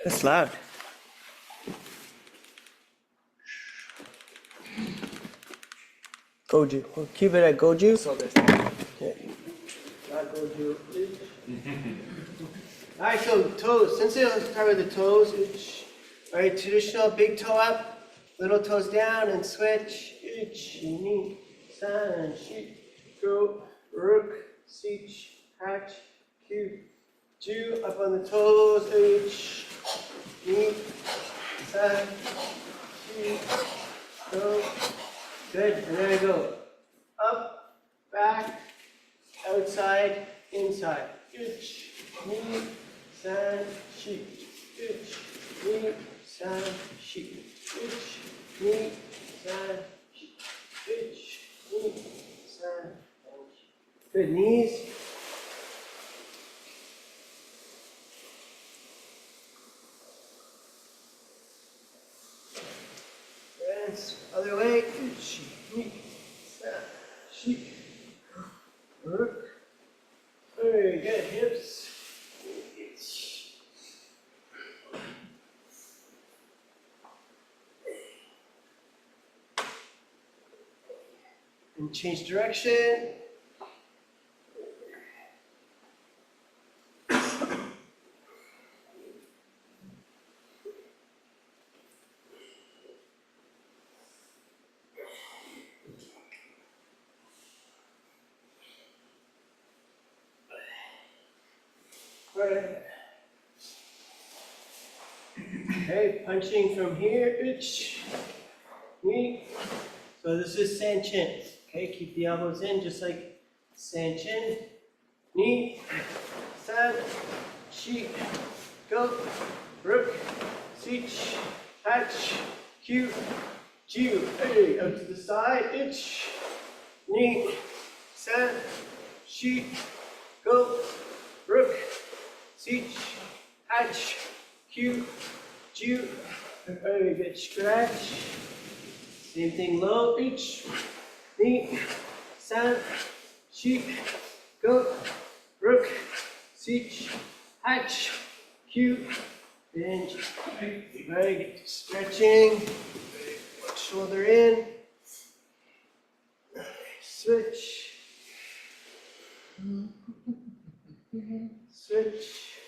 That's loud. Goju. We'll keep it at Goju. Okay. Not Goju. Alright, so toes. Sensei will start with the toes. Alright, traditional big toe up, little toes down, and switch. Ni, san, shi, go, rook, sich, hatch, kyu, ju, up on the toes. Ni, san, shi, go. Good, and there we go. Up, back, outside, inside. Ni, san, shi. Ni, san, shi. Ni, san, shi. Ni, san, shi. Good, knees. Hands, other way. Ni, san, shi. Rook. Very good, hips. And change direction. Okay, punching from here. Ni. So this is Seiunchin. Okay, keep the elbows in just like Seiunchin. Ni, san, shi, go, rook, sich, hatch, kyu, ju. Hey, out to the side. Ni, san, shi, go, rook, sich, hatch, kyu, ju. Very good stretch. Same thing low. Ni, san, shi, go, rook, sich, hatch, kyu, and very good. Stretching. Shoulder in. Switch. Switch.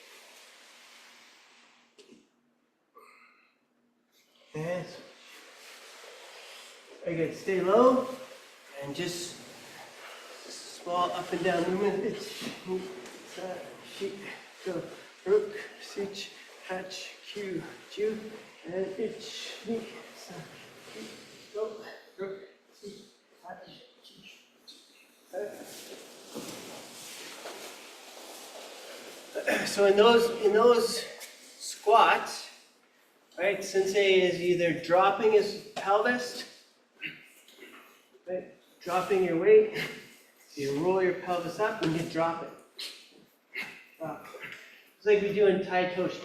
And very good. Stay low and just small up and down movement. Shi, go, rook, sich, hatch, kyu, ju, and ni, san, shi, go, rook, sich, hatch, kyu. So in those squats, right, Sensei is either dropping his pelvis, right, dropping your weight. You roll your pelvis up and you drop it. Drop. It's like we do in Tai Toshi.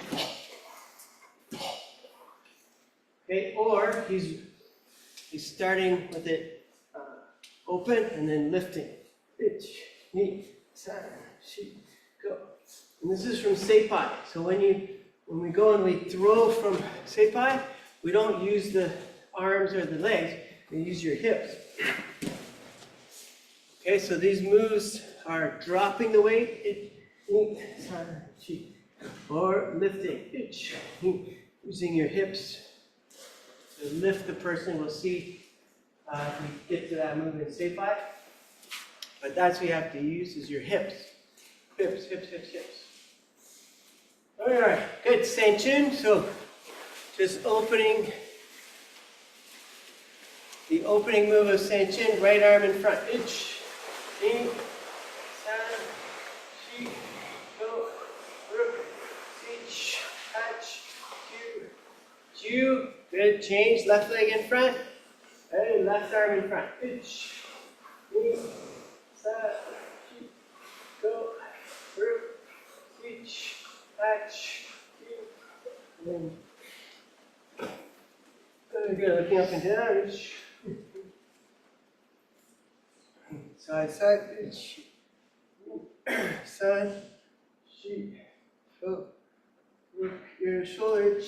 Okay, or he's starting with it open and then lifting. Ni, san, shi, go. And this is from Seipai. So when we go and we throw from Seipai, we don't use the arms or the legs, we use your hips. Okay, so these moves are dropping the weight, or lifting, using your hips to lift the person. We'll see if we get to that move in Seipai. But that's what you have to use is your hips. Hips, hips, hips, hips. All right, good. Seiunchin. So just opening, the opening move of Seiunchin, right arm in front. Ni, san, shi, go, rook, sich, hatch, kyu, ju. Good. Change. Left leg in front. And left arm in front. Ni, san, shi, go, rook, sich, hatch, kyu. Very good. Looking up and down. Side, side, side, she, go, rook, your shoulder.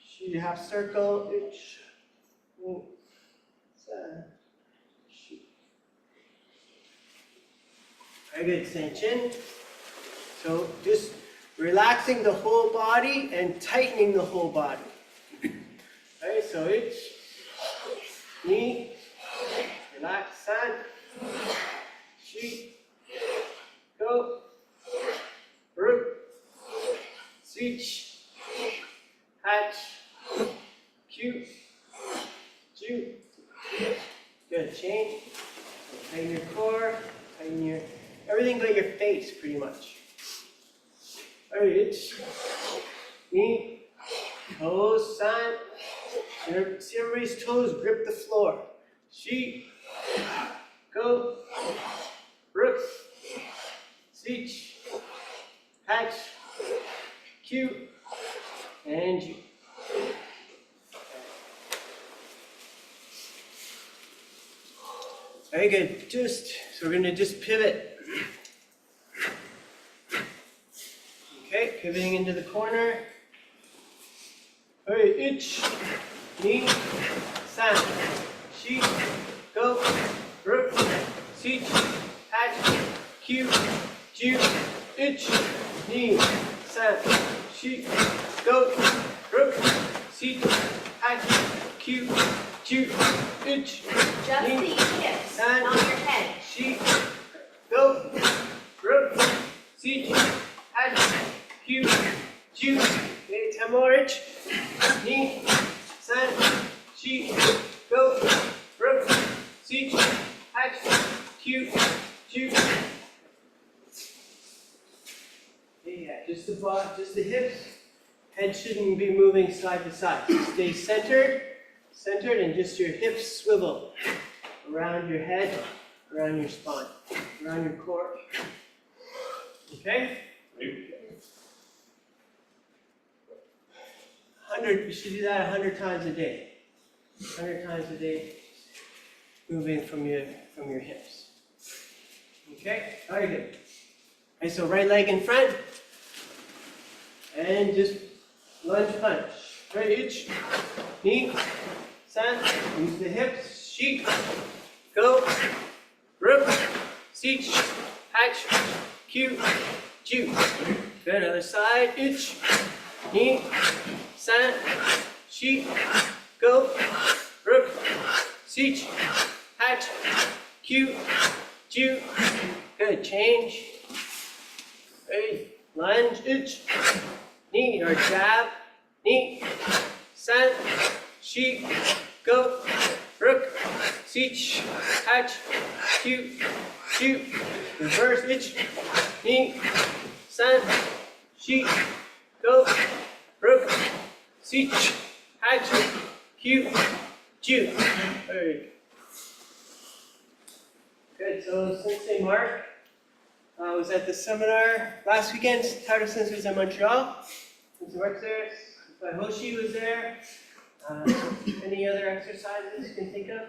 Shoot half circle. Very good, Seiunchin. So just relaxing the whole body and tightening the whole body. Alright, so it's knee, relax, san, shi, go, root, switch, hatch, cue, ju. Good, change. Tighten your core, tighten your, everything but your face pretty much. Alright, knee, toes, san. See everybody's toes grip the floor. Shi, go, rook, switch, hatch, cue, and ju. Very good. So we're going to just pivot. Okay, pivoting into the corner. All right, itch, knee, san, shi, go, rook, switch, hatch, cue, ju, itch, knee, san, shi, go, rook, switch, hatch, cue, ju, itch, Just knee, the hips, san, not your head. shi, go, rook, switch, hatch, cue, ju. Okay, 10 more, itch. Knee, san, shi, go, rook, switch, hatch, cue, ju. Yeah, just the hips. Head shouldn't be moving side to side. Stay centered, and just your hips swivel around your head, around your spine, around your core. Okay? 100, you should do that 100 times a day. 100 times a day, moving from your hips. Okay, very good. Okay, so right leg in front, and just lunge punch. Right, itch, knee, san, use the hips, shi, go, rook, switch, hatch, cue, ju. Good, other side, itch, knee, san, shi, go, rook, switch, hatch, cue, ju. Good, change. Ready, lunge, itch, knee or jab, knee, san, shi, go, rook, switch, hatch, cue, ju. Reverse, itch, knee, san, shi, go, rook, switch, hatch, cue, ju. Alright. Good, so Sensei Mark was at the seminar last weekend. Taira Sensei was in Montreal. Sensei Mark's there. Sensei Hoshi was there. Any other exercises you can think of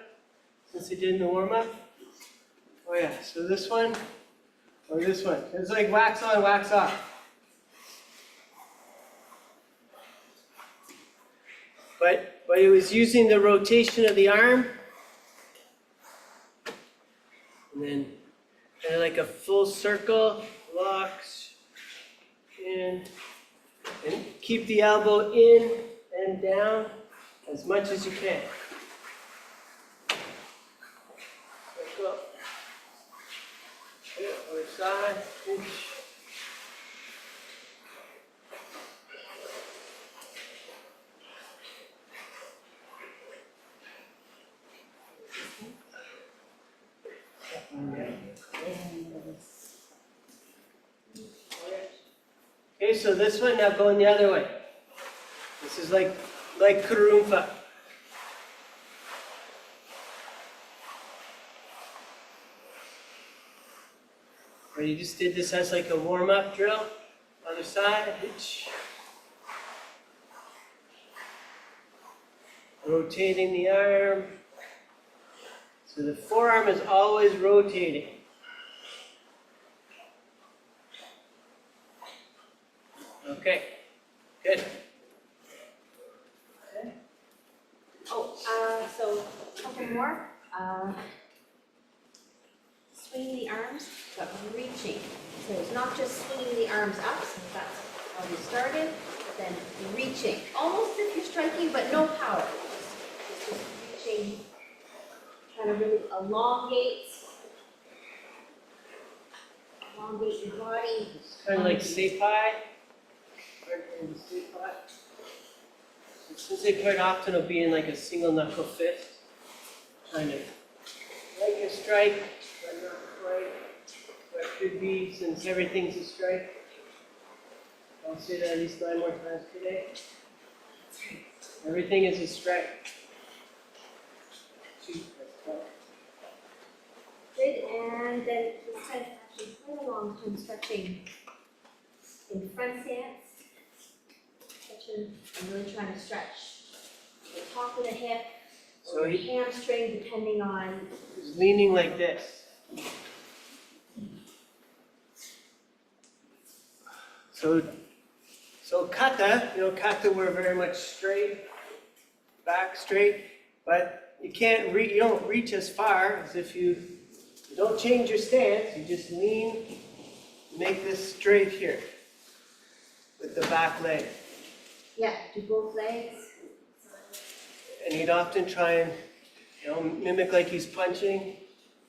since he did in the warm-up? Oh yeah, so this one or this one. It's like wax on, wax off. But it was using the rotation of the arm, and then kind of like a full circle, locks in, and keep the elbow in and down as much as you can. Circle. Okay, other side. Okay, so this one now going the other way. This is like Kurumfa. Where you just did this as like a warm-up drill. Other side, hitch. Rotating the arm. So the forearm is always rotating. Okay, good. Oh, so a couple more. Swinging the arms, but reaching. So it's not just swinging the arms up, so that's how we started, but then reaching. Almost as if you're striking, but no power. Just reaching, trying to really elongate your body. Kind of like Seipai. Since they quite often will be in like a single knuckle fist, kind of like a strike, but not quite. But it could be, since everything's a strike. I'll say that at least 9 more times today. Everything is a strike. Good, and then this time actually quite a long time stretching in front stance. I'm really trying to stretch the top of the hip or the hamstring, depending on. He's leaning like this. So kata, kata we're very much straight, back straight, but you don't reach as far as if you don't change your stance, you just lean, make this straight here with the back leg. Yeah, do both legs. And he'd often try and, mimic like he's punching,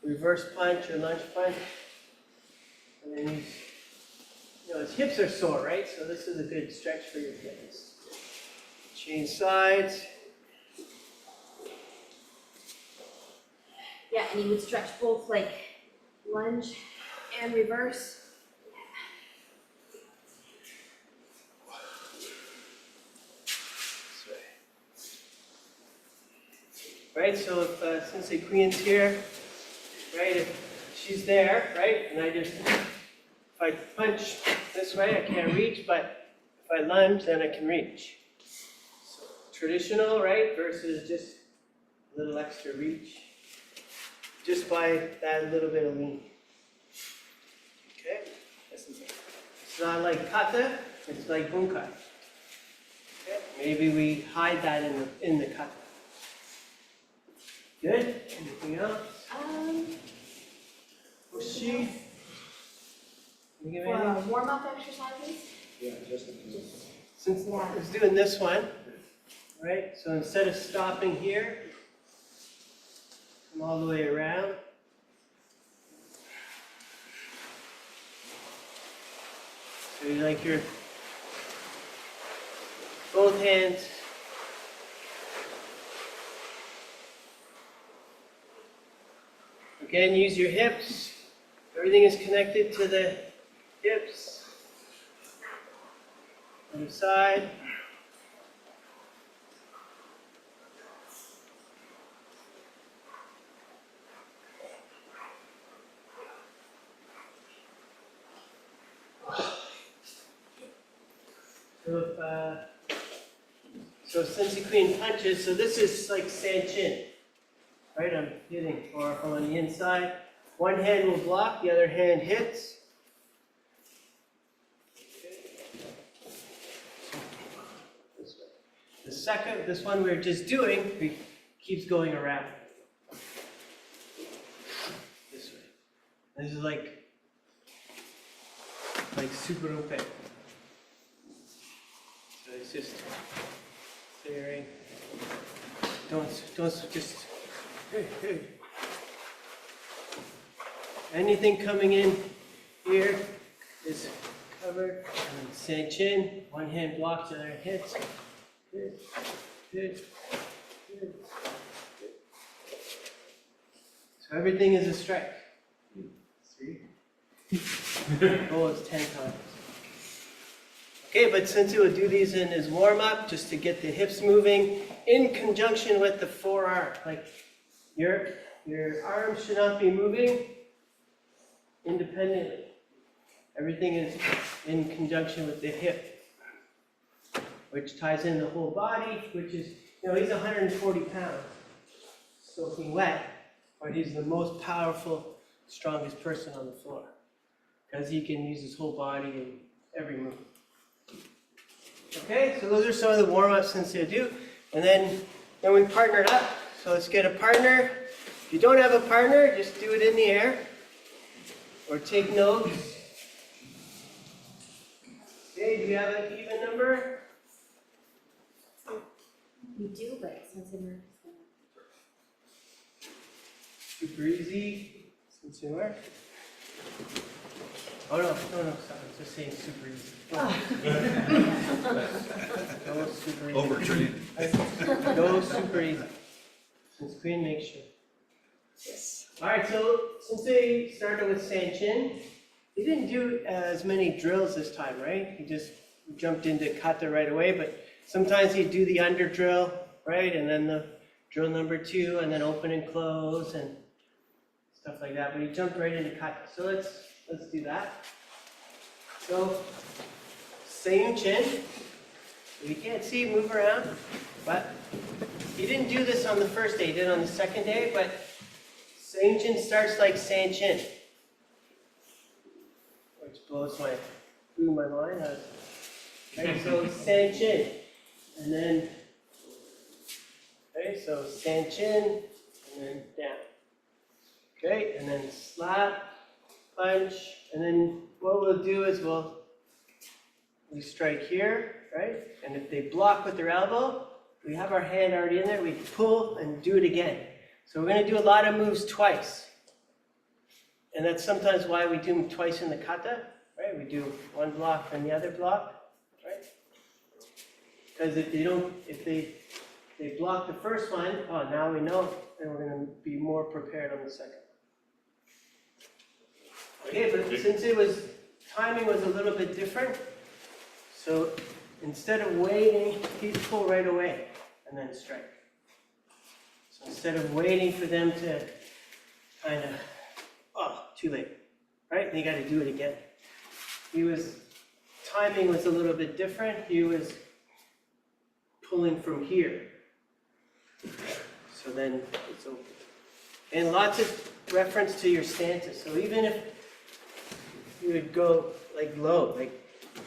reverse punch or lunge punch. And then his hips are sore, right? So this is a good stretch for your hips. Change sides. Yeah, and you would stretch both like lunge and reverse. Right, so if Sensei Queen's here, right, if she's there, right, and if I punch this way, I can't reach, but if I lunge, then I can reach. So, traditional, right, versus just a little extra reach, just by that little bit of lean. Okay, it's not like kata, it's like bunkai. Okay, maybe we hide that in the kata. Good? Anything else? Hoshi? For warm-up exercises? Yeah, just Since I was doing this one, right? So instead of stopping here, come all the way around. So you like your both hands. Again, use your hips. Everything is connected to the hips. Other side. So Sensei Queen punches, so this is like Seiunchin. Right, I'm hitting or on the inside. One hand will block, the other hand hits. This way. This one we're just doing, keeps going around. This way. This is like super open. So it's just clearing. Don't just. Hey. Anything coming in here is covered. And Seiunchin, one hand blocks, the other hand hits. Good. So everything is a strike. 3. Oh, it's 10 times. Okay, but Sensei will do these in his warm-up just to get the hips moving in conjunction with the forearm. Like your arms should not be moving independently. Everything is in conjunction with the hip, which ties in the whole body, which is, he's 140 pounds, soaking wet, but he's the most powerful, strongest person on the floor, because he can use his whole body in every move. Okay, so those are some of the warm-ups Sensei will do. And then we partnered up. So let's get a partner. If you don't have a partner, just do it in the air. Or take notes. Okay, do you have an even number? We do, but Sensei Mark is Super easy. Sensei Mark. Oh no, sorry, it's just saying super easy. Go super easy. Overtrained. Go super easy. Since Queen makes sure. Yes. Alright, so Sensei started with Seiunchin. He didn't do as many drills this time, right? He just jumped into kata right away, but sometimes he'd do the under drill, right? And then the drill number 2, and then open and close and stuff like that. But he jumped right into kata. So let's do that. So Seiunchin, you can't see, move around, but he didn't do this on the first day, he did it on the second day, but Seiunchin starts like Seiunchin, which blew my mind. Okay, so Seiunchin, and then, okay, so Seiunchin, and then down. Okay, and then slap, punch, and then what we'll do is we strike here, right? And if they block with their elbow, we have our hand already in there, we pull and do it again. So we're going to do a lot of moves twice. And that's sometimes why we do them twice in the kata, right? We do one block and the other block, right? Because if they block the first one, oh, now we know, then we're going to be more prepared on the second. Okay, but since timing was a little bit different, so instead of waiting, he'd pull right away and then strike. So instead of waiting for them to kind of, oh, too late, right? And you got to do it again. Timing was a little bit different. He was pulling from here. So then it's open. And lots of reference to your stances. So even if you would go like low, like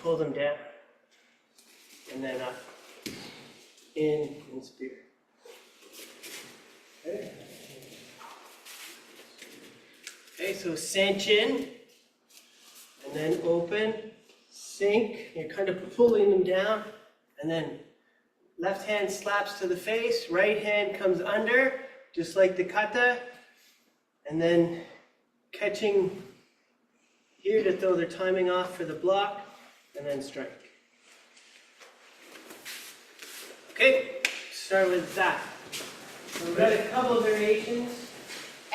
pull them down, and then up, in and spear. Okay, so Seiunchin, and then open, sink, you're kind of pulling them down, and then left hand slaps to the face, right hand comes under, just like the kata, and then catching here to throw their timing off for the block, and then strike. Okay, start with that. So we've got a couple of variations.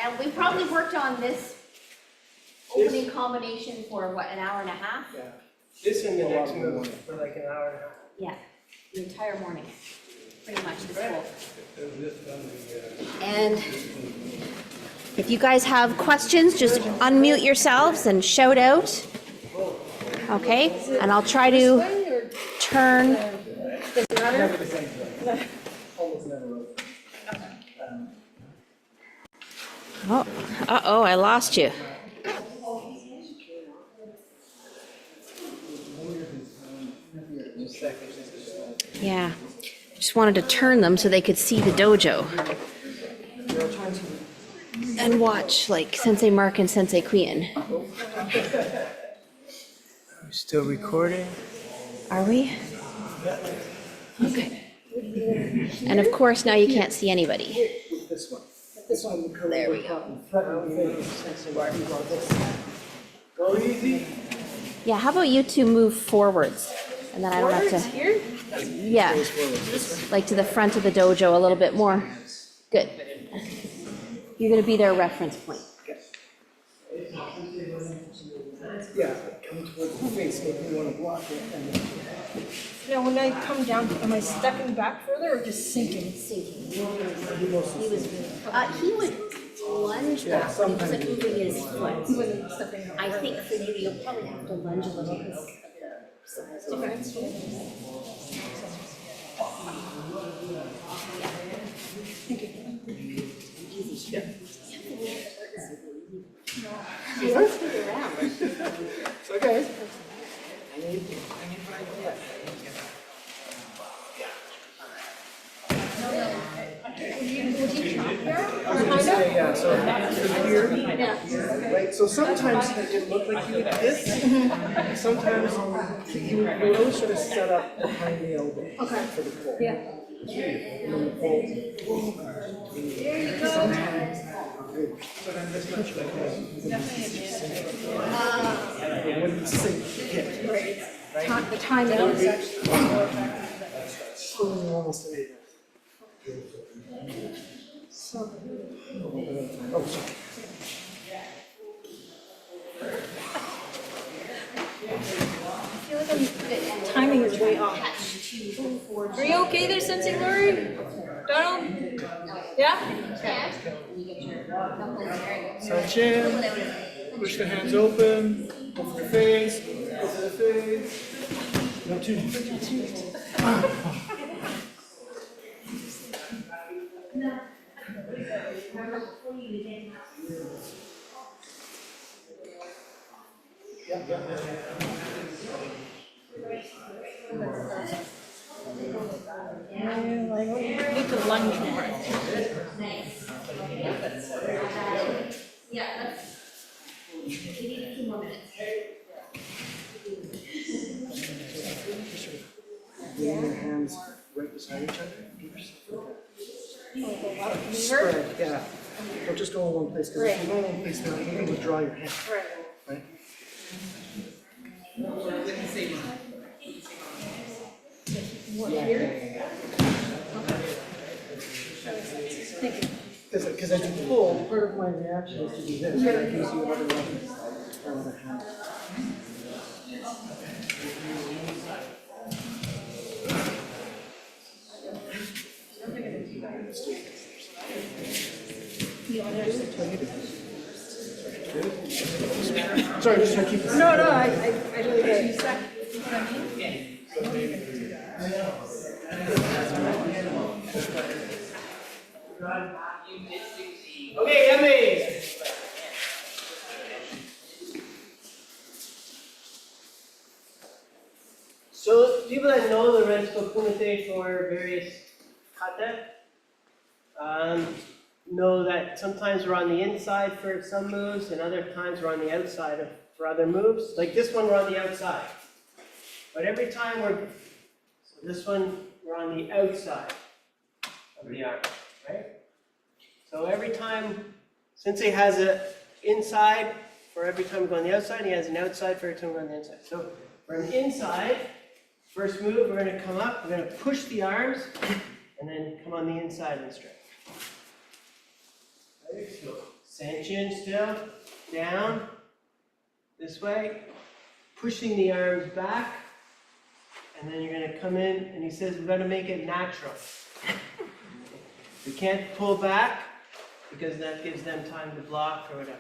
And we probably worked on this opening combination for what, an hour and a half? Yeah. This and the next move for like an hour and a half. Yeah, the entire morning, pretty much this Right. whole. And if you guys have questions, just unmute yourselves and shout out. Okay, and I'll try to turn. Does it matter? Oh, uh-oh, I lost you. Yeah, just wanted to turn them so they could see the dojo. And watch, like, Sensei Mark and Sensei Queen. We're still recording. Are we? Okay. And of course, now you can't see anybody. This one. This one. There we go. Go easy. Yeah, how about you two move forwards? And then I don't have to. Here? Yeah, like to the front of the dojo a little bit more. Good. You're gonna be their reference point. Yeah, come towards the face, if you want to block it, and then. Now, when I come down, am I stepping back further or just sinking? Sinking. He would lunge back when he wasn't moving his foot. He wasn't stepping back. I think for you, you'll probably have to lunge a little because of the size difference. Easy. Yeah. Let's figure it out. It's okay. Just say, yeah, so here, Yeah. right, so sometimes it looked like you would this, sometimes you would really sort of set up behind the elbow Okay. for the pull. Yeah. And then the pull. There you go. Sometimes, it wouldn't sink hit, Right. The timing is actually more effective. pulling almost every So, Oh, sorry. I feel like the timing is way off. Are you okay there, Sensei Lori? Donald? Yeah? Seiunchin, push the hands open, go for the face, go for the face. No, two. Like, we need to lunge more. Yeah, that's, we need a few more minutes. Leaving your hands right beside each other. Lever? Spread, yeah. Don't just go in one place, because if you go in one place now, you're going to withdraw your hand, Right. right? What, Yeah, here? yeah, yeah. Thank you. Because as you pull, part of my reaction is to do this, right? It gives you another weapon, or another hand. Sorry, just trying to keep this. No, I really did. Okay, yummy. So people that know the Rensko Kumite for various kata know that sometimes we're on the inside for some moves and other times we're on the outside for other moves. Like this one, we're on the outside. But every time so this one, we're on the outside of the arm, right? So every time, Sensei has an inside for every time we go on the outside, he has an outside for every time we go on the inside. So for an inside, first move, we're going to come up, we're going to push the arms, and then come on the inside and strike. Right, so Seiunchin still, down, this way, pushing the arms back, and then you're going to come in, and he says we've got to make it natural. We can't pull back, because that gives them time to block or whatever.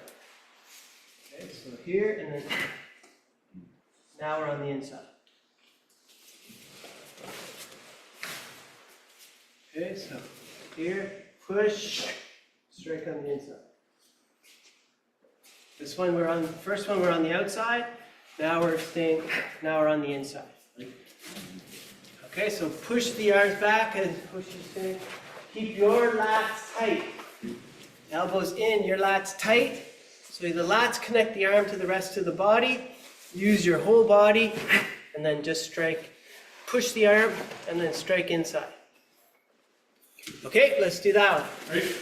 Okay, so here, and then now we're on the inside. Okay, so here, push, strike on the inside. This one we're on, first one we're on the outside, now we're on the inside. Okay, so push the arms back and push your in. Keep your lats tight. Elbows in, your lats tight. So the lats connect the arm to the rest of the body. Use your whole body and then just strike. Push the arm and then strike inside. Okay, let's do that one. Right?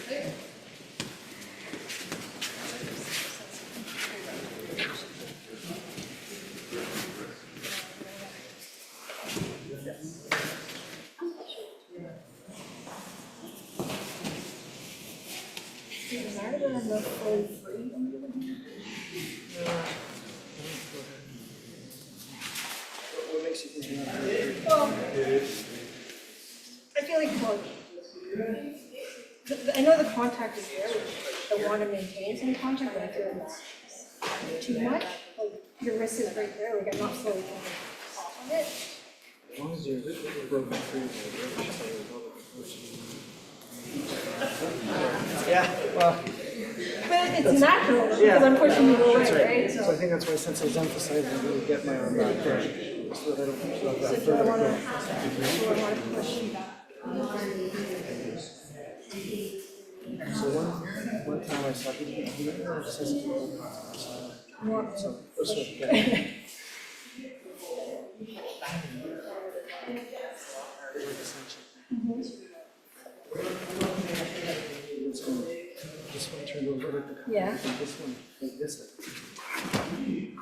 What makes you think that? Well, I feel like, I know the contact is there, which I want to maintain some contact, but I feel like it's too much. Like, your wrist is right there, like I'm not slowly coming off of it. As long as you're broken free, Yeah, well, But it's natural, because I'm pushing you away, right? So I think that's why Sensei's emphasizing really get my arm back there, so that I don't let that So do I further want go. to push? So one time I saw he says so this one, yeah. This one turned over like the Yeah. and this one like this. Okay.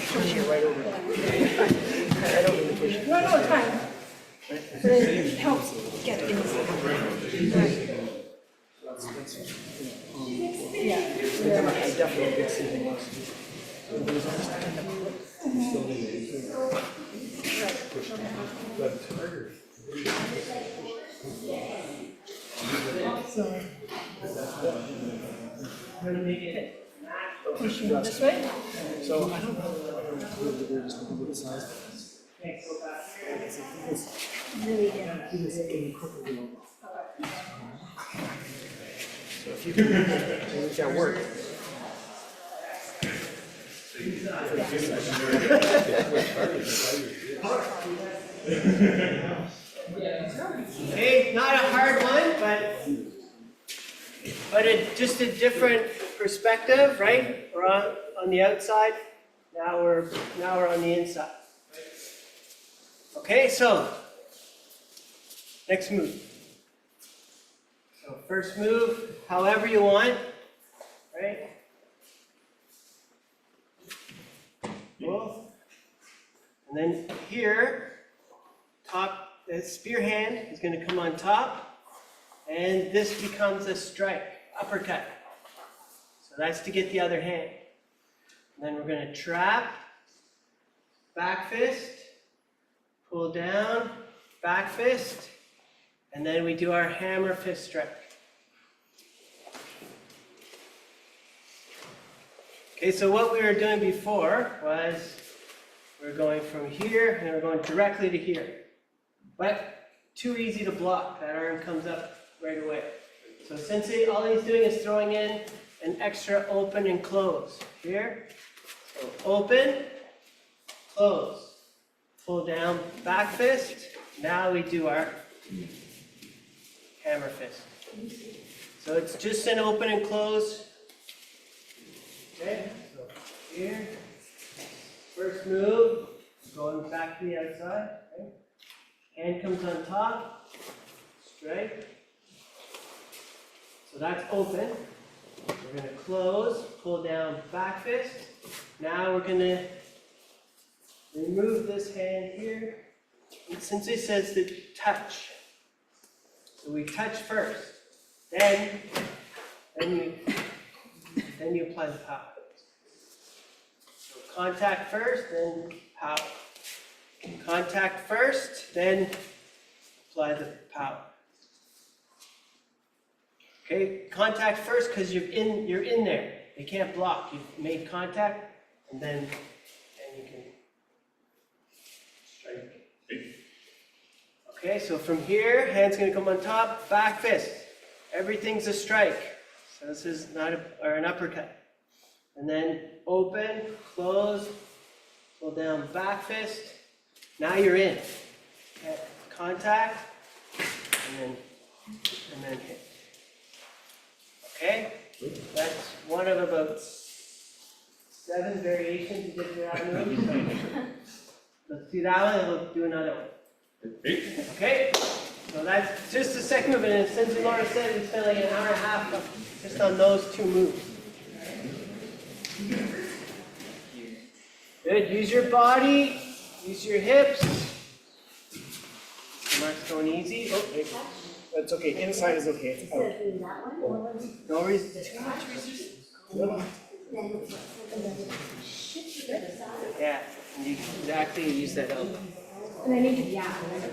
Push it right over. I don't mean to push it. No, it's fine. But it helps get things. Right. Yeah. I definitely did see him once. Pushing this way? So I don't know whether they're just looking at the size of this. Really good. He was in crooked wheel. So if you can make that work. Okay, not a hard one, but just a different perspective, right? We're on the outside, now we're on the inside. Okay, so next move. So first move, however you want, right? Cool. And then here, the spear hand is going to come on top, and this becomes a strike, uppercut. So that's to get the other hand. And then we're going to trap, back fist, pull down, back fist, and then we do our hammer fist strike. Okay, so what we were doing before was we're going from here and we're going directly to here. But too easy to block. That arm comes up right away. So Sensei, all he's doing is throwing in an extra open and close. Here, so open, close. Pull down, back fist. Now we do our hammer fist. So it's just an open and close. Okay, so here, first move, going back to the outside. Okay. Hand comes on top, strike. So that's open. We're going to close, pull down, back fist. Now we're going to remove this hand here. And Sensei says to touch. So we touch first, then you apply the power. So contact first, then power. Contact first, then apply the power. Okay, contact first because you're in there. You can't block. You've made contact, and then you can strike. Okay, so from here, hand's going to come on top, back fist. Everything's a strike. So this is not an uppercut. And then open, close, pull down, back fist. Now you're in. Okay. Contact, and then hit. Okay? That's one of about 7 variations you did for that move. Let's do that one and we'll do another one. Okay? So that's just the second move, and since Laura said we spent like an hour and a half just on those 2 moves. Good. Use your body. Use your hips. Mark's going easy. Oh, there you go. That's okay. Inside is okay. It's out. No reason. Too much resistance. Yeah. And you exactly use that elbow. And I need to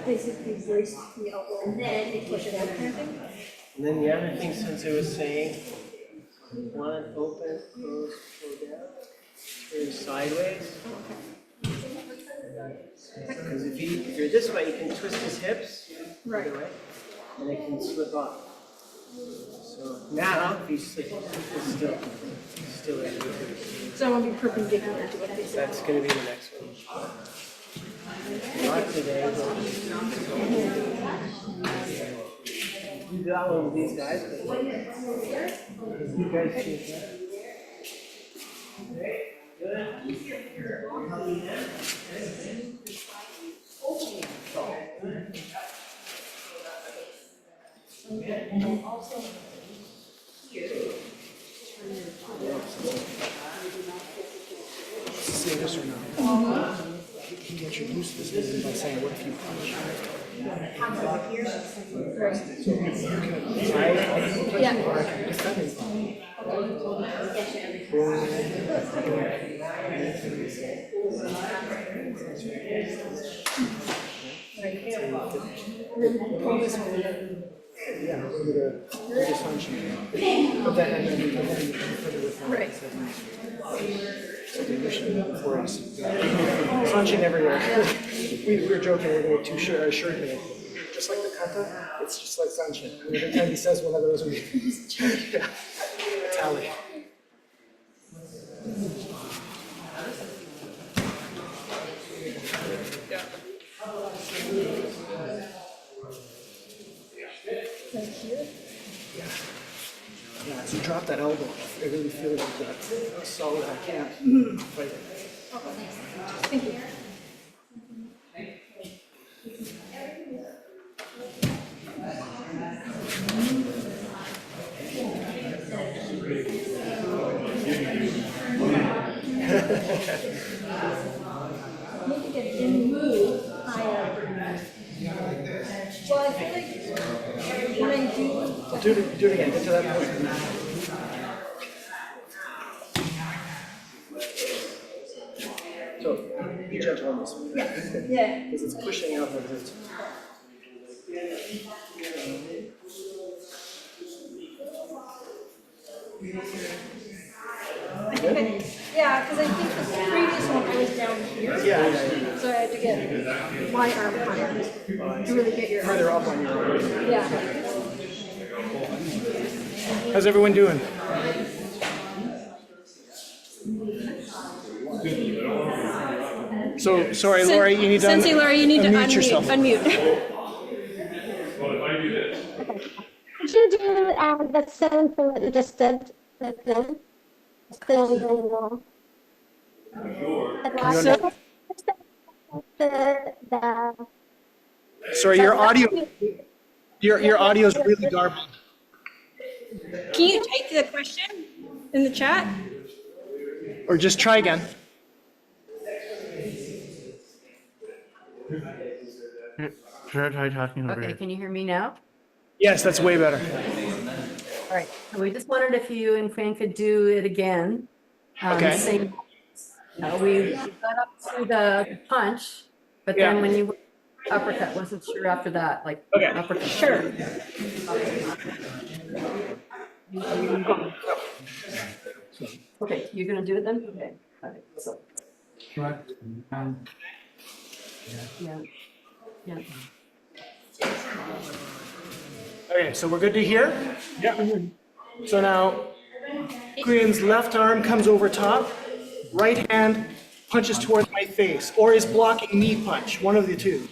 basically brace the elbow and then push it out kind of thing. And then the other thing Sensei was saying, one, open, close, pull down, turn sideways. Because if you're this way, you can twist his hips, Right. either way, and it can slip off. So now, if he's still in. So I want to be perpendicular to what they said. That's going to be the next one. Not today. You got one of these guys, but you guys see that. Okay, good. Say this or no. He introduced this movement by saying, what if you punch? So you can Yeah. or I can defend it. Yeah, over the Seiunchin. But then, and then you put it with Right. Seiunchin for us. Seiunchin everywhere. We were joking, we're going to do a shirt made. Just like the kata, it's just like Seiunchin. And every time he says one of those, we yeah. Tally. Yeah, as you drop that elbow, I really feel like that solid. I can't fight it. Thank you. Need to get in mood higher. Well, I feel like when I do. Do it again. Get to that point. So be gentle on this one. Yeah. Because it's pushing out like this. Yeah, because I think the previous one I was down here. Yeah. So I had to get my arm higher to really get your. Further up on your arm. Yeah. How's everyone doing? So, sorry, Laura, you need to Sensei Laura, you need to unmute yourself. Unmute. Could you do the same thing that you just did with them? Still doing well. The Sorry, your audio is really garbled. Can you type the question in the chat? Or just try again. Try talking over Okay, here. can you hear me now? Yes, that's way better. All right, so we just wondered if you and Fran could do it again. Okay. Same, we got up to the punch, but then Yeah. when you uppercut, wasn't sure after that, like Okay. uppercut. Sure. Okay, you're gonna do it then? Okay, all right, so, yeah, yeah. Okay, so we're good to hear? Yeah. So now, Korean's left arm comes over top, right hand punches towards my face, or is blocking knee punch, one of the two,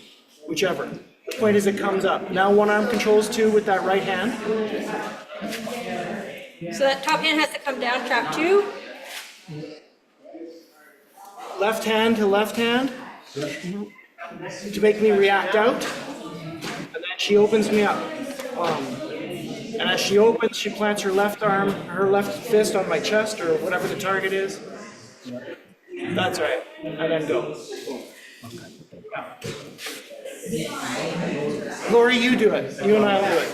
whichever. The point is it comes up. Now one arm controls two with that right hand. So that top hand has to come down, trap two. Left hand to left hand to make me react out. And then she opens me up. And as she opens, she plants her left arm, her left fist on my chest or whatever the target is. That's right. And then go. Lori, you do it. You and I'll do it.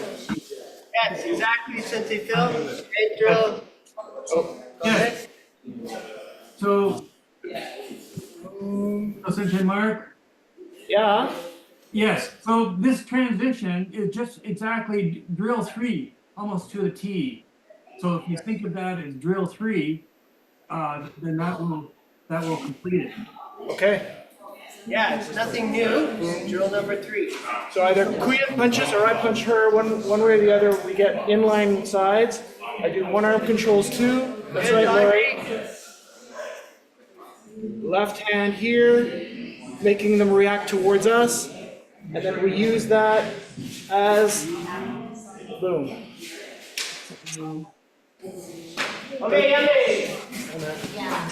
Yes, exactly, Sensei Phil. Great drill. Yes. So, Sensei Mark? Yeah. Yes, so this transition is just exactly drill 3, almost to a T. So if you think of that as drill 3, then that will complete it. Okay. Yeah, it's nothing new. Drill number 3. So either Kuya punches or I punch her, one way or the other. We get inline sides. I do one arm controls two. That's right, Lori. Left hand here. making them react towards us, and then we use that as boom. Okay, yummy.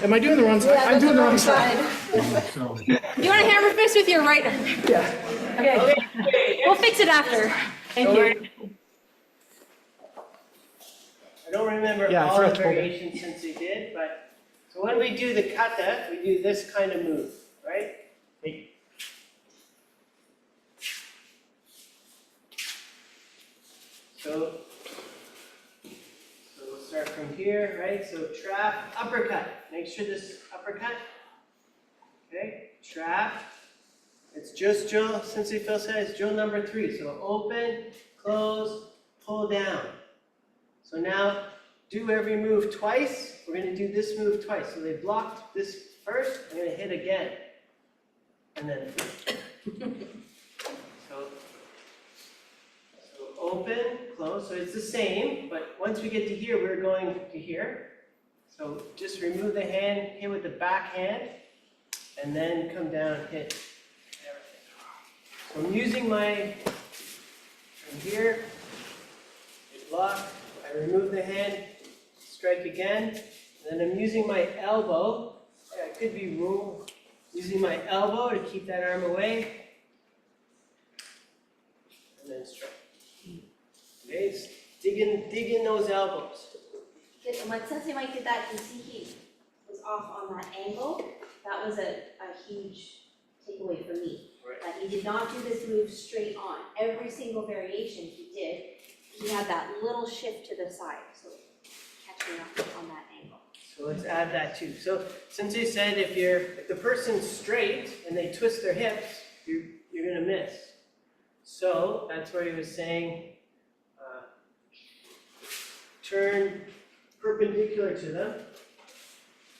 Am I doing the wrong side? I'm doing the wrong side. You want a hammer fist with your right? Yeah. Okay. We'll fix it after. Thank you. I don't remember Yeah, I all the forgot to hold it. variations since he did, but, so when we do the kata, we do this kind of move, right? So we'll start from here, right? So trap, uppercut. Make sure this uppercut. Okay, trap. It's just drill, Sensei Phil said, it's drill number 3. So open, close, pull down. So now do every move twice. We're going to do this move twice. So they blocked this first. I'm going to hit again. And then so open, close. So it's the same, but once we get to here, we're going to here. So just remove the hand, hit with the back hand, and then come down and hit everything. So I'm using my, from here, hit block, I remove the hand, strike again, and then I'm using my elbow. I could be using my elbow to keep that arm away, and then strike. Okay, dig in those elbows. When Sensei Mike did that, you see he was off on that angle. That was a huge takeaway for me. Right. That he did not do this move straight on. Every single variation he did, he had that little shift to the side. So catching up on that angle. So let's add that too. So Sensei said if the person's straight and they twist their hips, you're gonna miss. So that's where he was saying, turn perpendicular to them.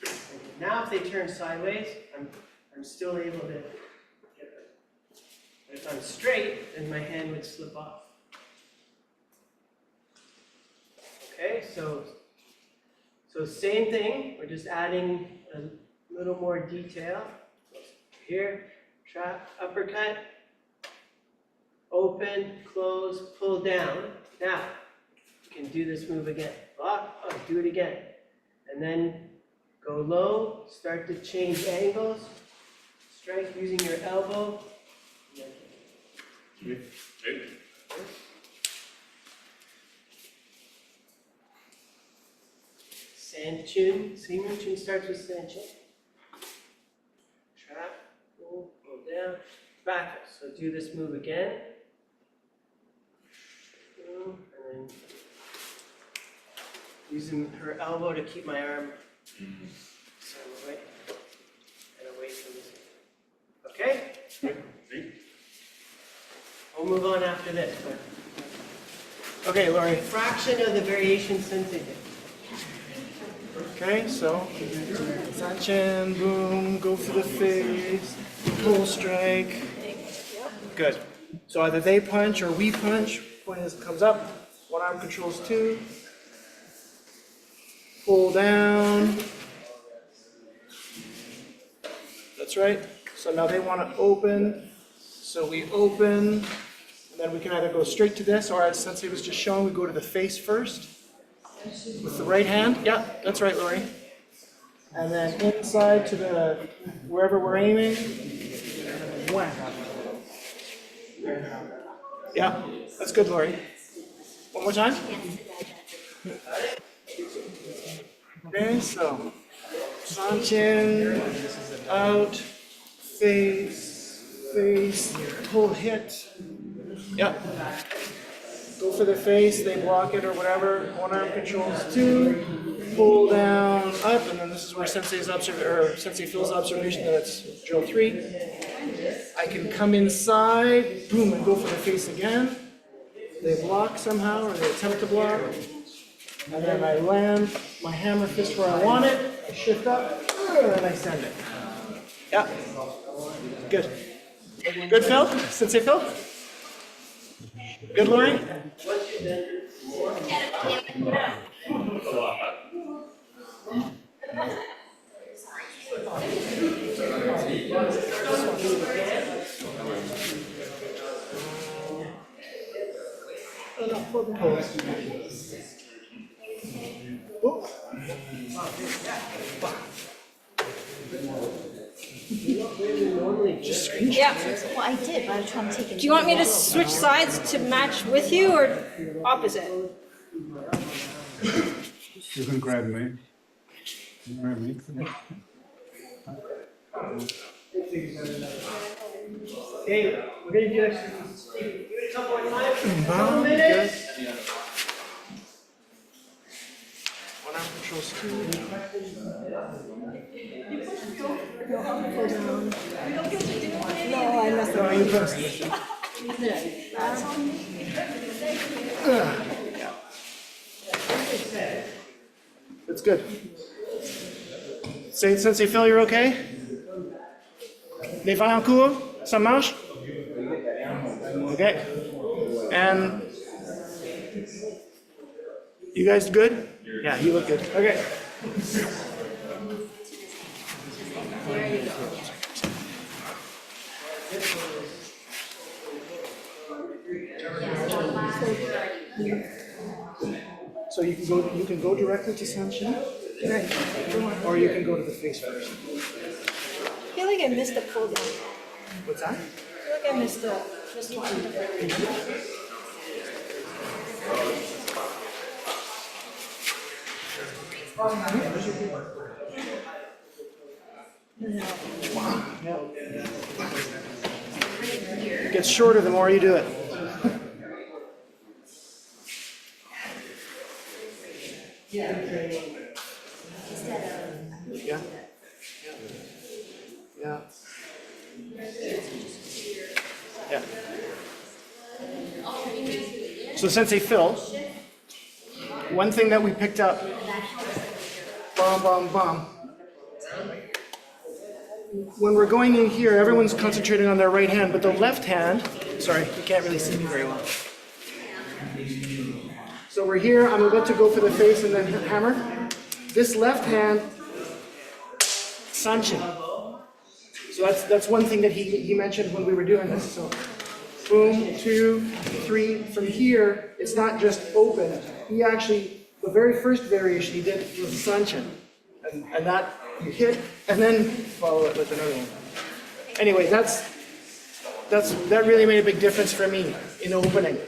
And now if they turn sideways, I'm still able to get them. But if I'm straight, then my hand would slip off. Okay, so same thing, we're just adding a little more detail. Here, trap, uppercut, open, close, pull down. Now, you can do this move again. Block, do it again. And then go low, start to change angles, strike using your elbow. Seiunchin starts with Seiunchin. Trap, pull down, back. So do this move again. And then using her elbow to keep my arm away and away from this. Okay? We'll move on after this. But Okay, Lori. fraction of the variation Sensei did. Okay, so Seiunchin, boom, go for the face, pull strike. Good. So either they punch or we punch. Point is comes up. One arm controls 2. Pull down. That's right. So now they want to open. So we open, and then we can either go straight to this, or as Sensei was just showing, we go to the face first. With the right hand. Yeah, that's right, Lori. And then inside to the wherever we're aiming. Whack. Yeah, that's good, Lori. One more time. Okay, so Seiunchin, out, face, pull, hit. Yep. Go for the face, they block it or whatever. One arm controls 2, pull down, up, and then this is where Sensei Phil's observation that it's drill 3. I can come inside, boom, and go for the face again. They block somehow, or they attempt to block. And then I land my hammer fist where I want it, I shift up, and then I send it. Yeah. Good. Good, Phil? Sensei Phil? Good, Lori? pull. Oh. Just screen share. Yeah. Well, I did, but I was trying to take it. Do you want me to switch sides to match with you or opposite? You can grab me. You can grab me. Okay, we're gonna do it. Give it a couple more times, couple minutes. One arm controls two. No, I messed No, you press this. It's good. Sensei Phil, you're okay? Les vaillants cours? Ça marche? Okay. And you guys good? Yeah, you look good. Okay. So you can go directly to Seiunchin, or you can go to the face first. I feel like I missed a pull down. What's that? I feel like I missed one. It gets shorter the more you do it. Yeah. Yeah. Yeah. So Sensei Phil, one thing that we picked up, when we're going in here, everyone's concentrating on their right hand, but the left hand, sorry, you can't really see me very well. So we're here, I'm about to go for the face and then hammer. This left hand, Seiunchin. So that's one thing that he mentioned when we were doing this. So boom, 2, 3. From here, it's not just open. He actually, the very first variation he did was Seiunchin. And that you hit and then follow it with another one. Anyway, that really made a big difference for me in opening.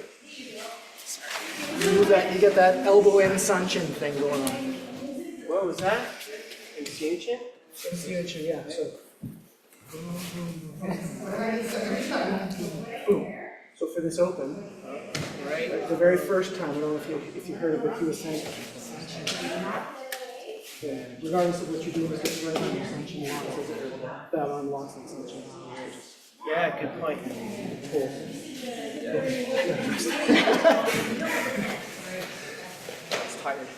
You get that elbow in Seiunchin thing going on. What was that? In Seiunchin? In Seiunchin, yeah. So boom. So for this open, right? The very first time, I don't know if you heard of what he was saying. Yeah, regardless of what you're doing, it's right on your Seiunchin that unlocks the Seiunchin. Yeah, good point. Cool. It's tired.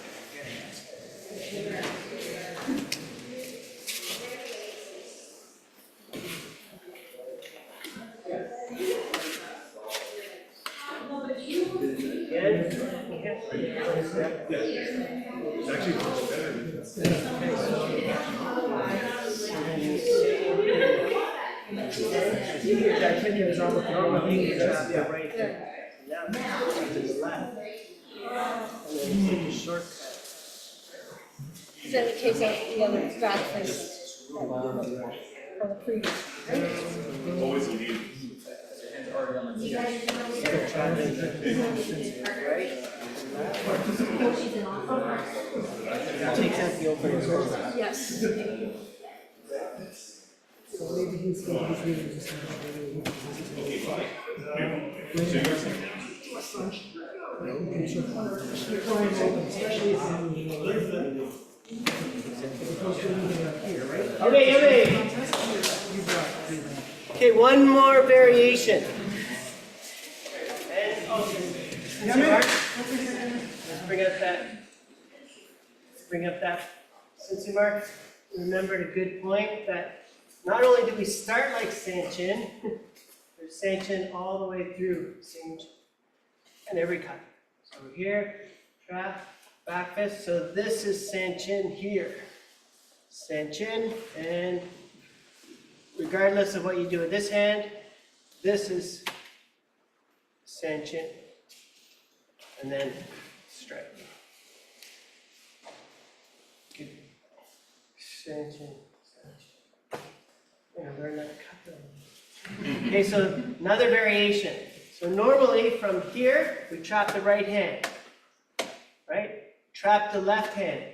Normally you drop your right there. Now it's to the left. And then take a shortcut. Then it takes out the other back face. Or the previous. Takes out the opening. Yes. So maybe he's really just Okay. Okay, one more variation. And Mark, let's bring up that. Sensei Mark remembered a good point that not only do we start like Seiunchin, there's Seiunchin all the way through Seiunchin and every cut. So here, trap, back fist. So this is Seiunchin here. Seiunchin, and regardless of what you do with this hand, this is Seiunchin. and then strike. Good. Seiunchin. Yeah, learn that cut. Okay, so another variation. So normally from here, we trap the right hand, right? Trap the left hand,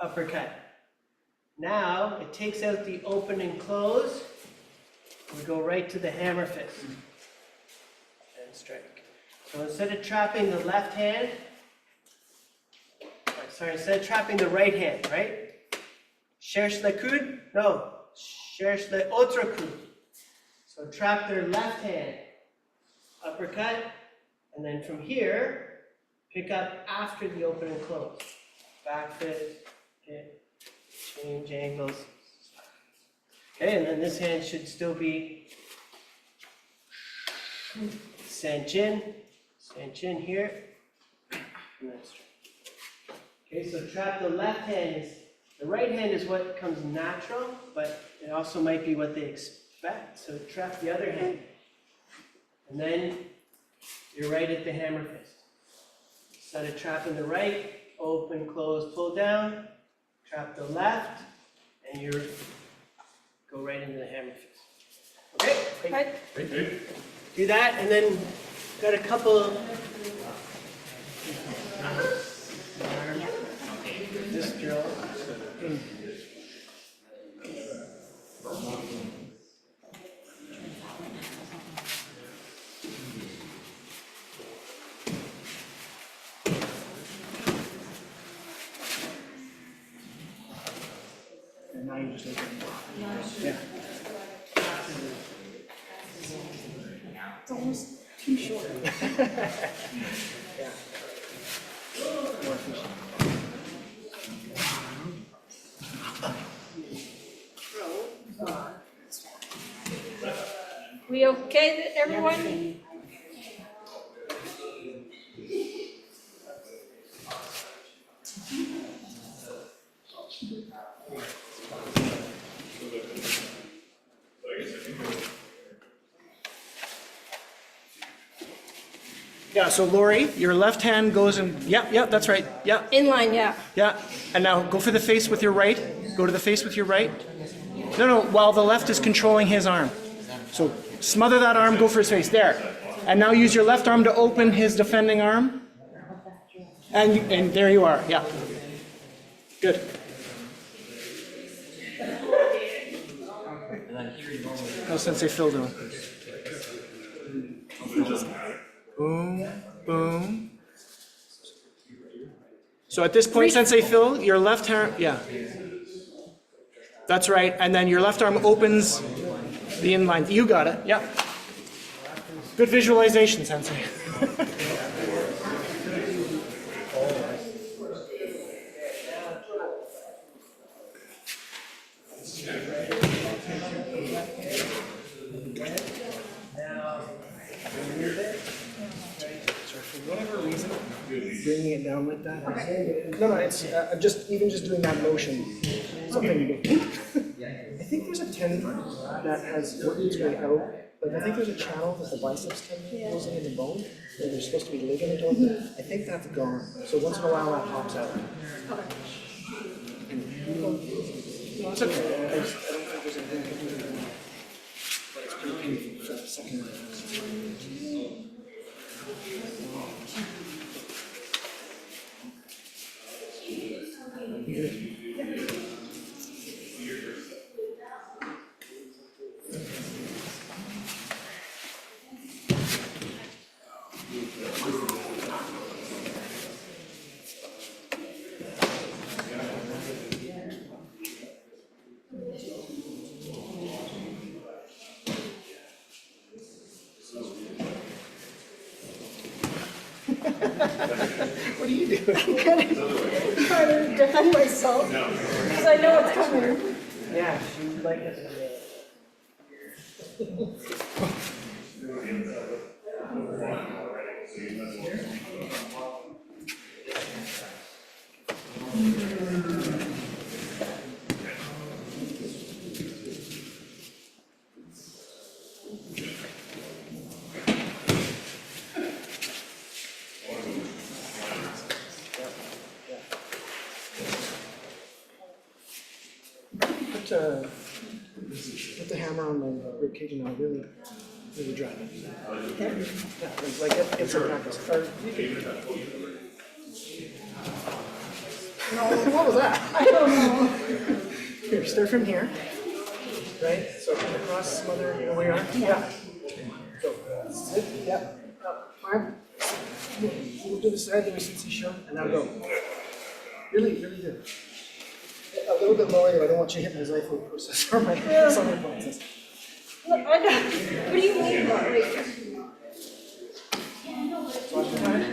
uppercut. Now it takes out the open and close. We go right to the hammer fist and strike. So instead of trapping the left hand, instead of trapping the right hand, right? Cherche le coude? No, cherche le autre coude. So trap their left hand, uppercut, and then from here, pick up after the open and close. Back fist, hit, change angles. Okay, and then this hand should still be Seiunchin here, and then straight. Okay, so trap the left hand the right hand is what comes natural, but it also might be what they expect. So trap the other hand. And then you're right at the hammer fist. Instead of trapping the right, open, close, pull down, trap the left, and you go right into the hammer fist. Okay? Right. Do that, and then got a couple. This drill. And now you just open it. Yeah. It's almost too short. Yeah. More efficient. We okay, everyone? Yeah, so Lori, your left hand goes in, yeah, that's right, yeah, Inline, yeah. yeah. And now go for the face with your right. Go to the face with your right. No, while the left is controlling his arm. So smother that arm, go for his face, there. And now use your left arm to open his defending arm. And there you are, yeah. Good. How's Sensei Phil doing? Boom, boom. So at this point, Sensei Phil, your left hand, yeah. That's right, and then your left arm opens the inline. You got it, yeah. Good visualization, Sensei. Bringing it down like that. No, it's just doing that motion. Something you do. I think there's a tendon that has worked its way out. Like I think there's a channel that the biceps tendon goes into the bone, and there's supposed to be ligament on it. I think that's gone. So once in a while that pops out. No, it's okay. I don't think there's anything I can do with that. But it's pretty painful for the second round. What are you doing? I'm trying to defend myself, because I know it's coming. Yeah, she would like us to do the hammer on the rib cage and I'll really drive it. Yeah, like it's a practice. Or you can- No, what was that? I don't know. Here, start from here. Right? So come across, smother, you know where you are? Yeah. Go. Sit, yeah. Up. Arm. Move to the side, the way Sensei showed, and now go. Really do. A little bit lower there, I don't want you hitting his iPhone processor or my solar processor. Look, I don't, what do you mean, like?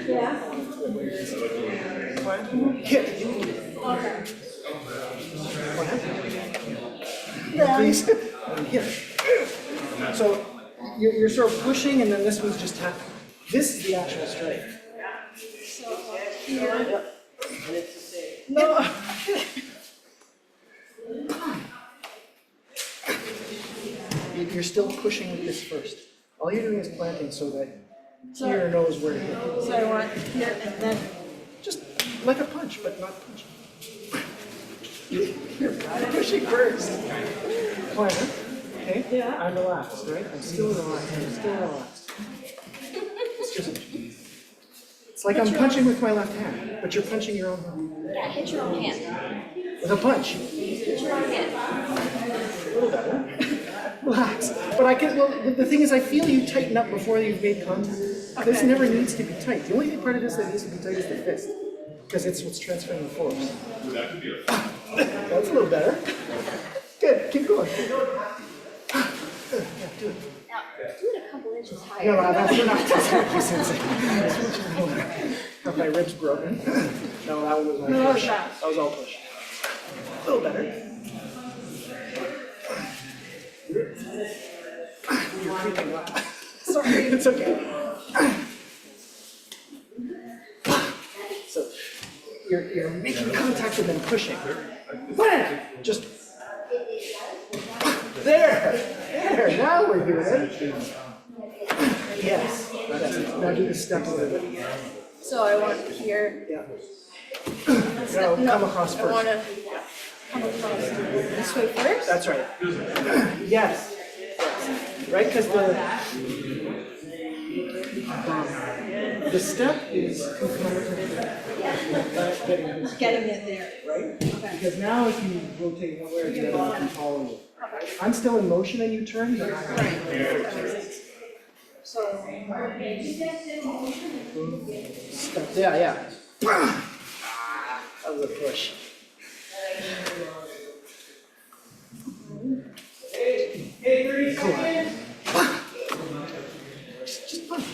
Yeah. Hit. Okay. Please. And hit. So you're sort of pushing, and then this one's just tapping. This is the actual strike. So, here. And it's the same. No. You're still pushing with this first. All you're doing is planting so that here knows where to hit. So I want here and then. Just like a punch, but not punching. You're pushing first. Plant, okay? Yeah. I'm relaxed, right? I'm still relaxed. It's like I'm punching with my left hand, but you're punching your own hand. Yeah, hit your own hand. With a punch. Hit your own hand. A little better. Relax. But I can, well, the thing is, I feel you tighten up before you've made contact. This never needs to be tight. The only part of this that needs to be tight is the fist, because it's what's transferring the force. That's a little better. Good, keep going. Yeah, do it. Now, do it a couple inches higher. No, that's not thank you, Sensei. Have my ribs broken. No, that one was my push. That was all push. A little better. You're creeping up. Sorry, it's okay. So you're making contact and then pushing. Just there. Now we're doing it. Yes. Now do the step a little bit. So I want here. Yeah. No, come across I first. want to come across this way first. That's right. Yes. Right, because the step is Getting it there. right? Because now if you rotate one way or the other, I can follow you. I'm still in motion and you turn, but So. step, yeah. That was a push. Hey, 30 seconds. Just punch.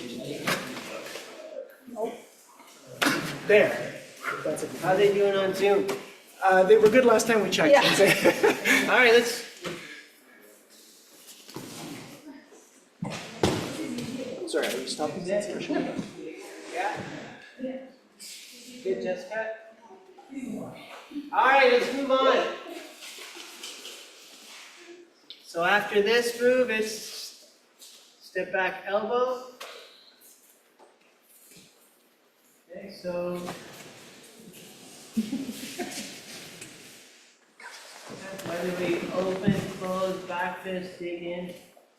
There. That's it. How they doing on Zoom? They were good last time we checked. Yeah. All right, let's. Sorry, are you stopping this for sure? Yeah. Good, Jessica. All right, let's move on. So after this move, it's step back elbow. Okay, so. Whether we open, close, back fist, dig in,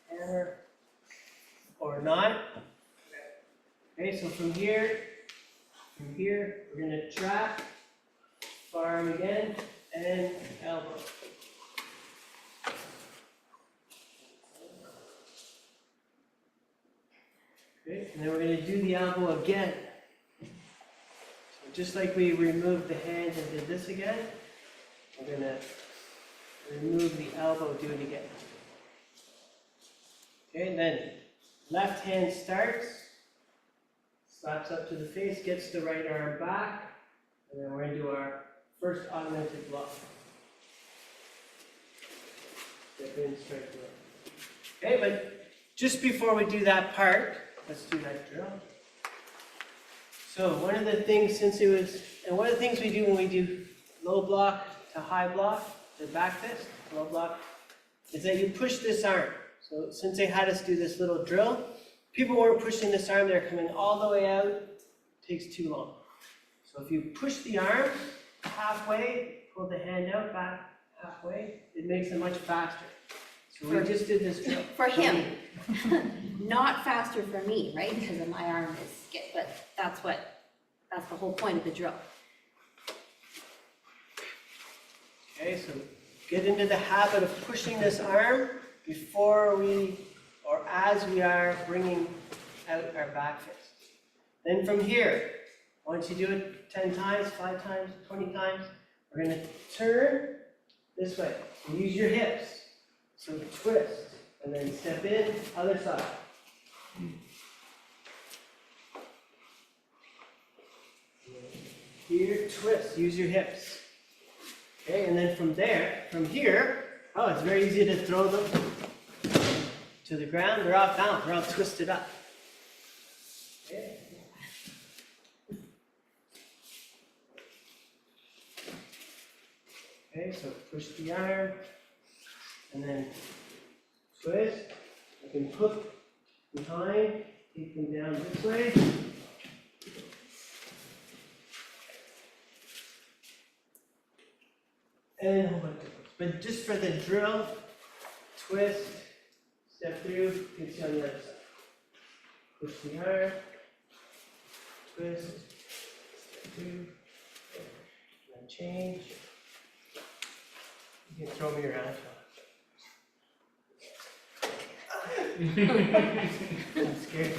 hammer, or not. Okay, so from here, we're gonna trap, forearm again, and elbow. Okay, and then we're gonna do the elbow again. So just like we removed the hands and did this again, we're gonna remove the elbow, do it again. Okay, and then left hand starts, slaps up to the face, gets the right arm back, and then we're going to do our first augmented block. Step in, strike blow. Okay, but just before we do that part, let's do that drill. So one of the things, one of the things we do when we do low block to high block, the back fist, low block, is that you push this arm. So since they had us do this little drill, people weren't pushing this arm, they're coming all the way out, it takes too long. So if you push the arm halfway, pull the hand out, back, halfway, it makes it much faster. So we just did this drill. For him, not faster for me, right, because of my arm is skip, but that's the whole point of the drill. Okay, so get into the habit of pushing this arm before we, or as we are bringing out our back fist. Then from here, once you do it 10 times, 5 times, 20 times, we're going to turn this way and use your hips. So twist, and then step in, other side. Here, twist, use your hips. Okay, and then from there, from here, oh, it's very easy to throw them to the ground. They're off balance, they're all twisted up. Okay. Okay, so push the arm, and then twist. You can hook behind, take them down this way. And hold on. But just for the drill, twist, step through, you can see on the other side. Push the arm, twist, step through, and change. You can throw me around if you want. I'm scared.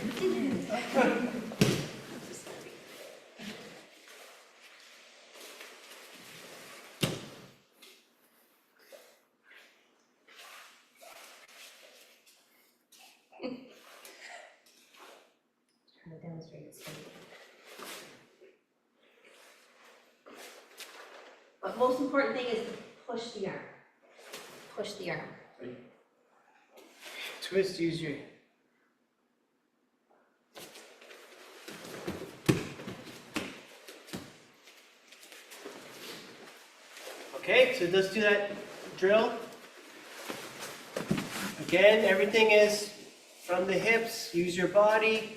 Trying to demonstrate it. But most important thing is to push the arm. Push the arm. Twist, use your. Okay, so let's do that drill. Again, everything is from the hips, use your body.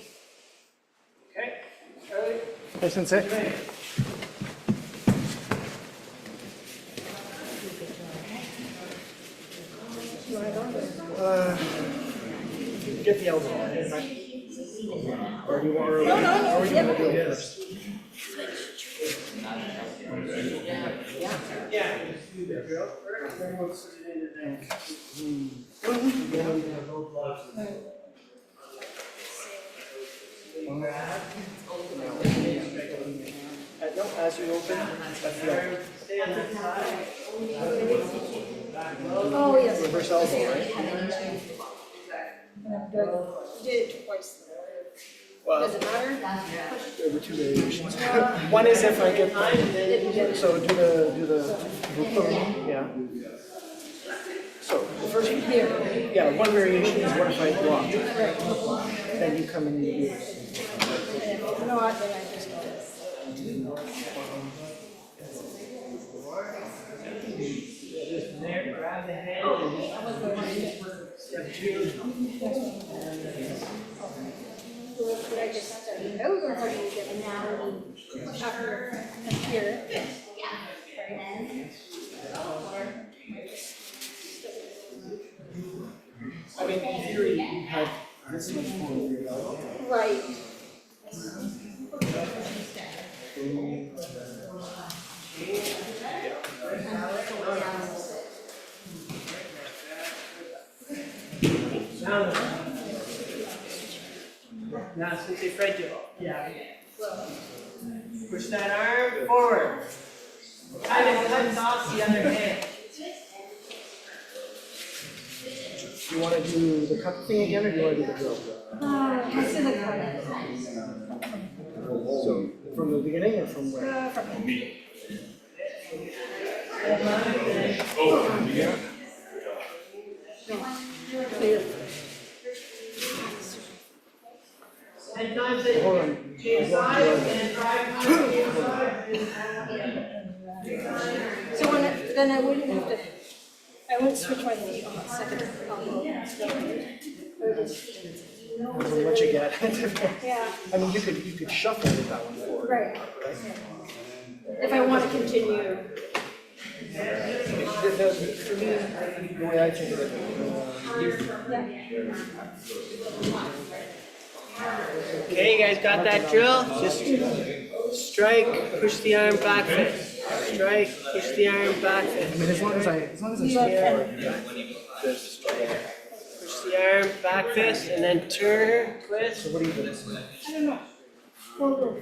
Okay, Charlie? Hey, Sensei. Ready? Get the elbow on it, right? Or do you want, or are you gonna do it first? Yeah, just do the drill first, then we'll put it into the. No, as you open, Stay on that side. Oh, yes. reverse elbow, right? You did it twice. Well, Does it matter? there were two variations. One is if I get, so do the, yeah. So the first, yeah, one variation is what if I block? Then you come in and you do it. No, I then I just. Just there, grab the hand and just step two. Did I just start it out or how do you get it now? After here. I mean, in theory, you have this much more. Right. Now, since you're afraid to, yeah. Push that arm forward. Kind of cuts off the other hand. Do you want to do the cup thing again, or do you want to do the drill? Let's do the cut. So, from the beginning or from where? From here. And times they Hold on. change sides and drive times change sides. So then I wouldn't have to, I wouldn't switch my feet on the second combo. How much you get? Yeah, I mean, you could shuffle with that one forward. right. If I want to continue. This For me, the way I think of it, Okay, you guys got that drill? Just strike, push the arm, back fist. Strike, push the arm, back fist. I mean, as long as I stay Push the arm, back fist, and then turn, twist. So what do you do? I don't know. Well,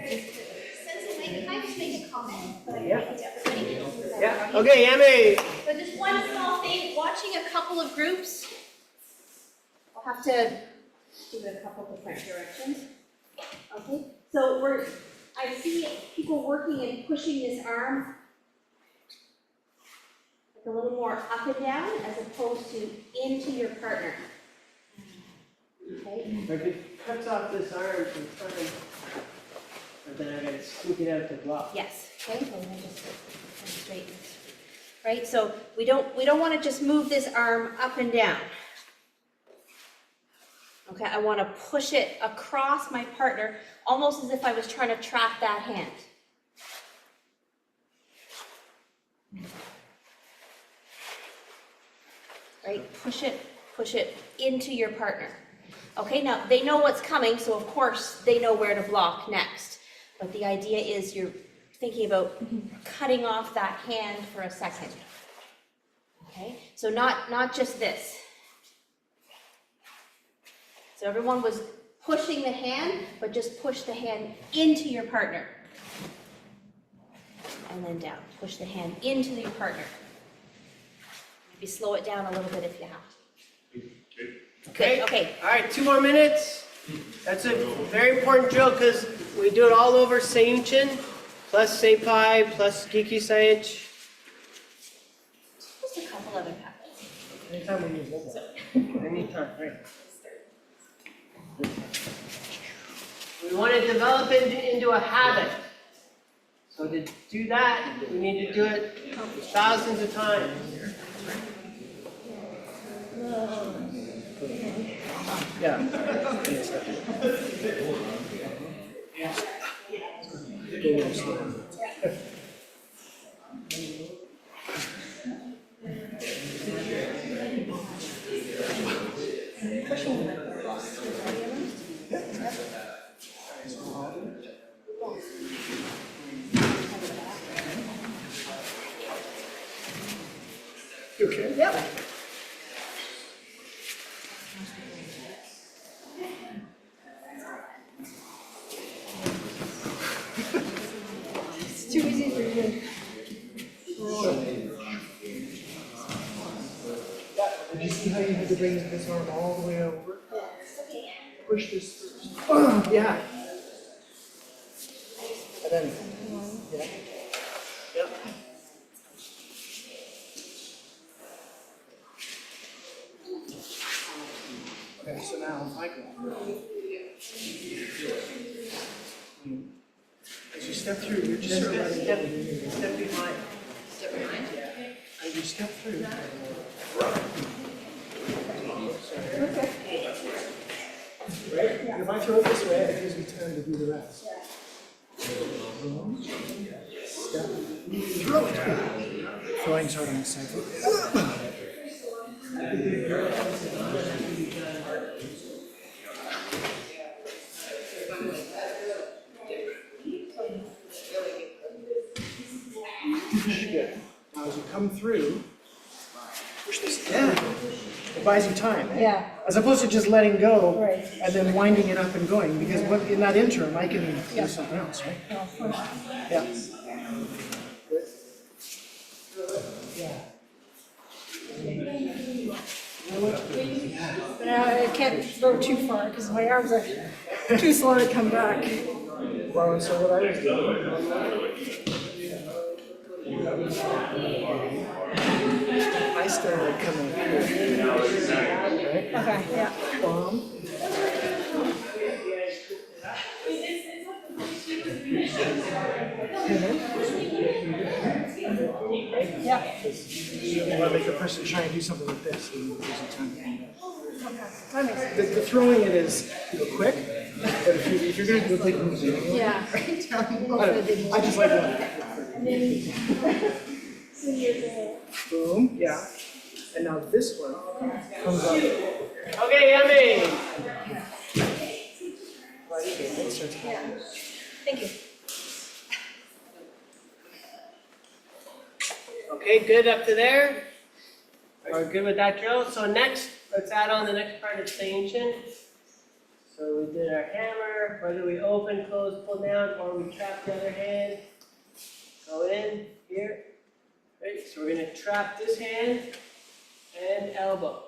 Sensei, can I just make a comment? Yeah, okay, Yami. So just one small thing, watching a couple of groups, I'll have to do it a couple different directions. Okay, so I see people working and pushing this arm like a little more up and down as opposed to into your partner. Okay, If it cuts off this arm from front, and then I gotta scoop it out to block. yes, okay, and then just straighten this. Right, so we don't want to just move this arm up and down. Okay, I want to push it across my partner, almost as if I was trying to trap that hand. Right, push it into your partner. Okay, now they know what's coming, so of course they know where to block next. But the idea is you're thinking about cutting off that hand for a second. Okay, so not just this. So everyone was pushing the hand, but just push the hand into your partner. And then down, push the hand into your partner. Maybe slow it down a little bit if you have to. Okay? Okay. All right, 2 more minutes. That's a very important drill because we do it all over Seiunchin, plus Seipai, plus Giki Seiunchin. Just a couple other patterns. Anytime we use one. Anytime, right. We want to develop it into a habit. So to do that, we need to do it thousands of times. Okay. Yep. it's too easy for you. Did you see how you had to bring this arm all the way over? Okay. Push this first. Yeah. And then, yeah. Yep. Okay, so now I go. As you step through, you're just sort of letting Step go. behind. As you step through. Right? And if I throw it this way, it gives me time to do the rest. Step. Throw it. Throwing sort of in a cycle. Good. Now as you come through, push this down. It buys you time, eh? Yeah. As opposed to just letting go Right. and then winding it up and going, because what, in that interim, I can do something else, right? No, of course. Yeah. But I can't throw too far because my arms are too slow to come back. Well, and so what I was doing, I started coming here, right? Okay, yeah. Bomb. Yeah. You want to make the person try and do something like this, and there's a time. Okay. That makes sense. The throwing it is quick, but if if you're gonna do a big move, Yeah. I just like that. Boom, yeah. And now this one comes up. Okay, yummy. Thank you. Okay, good up to there. We're good with that drill. So next, let's add on the next part of Seiunchin. So we did our hammer, whether we open, close, pull down, or we trap the other hand. Go in here. Right, so we're gonna trap this hand and elbow.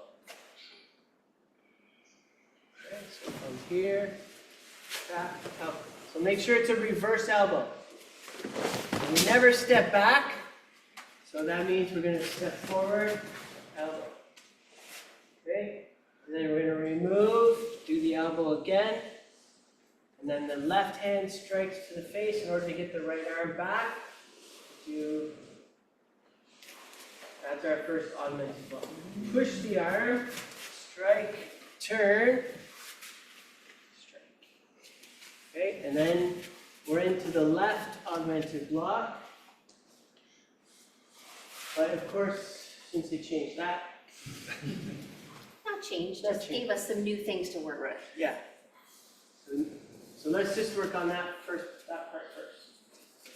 Okay, so from here, trap, elbow. So make sure it's a reverse elbow. We never step back. So that means we're going to step forward, elbow. Okay? And then we're going to remove, do the elbow again. And then the left hand strikes to the face in order to get the right arm back. That's our first augmented block. Push the arm, strike, turn, strike. Okay? And then we're into the left augmented block. But of course, since they changed that, Not changed, Not just changed. gave us some new things to work with. yeah. So let's just work on that part first.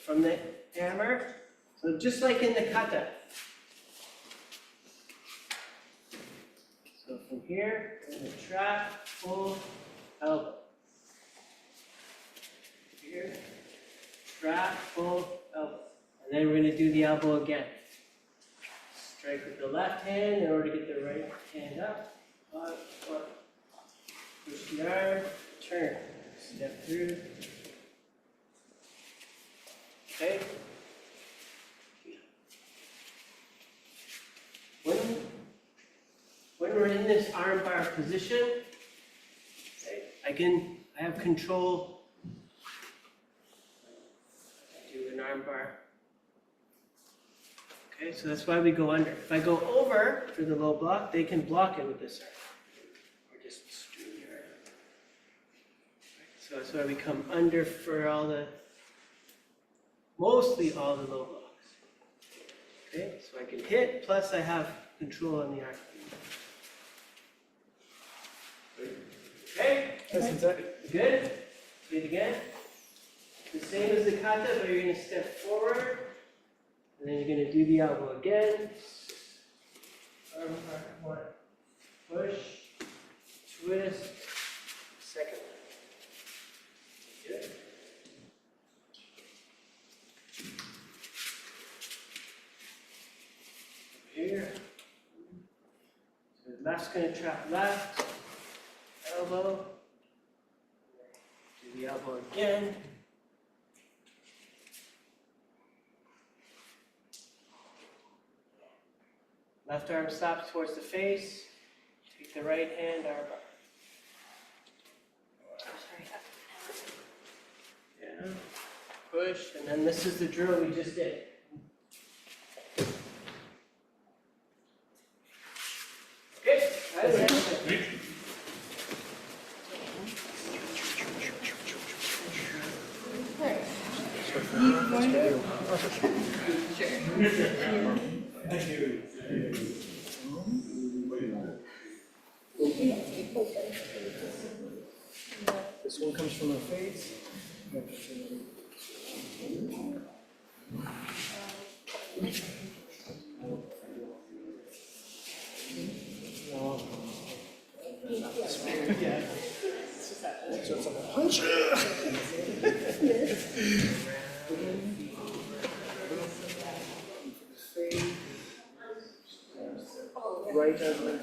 From the hammer, so just like in the kata. So from here, we're going to trap, pull, elbow. Here, trap, pull, elbow. And then we're going to do the elbow again. Strike with the left hand in order to get the right hand up. Push the arm, turn, step through. Okay? When we're in this arm bar position, okay, I have control. Do an arm bar. Okay, so that's why we go under. If I go over for the low block, they can block it with this arm. Or just string your arm. So that's why we come under for mostly all the low blocks. Okay, so I can hit, plus I have control on the arm. Okay? Good? Do it again. The same as the kata, but you're going to step forward. And then you're going to do the elbow again. Arm bar, one. Push. Twist. Second. Good. Here. So left's going to trap left. Elbow. Do the elbow again. Left arm stops towards the face. Take the right hand arm bar. Yeah. Push, and then this is the drill we just did. Okay. This one comes from the face. Yeah. So it's like a punch. Right hand.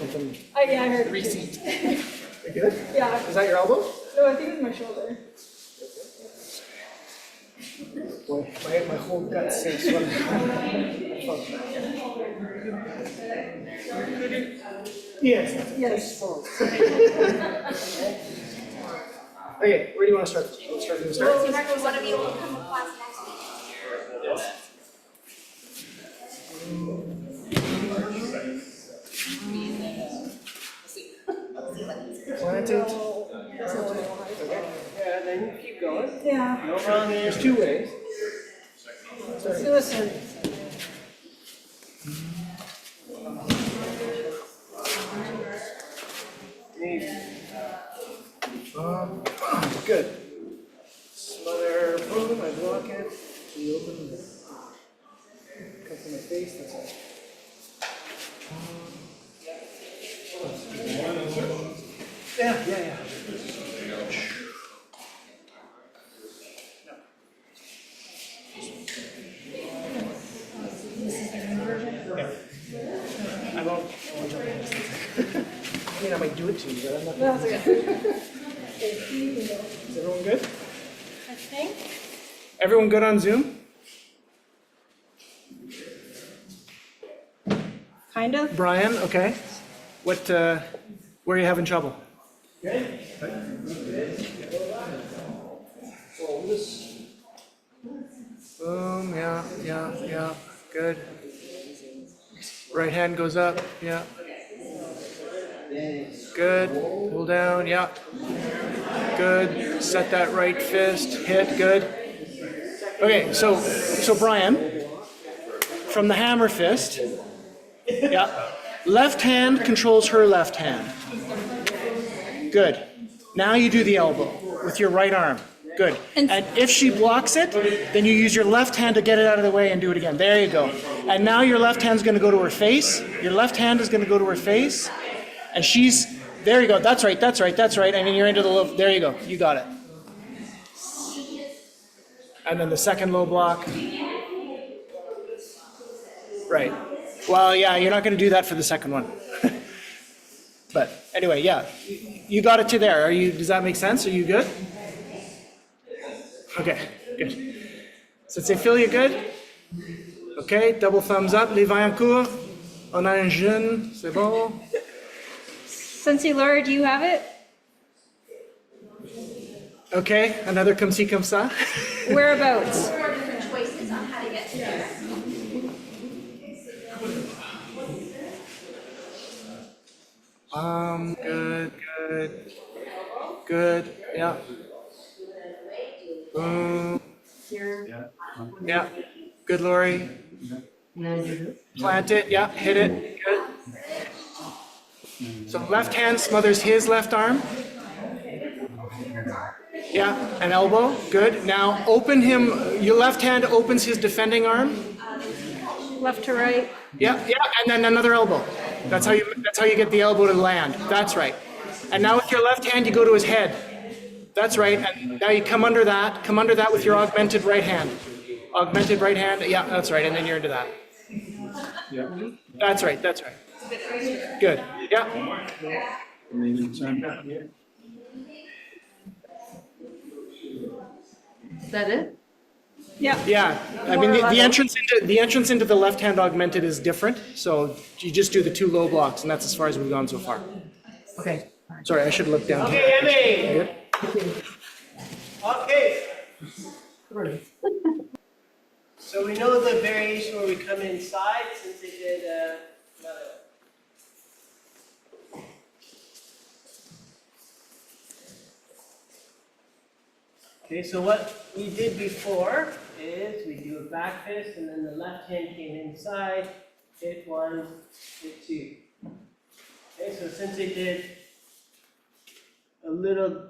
Something. Yeah, I heard. You good? Yeah. Is that your elbow? No, I think it was my shoulder. Boy, my whole gut sinks when Yes. Yes. Okay, where do you want to start? You want to start from the start? So Mark, one of you will come to class next week. Yes. Planted. Yeah, then you keep going. Yeah. No wrong There's answer. 2 ways. Suicide. Good. Smother, boom, I block it. Reopen the cut to my face, that's it. Yeah. I won't jump in. I mean, I might do it to you, but I'm not. That's okay. Is everyone good? I think. Everyone good on Zoom? Kind of. Brian, okay. What, where are you having trouble? Boom, yeah, good. Right hand goes up, yeah. Good, pull down, yeah. Good, set that right fist, hit, good. Okay, so Brian, from the hammer fist, yeah. Left hand controls her left hand. Good. Now you do the elbow with your right arm. Good. And if she blocks it, then you use your left hand to get it out of the way and do it again. There you go. And now your left hand's going to go to her face. Your left hand is going to go to her face. And she's, there you go. That's right. And then you're into the low, there you go. You got it. And then the second low block. Right. Well, yeah, you're not going to do that for the second one. But anyway, yeah, you got it to there. Does that make sense? Are you good? Okay, good. Sensei Phil, you good? Okay, double thumbs up. Les vins en cours. On a un jeune. C'est bon. Sensei Laura, do you have it? Okay, another comme ci, comme ça. Whereabouts? 4 different choices on how to get to there. Good, yeah. Boom. Yeah, good, Lori. Plant it, yeah, hit it, good. So left hand smothers his left arm. Yeah, an elbow, good. Now open him, your left hand opens his defending arm. Left to right. Yeah, and then another elbow. That's how you get the elbow to land. That's right. And now with your left hand, you go to his head. That's right. And now you come under that with your augmented right hand. Augmented right hand, yeah, that's right. And then you're into that. Yeah. That's right. Good, yeah. Is that it? Yeah. Yeah, I mean, the entrance into the left hand augmented is different. So you just do the 2 low blocks, and that's as far as we've gone so far. Okay. Sorry, I should look down. Okay, Emmy. Good. Okay. So we know the variation where we come inside since they did another one. Okay, so what we did before is we do a back fist and then the left hand came inside, hit 1, hit 2. Okay, so since they did a little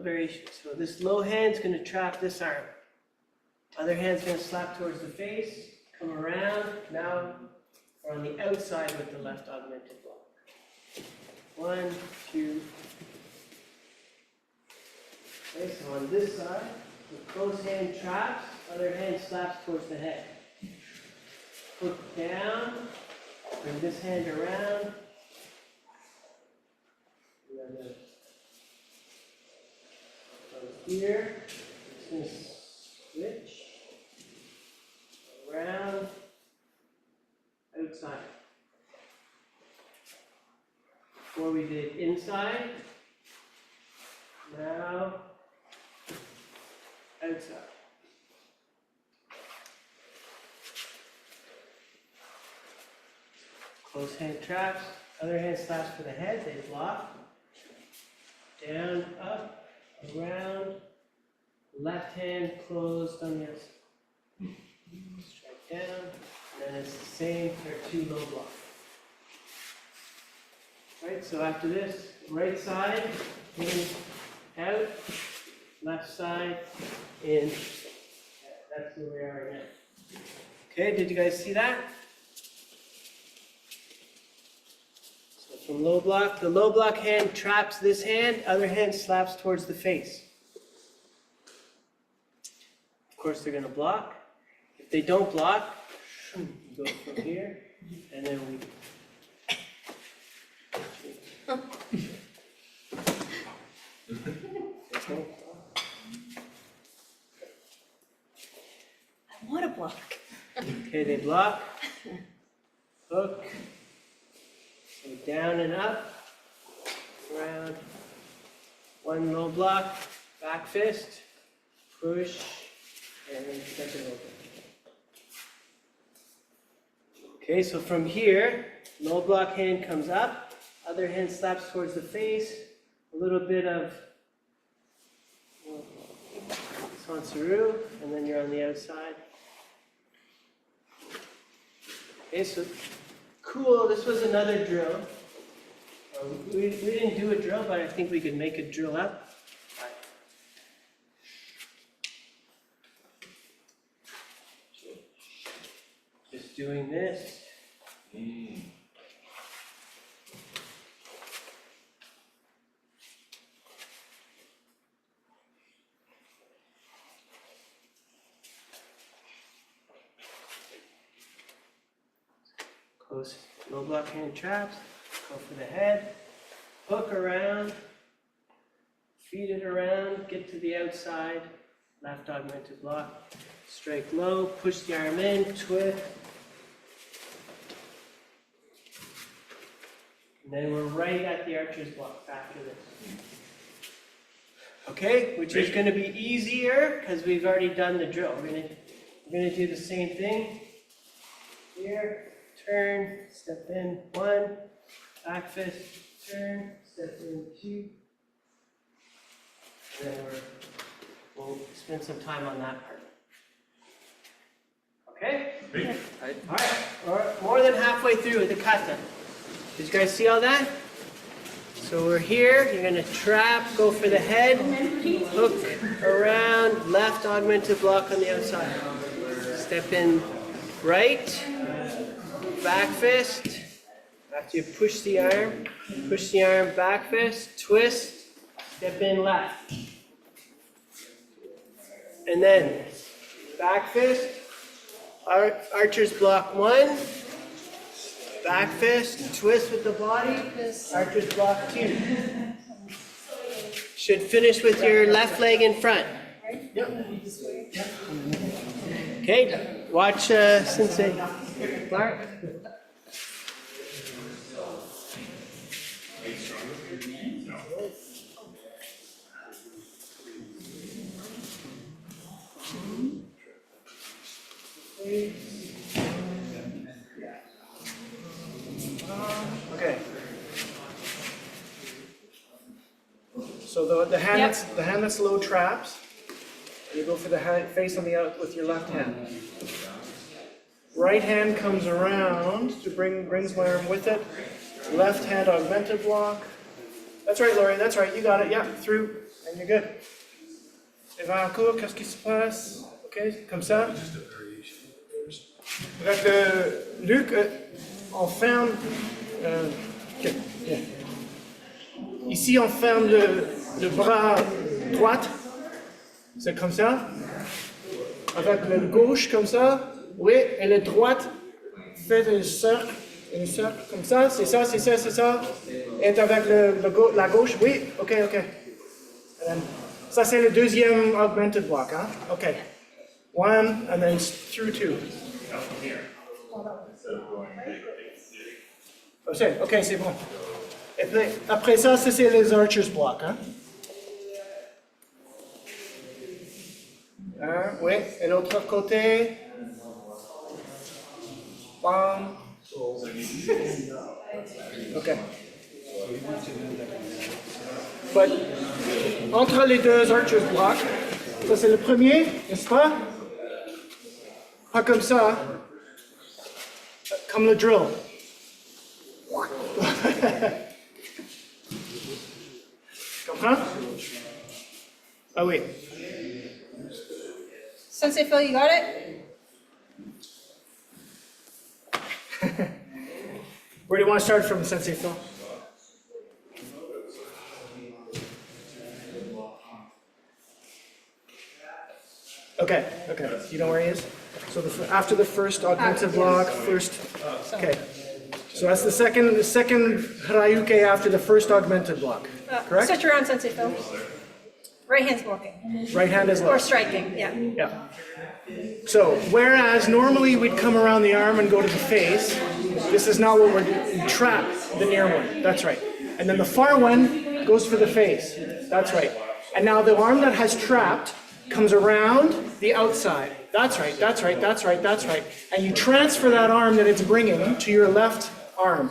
variation. So this low hand's going to trap this arm. Other hand's going to slap towards the face, come around. Now we're on the outside with the left augmented block. 1, 2. Okay, so on this side, the close hand traps, other hand slaps towards the head. Hook down, bring this hand around. Here, it's going to switch. outside. Before we did inside, now outside. Close hand traps, other hand slaps for the head, they block. Down, up, around, left hand closed on the outside. Strike down, and then it's the same for 2 low blocks. Right, so after this, right side, in, out, left side, in. That's where we are right now. Okay, did you guys see that? So from low block, the low block hand traps this hand, other hand slaps towards the face. Of course, they're going to block. If they don't block, you go from here, and then we. I want to block. Okay, they block. Hook. So down and up. Around. 1 low block. Back fist. Push. And then step it over. Okay, so from here, low block hand comes up. Other hand slaps towards the face. A little bit of Sansaru, and then you're on the outside. Okay, so cool. This was another drill. We didn't do a drill, but I think we could make a drill up. Just doing this. Close low block hand traps, go for the head, hook around, feed it around, get to the outside, left augmented block, strike low, push the arm in, twist. And then we're right at the archer's block after this. Okay, which is going to be easier because we've already done the drill. We're going to do the same thing here. Turn, step in 1, back fist, turn, step in 2. And then we'll spend some time on that part. Okay? All right, more than halfway through the kata. Did you guys see all that? So we're here, you're gonna trap, go for the head, hook around, left augmented block on the outside. Step in right. Back fist, after you push the arm, back fist, twist, step in left. And then, back fist, archer's block 1, back fist, twist with the body, archer's block 2. Should finish with your left leg in front. Okay, watch Sensei. Mark. Okay. So the hand that's low traps, you go for the face on the out with your left hand. Right hand comes around to brings my arm with it. Left hand augmented block. That's right, Laurie, that's right, you got it. Yeah, through, and you're good. Et vers un coup, qu'est-ce qui se passe? Ok, comme ça. Avec le Luc, on ferme. Okay, yeah. Ici, on ferme le bras droit. C'est comme ça. Avec le gauche, comme ça. Oui, et le droite, fait un cercle comme ça, c'est ça, c'est ça, c'est ça. Et avec la gauche, oui, ok. Ça, c'est le deuxième augmented block, hein? Ok. 1, and then through 2. Ok, c'est bon. Et puis, après ça, c'est les archers block. Hein? Oui, et l'autre côté. Bam. Ok. But, entre les deux archers block, ça c'est le premier, n'est-ce pas? Pas comme ça, comme le drill. Comprends? Ah oui. Sensei Phil, you got it? Where do you want to start from, Sensei Phil? Okay. You know where he is? So after the first augmented block, okay. So that's the second Harayuke after the first augmented block, correct? Switch around, Sensei Phil. Right hand's blocking. Right hand is Or left. striking, yeah. Yeah. So whereas normally we'd come around the arm and go to the face, this is not what we're doing. We trap the near one. That's right. And then the far one goes for the face. That's right. And now the arm that has trapped comes around the outside. That's right. And you transfer that arm that it's bringing to your left arm.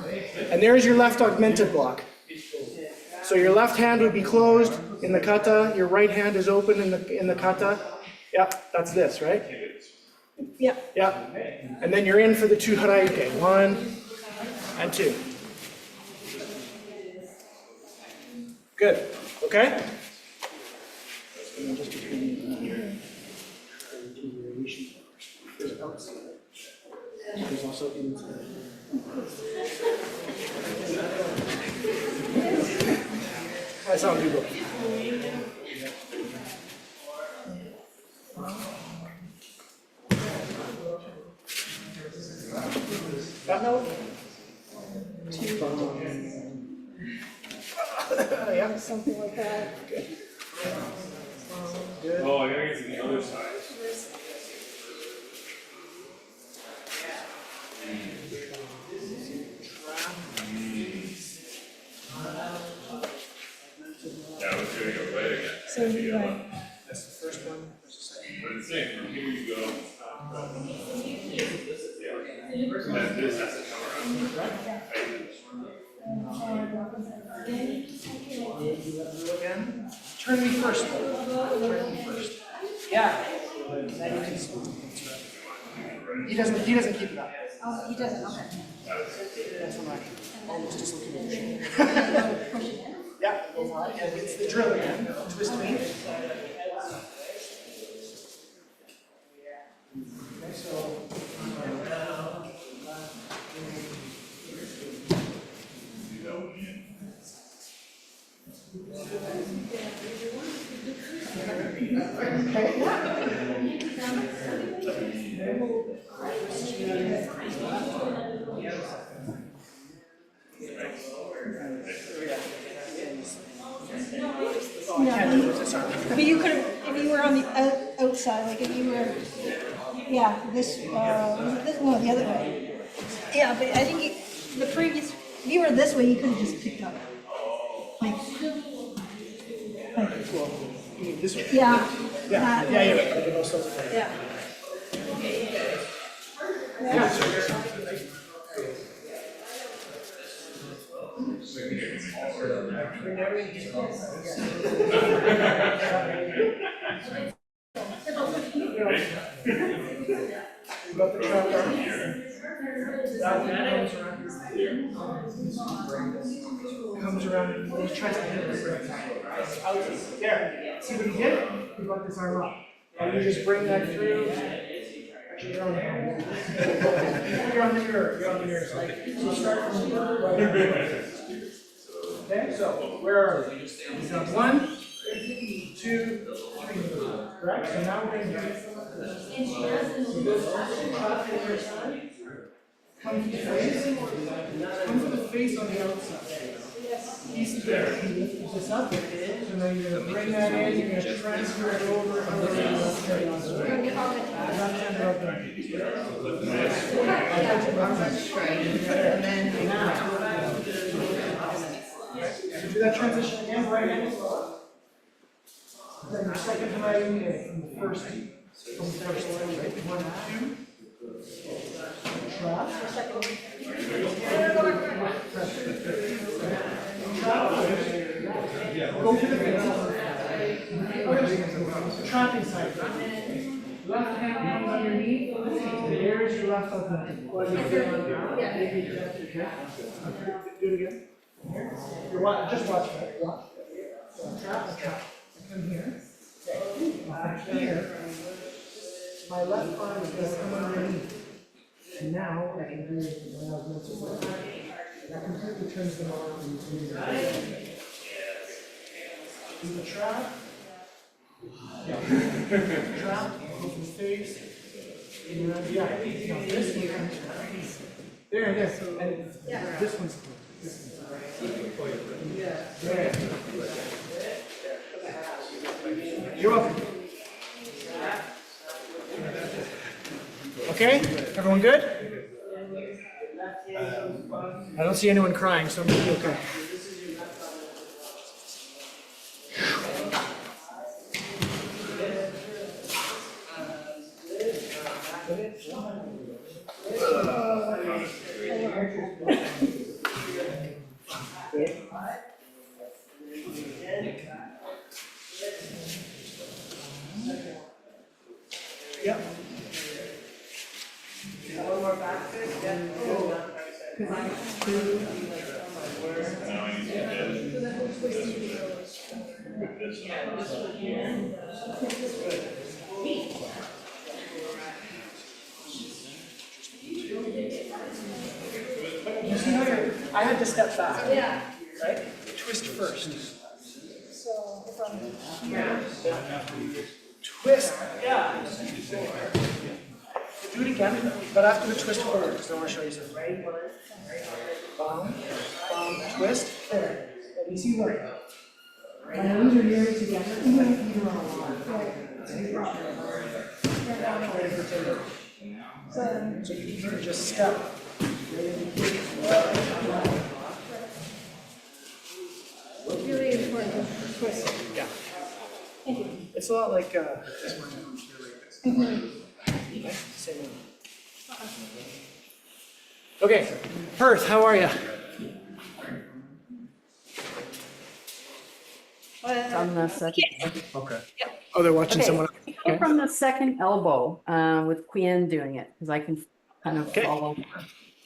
And there's your left augmented block. So your left hand would be closed in the kata, your right hand is open in the kata. Yep, that's this, right? Yep. Yep. And then you're in for the two harayuke. 1 and 2. Good. Okay? There's also inside. I saw him do both. Yeah. Something like that. Good. Oh, I gotta get to the other side. Yeah, I was gonna go right again. So you like, That's the first one. There's the second. But it's saying, from here you go. Yeah. And then this has to come around. Again. Turn me first. Turn me first. Yeah. Now you can see. He doesn't keep it up. oh, he doesn't, okay. That's when I almost dislocated the shoulder. Yeah, go high. And it's the drill again. Twist me. Okay, so. But you could have, if you were on the outside, like if you were, yeah, this, was it this, no, the other way. Yeah, but I think the previous, if you were this way, you could have just picked up. Like, This way. yeah. Yeah, that yeah, way. yeah. Yeah. Yeah. You got the trap arm here. That one comes around and he tries to hit it. Out. There. See what he did? He brought this arm up. And you just bring that through. Actually, you're on the mirror. You're on the mirror side. So start from the right. Okay, so where are we? We've got 1, 2, 3. Correct? So now we're going to do come to the face. Come to the face on the outside. Easy there. You lift this up. So now you're going to bring that in, you're going to transfer it over and then left hand on straight. Left hand up there. So do that transition again, right hand is low. Then your second to right from the first, right? 1, 2. Trap. Go to the face. Trapping side. Left hand comes underneath. There's your left up. Do it again. Just watch that. Watch. Trap. Come here. Here. My left arm is going to come underneath. And now I can do what I was meant to do. That completely turns them on and do the trap. Yeah. Trap, go for the face. And no, this one comes there it is. And this one's there. You're welcome. Okay, everyone good? I don't see anyone crying, so I'm gonna be okay. Yep. One more back fit. You see how I had to step back. Yeah. Right? Twist first. So from here. Twist. Yeah. Do it again, but after the twist forward, because I want to show you something. Right? Bomb, twist. There. You see what? My arms are nearly together, and my feet are on So you can just step. Really important to twist. Yeah. It's a lot like this one. Same one. Okay, Perth, how are you? On the second. Okay. Oh, they're watching Okay. someone. Go from the second elbow with Quyen doing it, because I can kind of Okay. follow.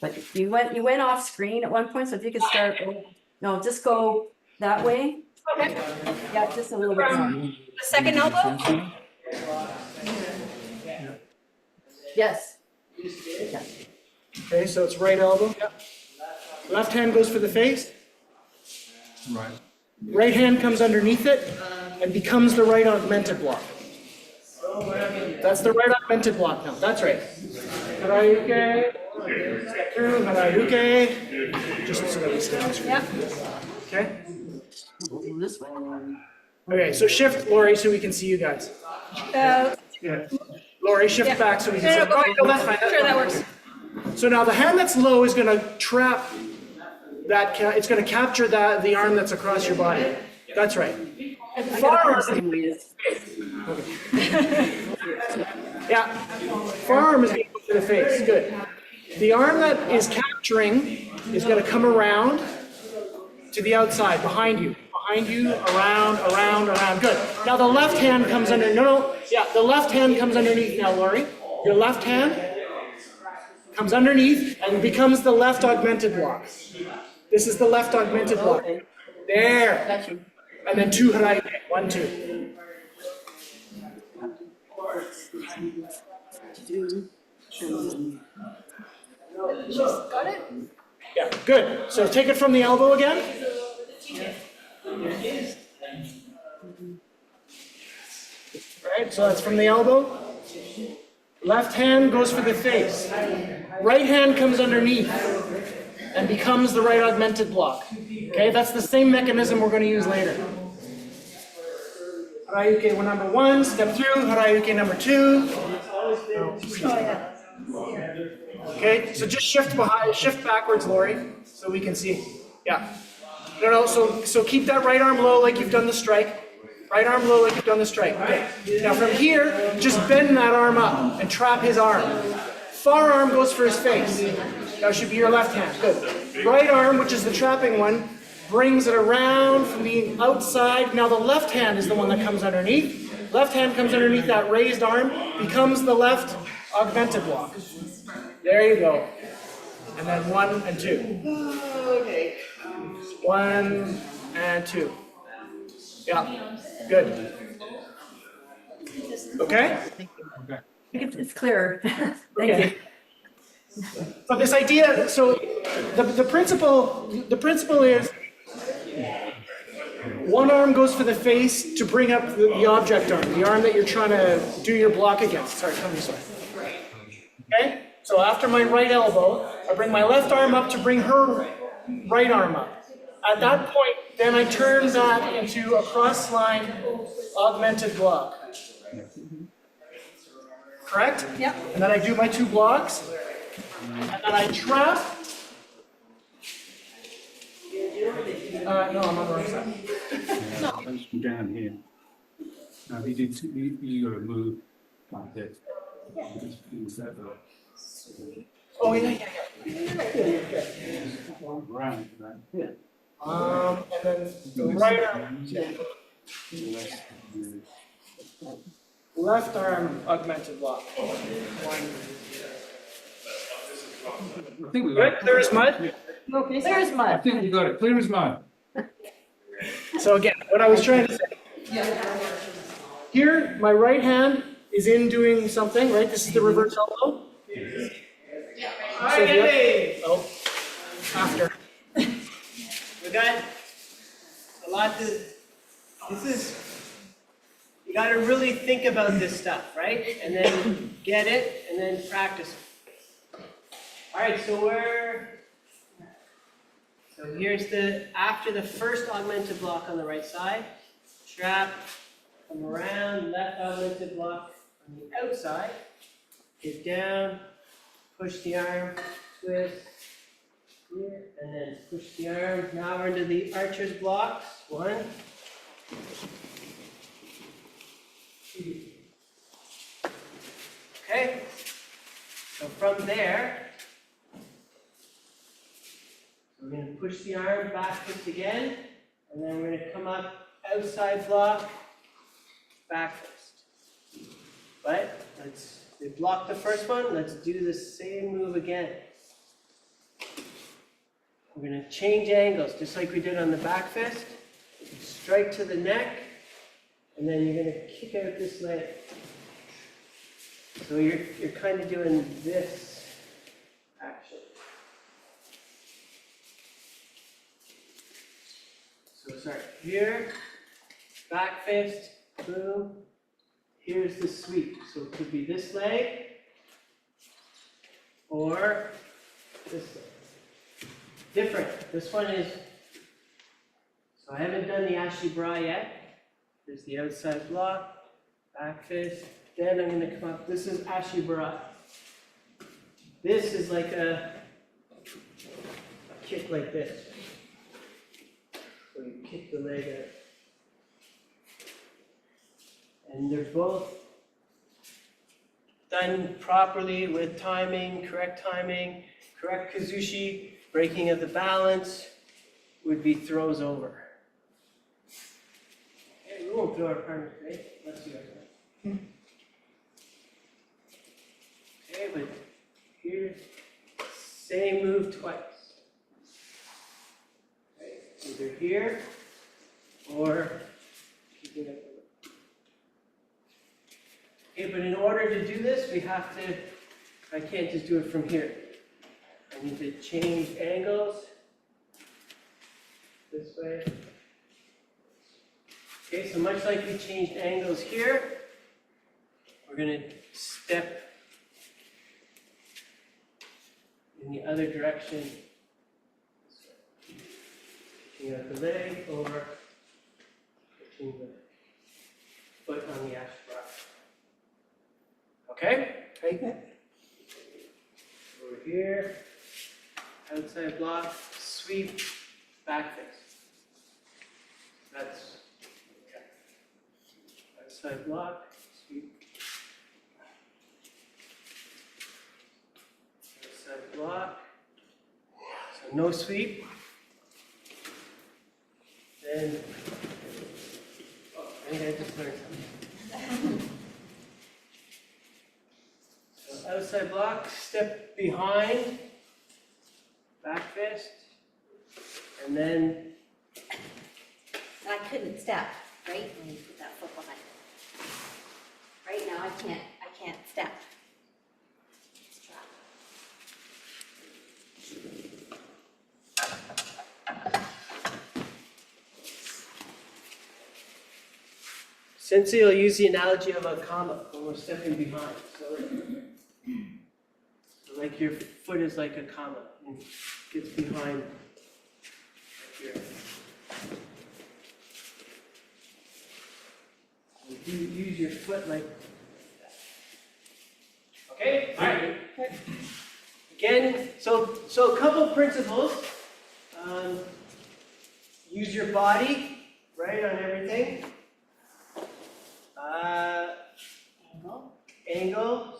But you went off screen at one point, so if you could start. No, just go that way. Okay. Yeah, just a little bit more. The second elbow? Yes. Okay, so it's right elbow. Yep. Left hand goes for the face. Right. Right hand comes underneath it and becomes the right augmented block. That's the right augmented block now. That's right. Harayuke. Step through. Harayuke. Just so that we stay on screen. Yep. Okay? This way. Okay, so shift, Lori, so we can see you guys. Yeah. Lori, shift Yeah. back so we can see. No, go ahead. Oh, that's fine. Sure, that works. So now the hand that's low is going to trap that. It's going to capture the arm that's across your body. That's right. Forearm. Yeah. Forearm is going to go to the face. Good. The arm that is capturing is going to come around to the outside, behind you. Behind you, around. Good. Now the left hand comes under. No. Yeah, the left hand comes underneath now, Lori. Your left hand comes underneath and becomes the left augmented block. This is the left augmented block. There. Gotcha. And then 2 harai. 1, 2. Got it? Yeah, good. So take it from the elbow again. Right, so that's from the elbow. Left hand goes for the face. Right hand comes underneath and becomes the right augmented block. Okay, that's the same mechanism we're going to use later. Harayuke number 1, step through, Harayuke number 2. Okay, so just shift behind, shift backwards, Lori, so we can see. Yeah. No, so keep that right arm low like you've done the strike. Right arm low like you've done the strike. Good. Now from here, just bend that arm up and trap his arm. Far arm goes for his face. That should be your left hand. Good. Right arm, which is the trapping one, brings it around from the outside. Now the left hand is the one that comes underneath. Left hand comes underneath that raised arm, becomes the left augmented block. There you go. And then 1 and 2. Okay. 1 and 2. Yeah, good. Okay? It's clearer. Thank Okay. you. So this idea, so the principle is one arm goes for the face to bring up the object arm, the arm that you're trying to do your block against. Sorry, come this way. Okay? So after my right elbow, I bring my left arm up to bring her right arm up. At that point, then I turn that into a cross-line augmented block. Correct? Yep. And then I do my 2 blocks, and then I trap. No, I'm on the wrong side. Yeah, down here. No, you gotta move like this. Oh, yeah. Right, right. Yeah. And then the right arm. Left arm augmented block. I think we Good, got clear as mud? There's I mud. think we got it clear as mud. So again, what I was trying to say. Here, my right hand is in doing something, right? This is the reverse elbow. All right, get me. Oh, after. We got a lot to, this is, you gotta really think about this stuff, right? And then get it, and then practice it. All right, so here's after the first augmented block on the right side, trap, come around, left augmented block on the outside, get down, push the arm, twist, here, and then push the arm. Now we're into the archer's blocks. 1, 2. Okay, so from there, we're going to push the arm back twist again, and then we're going to come up outside block, back twist. But we blocked the first one, let's do the same move again. We're going to change angles, just like we did on the back fist. Strike to the neck, and then you're going to kick out this leg. So you're kind of doing this action. So sorry, here, back fist, boom. Here's the sweep. So it could be this leg, or this leg. Different. This one is, so I haven't done the Ashibra yet. There's the outside block, back fist. Then I'm going to come up. This is Ashibra. This is like a kick like this. So you kick the leg out. And they're both done properly with timing, correct kazushi. Breaking of the balance would be throws over. Okay, we won't throw our partner today. Let's do our thing. Okay, but here, same move twice. Okay, either here or keep it up. Okay, but in order to do this, we have to, I can't just do it from here. I need to change angles this way. Okay, so much like we changed angles here, we're going to step in the other direction. Lifting out the leg or pushing the foot on the ash block. Okay? Right. Over here, outside block, sweep, back fist. That's okay. Outside block, sweep. Outside block. So no sweep. Then, oh, I think I just learned something. So outside block, step behind, back fist, and then I couldn't step, right, when you put that foot behind. Right now, I can't step. Let's try. Sensei will use the analogy of a comma when we're stepping behind. So like your foot is like a comma and gets behind like here. You use your foot like that. Okay? All right. Again, so a couple principles. Use your body, right, on everything. Angle,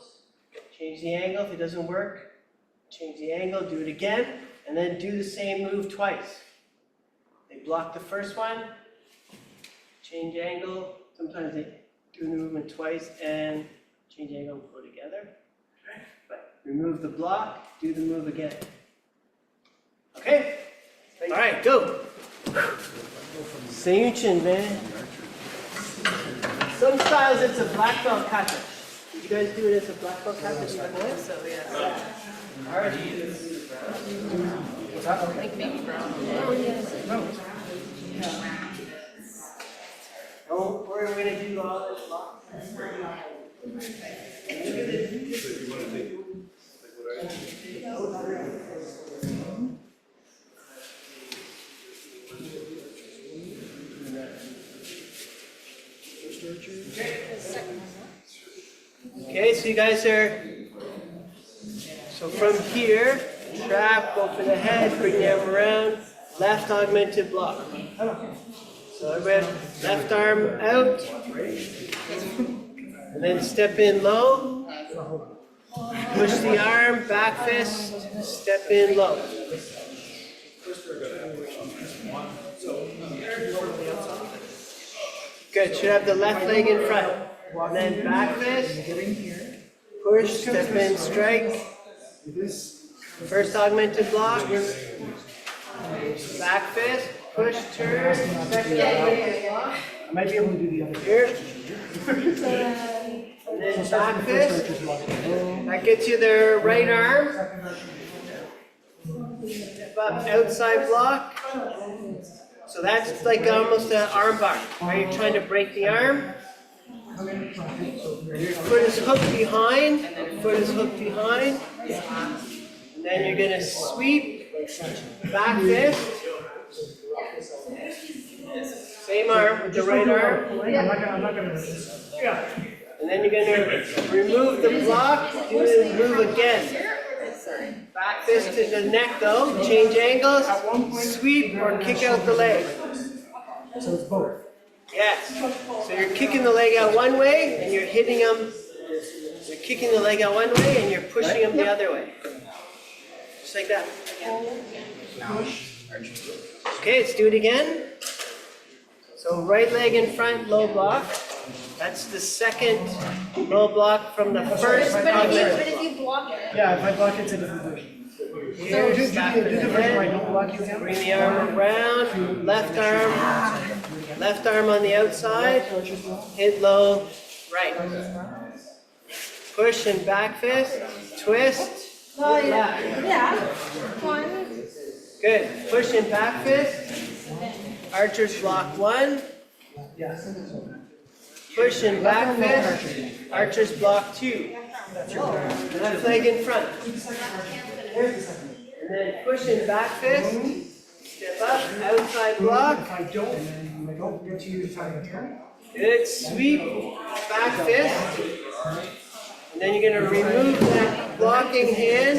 change the angle. If it doesn't work, change the angle, do it again, and then do the same move twice. They block the first one, change angle. Sometimes they do the movement twice and change angle and go together. But remove the block, do the move again. Okay? All right, go. Seiunchin, man. Some styles it's a black belt kata. Did you guys do it as a black belt kata? So yeah. Alright. What's that? Like maybe brown. Don't worry, we're gonna do all this block. Okay, so you guys are, so from here, trap, go for the head, bring the arm around, left augmented block. So everybody, left arm out, and then step in low, push the arm, back fist, step in low. Good, should have the left leg in front. And then back fist, push, step in, strike. First augmented block. Back fist, push, turn, second augmented block. I might be able to do the other. Here. And then back fist. That gets you their right arm. Step up, outside block. So that's like almost an arm bar, where you're trying to break the arm. Your foot is hooked behind, foot is hooked behind. And then you're going to sweep, back fist. Same arm with the right arm. And then you're going to remove the block, do the move again. Back fist to the neck though, change angles, sweep or kick out the leg. So it's both. Yes. So you're kicking the leg out one way and you're hitting them. You're kicking the leg out one way and you're pushing them the other way. Just like that. Okay, let's do it again. So right leg in front, low block. That's the second low block from the first. But if you block it. Yeah, if I block it, it's a different version. Here, Do the version where I don't block you again. bring the arm around, left arm on the outside, hit low, right. Push and back fist, twist, left. Yeah. One. Good, push and back fist, archer's block 1, push and back fist, archer's block 2. Left leg in front. And then push and back fist, Step up, outside block. If I don't get to you to time again. Good, sweep, back fist. And then you're gonna remove that blocking hand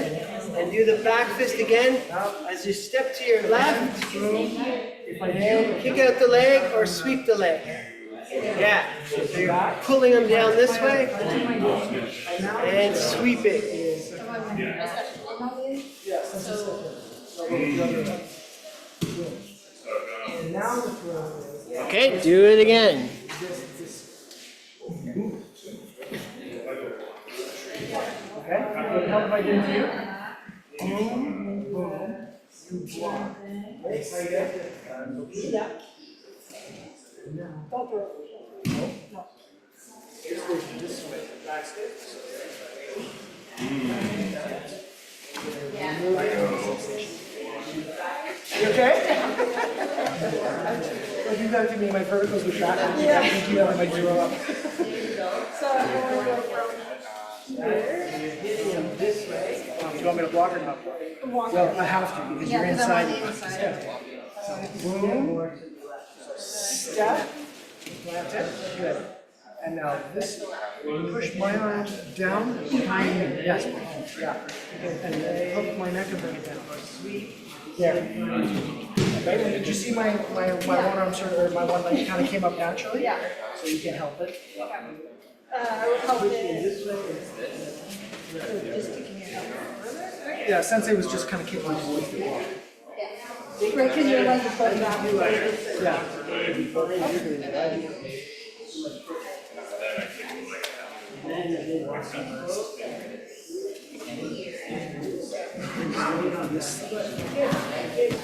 and do the back fist again as you step to your left. And kick out the leg or sweep the leg. Yeah, so you're pulling them down this way and sweeping. Okay, do it again. Okay, how if I did to you? Boom, boom, you block. You okay? Like you gotta give me my verticals with that. Yeah. I think you know I might throw up. So I want to go from here. Do you want me to block or not block? Well, I have to because you're inside. Boom. Step. Plant it. Good. And now this, push my arm down behind me. Yes. Yeah. And then hook my neck and bring it down. There. Okay. Did you see my one arm sort of, or my one leg kind of came up naturally? Yeah. So you can help it. I would help it. Just kicking it out further. Yeah, Sensei was just kind of kicking towards the wall. Right, because your leg is going down. Yeah.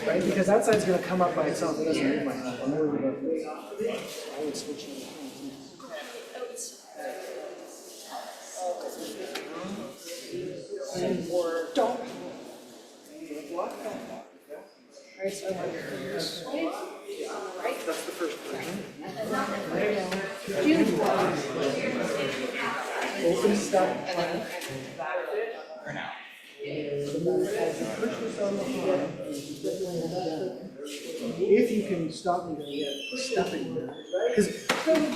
Right, because that side's going to come up by itself. It doesn't need my help. I'm worried about this. I would switch it. Don't. Right, so that's the first version. Open step plan. If you can stop me there, stepping there. Because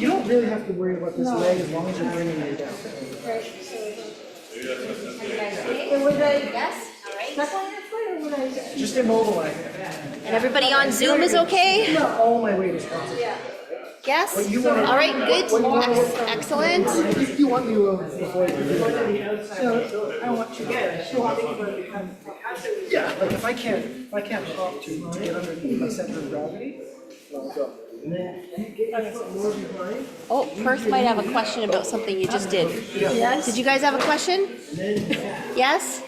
you don't really have to worry about this leg as long as you're bringing me down. Right, so would I, Yes, all right. step on your foot or would I? Just immobilize. And everybody on Zoom is okay? Not all my weight is constant. Yes? What you wanna- All right, good. what you wanna- Excellent. If you want me to avoid it. So I want you to Yeah, like if I can't hop to get underneath my center of gravity, I'll go. Oh, Perth might have a question about something you just did. Yes. Did you guys have a question? Yes?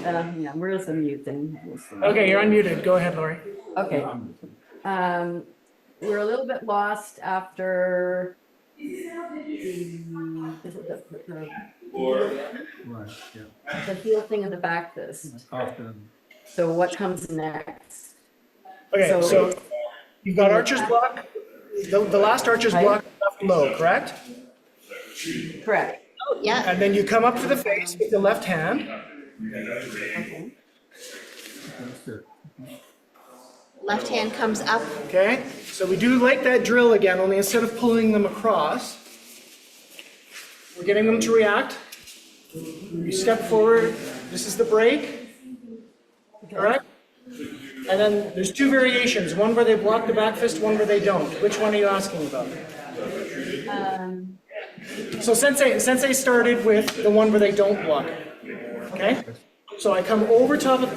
Yeah, where's the mute thing? Okay, you're unmuted. Go ahead, Lori. Okay. We're a little bit lost after Right, yeah. the heel thing of the back fist. After, So what comes next? Okay, so you've got archer's block. The last archer's Right. block left low, correct? Correct. Oh, yeah. And then you come up to the face with the left hand. that's it. Left hand comes up. Okay, so we do like that drill again, only instead of pulling them across, we're getting them to react. You step forward, this is the break, correct? And then there's two variations, one where they block the back fist, one where they don't. Which one are you asking about? So Sensei started with the one where they don't block it, okay? So I come over top of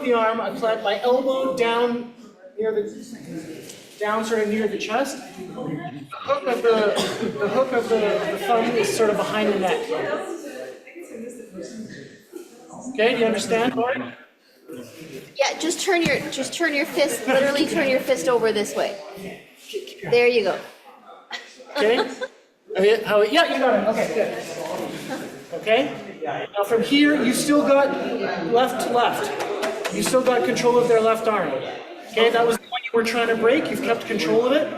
the arm, I plant my elbow down sort of near the chest. The hook of the thumb is sort of behind the neck. Okay, do you understand, Lori? Yeah, just turn your fist, literally turn your fist over this way. There you go. Okay? Yeah, you got it. Okay, good. Okay? Now from here, you still got left to left. You still got control of their left arm. Okay, that was the one you were trying to break. You've kept control of it.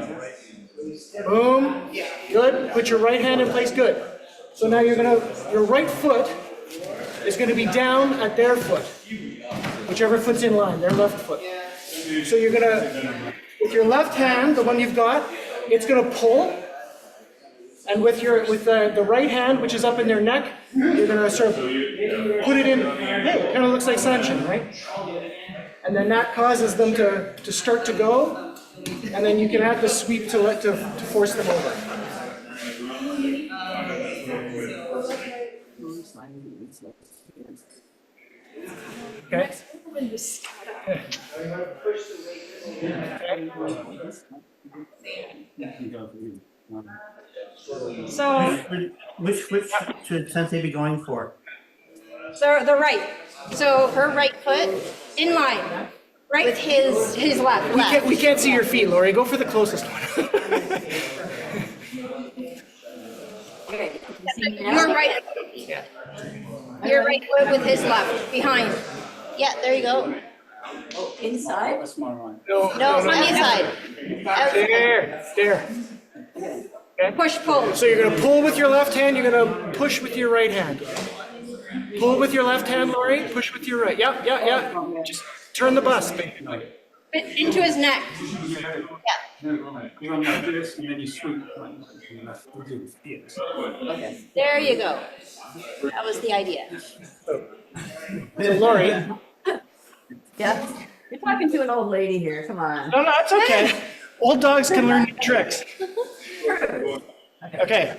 Boom. Good. Put your right hand in place. Good. So now your right foot is going to be down at their foot, whichever foot's in line, their left foot. So you're going to, with your left hand, the one you've got, it's going to pull, and with the right hand, which is up in their neck, you're going to sort of put it in. Hey, it kind of looks like Seiunchin, right? And then that causes them to start to go, and then you can add the sweep to force them over. Okay. So, Which should Sensei be going for? the right. So her right foot in line, right with his left. We can't see your feet, Lori. Go for the closest one. Okay. Your right. Yeah. Your right foot with his left behind. Yeah, there you go. Inside? That's my line. No, on the inside. There. Okay. Push, pull. So you're going to pull with your left hand, you're going to push with your right hand. Pull with your left hand, Lori, push with your right. Yeah. Just turn the bus. Into his neck. You're on like this, and then you sweep. Okay. There you go. That was the idea. So Lori. Yeah. You're talking to an old lady here. Come on. No, it's okay. Old dogs can learn new tricks. Okay.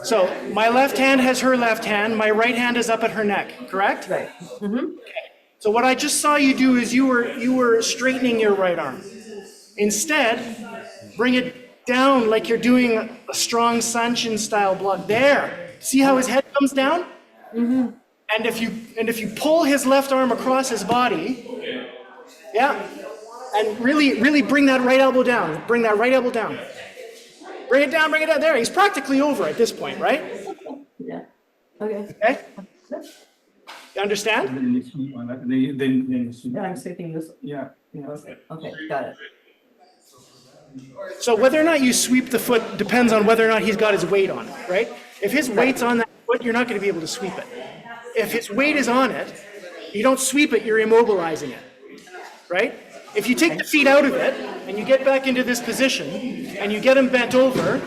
So my left hand has her left hand, my right hand is up at her neck, correct? Right. Mm-hmm. So what I just saw you do is you were straightening your right arm. Instead, bring it down like you're doing a strong Seiunchin style block. There. See how his head comes down? Mm-hmm. And if you pull his left arm across his body, yeah, and really bring that right elbow down. Bring that right elbow down. Bring it down. There. He's practically over at this point, right? Yeah. Okay. Okay. You understand? And then you sweep on that, and then you sweep. Yeah, I'm sweeping this. Yeah. Okay, got it. So whether or not you sweep the foot depends on whether or not he's got his weight on it, right? If his weight's on that foot, you're not going to be able to sweep it. If his weight is on it, you don't sweep it, you're immobilizing it, right? If you take the feet out of it and you get back into this position and you get him bent over,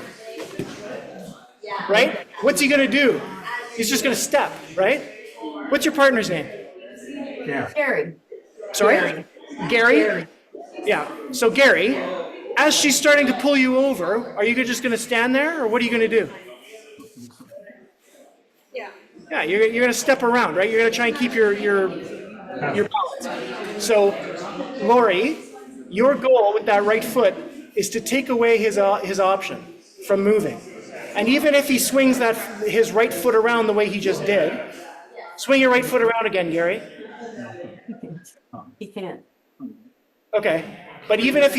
right? What's he going to do? He's just going to step, right? What's your partner's name? Yeah. Gary. Sorry? Gary? Yeah. So Gary, as she's starting to pull you over, are you just going to stand there or what are you going to do? Yeah, you're going to step around, right? You're going to try and keep your balance. So, Lori, your goal with that right foot is to take away his option from moving. And even if he swings his right foot around the way he just did, swing your right foot around again, Gary. He can't. Okay, but even if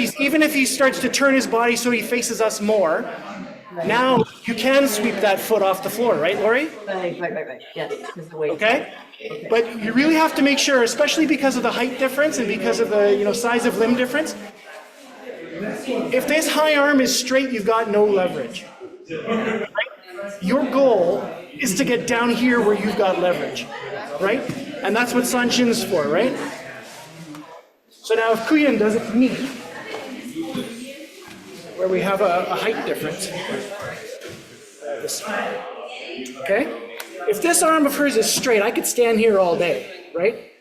he starts to turn his body so he faces us more, now you can sweep that foot off the floor, right, Lori? Right. Yeah, because the weight. Okay? But you really have to make sure, especially because of the height difference and because of the size of limb difference. If this high arm is straight, you've got no leverage. Right? Your goal is to get down here where you've got leverage, right? And that's what Seiunchin's for, right? So now if Kuyan does it to me, where we have a height difference, okay? If this arm of hers is straight, I could stand here all day, right?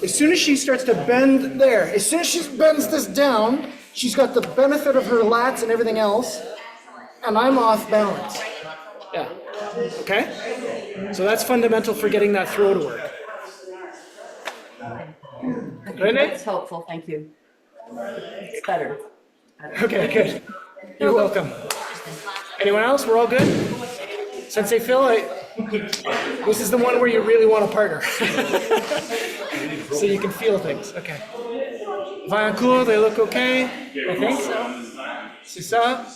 As soon as she starts to bend there, as soon as she bends this down, she's got the benefit of her lats and everything else, and I'm off balance. Yeah, okay? So that's fundamental for getting that throw to work. Good, Nate? That's helpful, thank you. It's better. Okay, good. You're welcome. Anyone else? We're all good? Sensei Phil, this is the one where you really want a partner. So you can feel things. Okay. Vaillancourt, they look okay? I think so. C'est ça?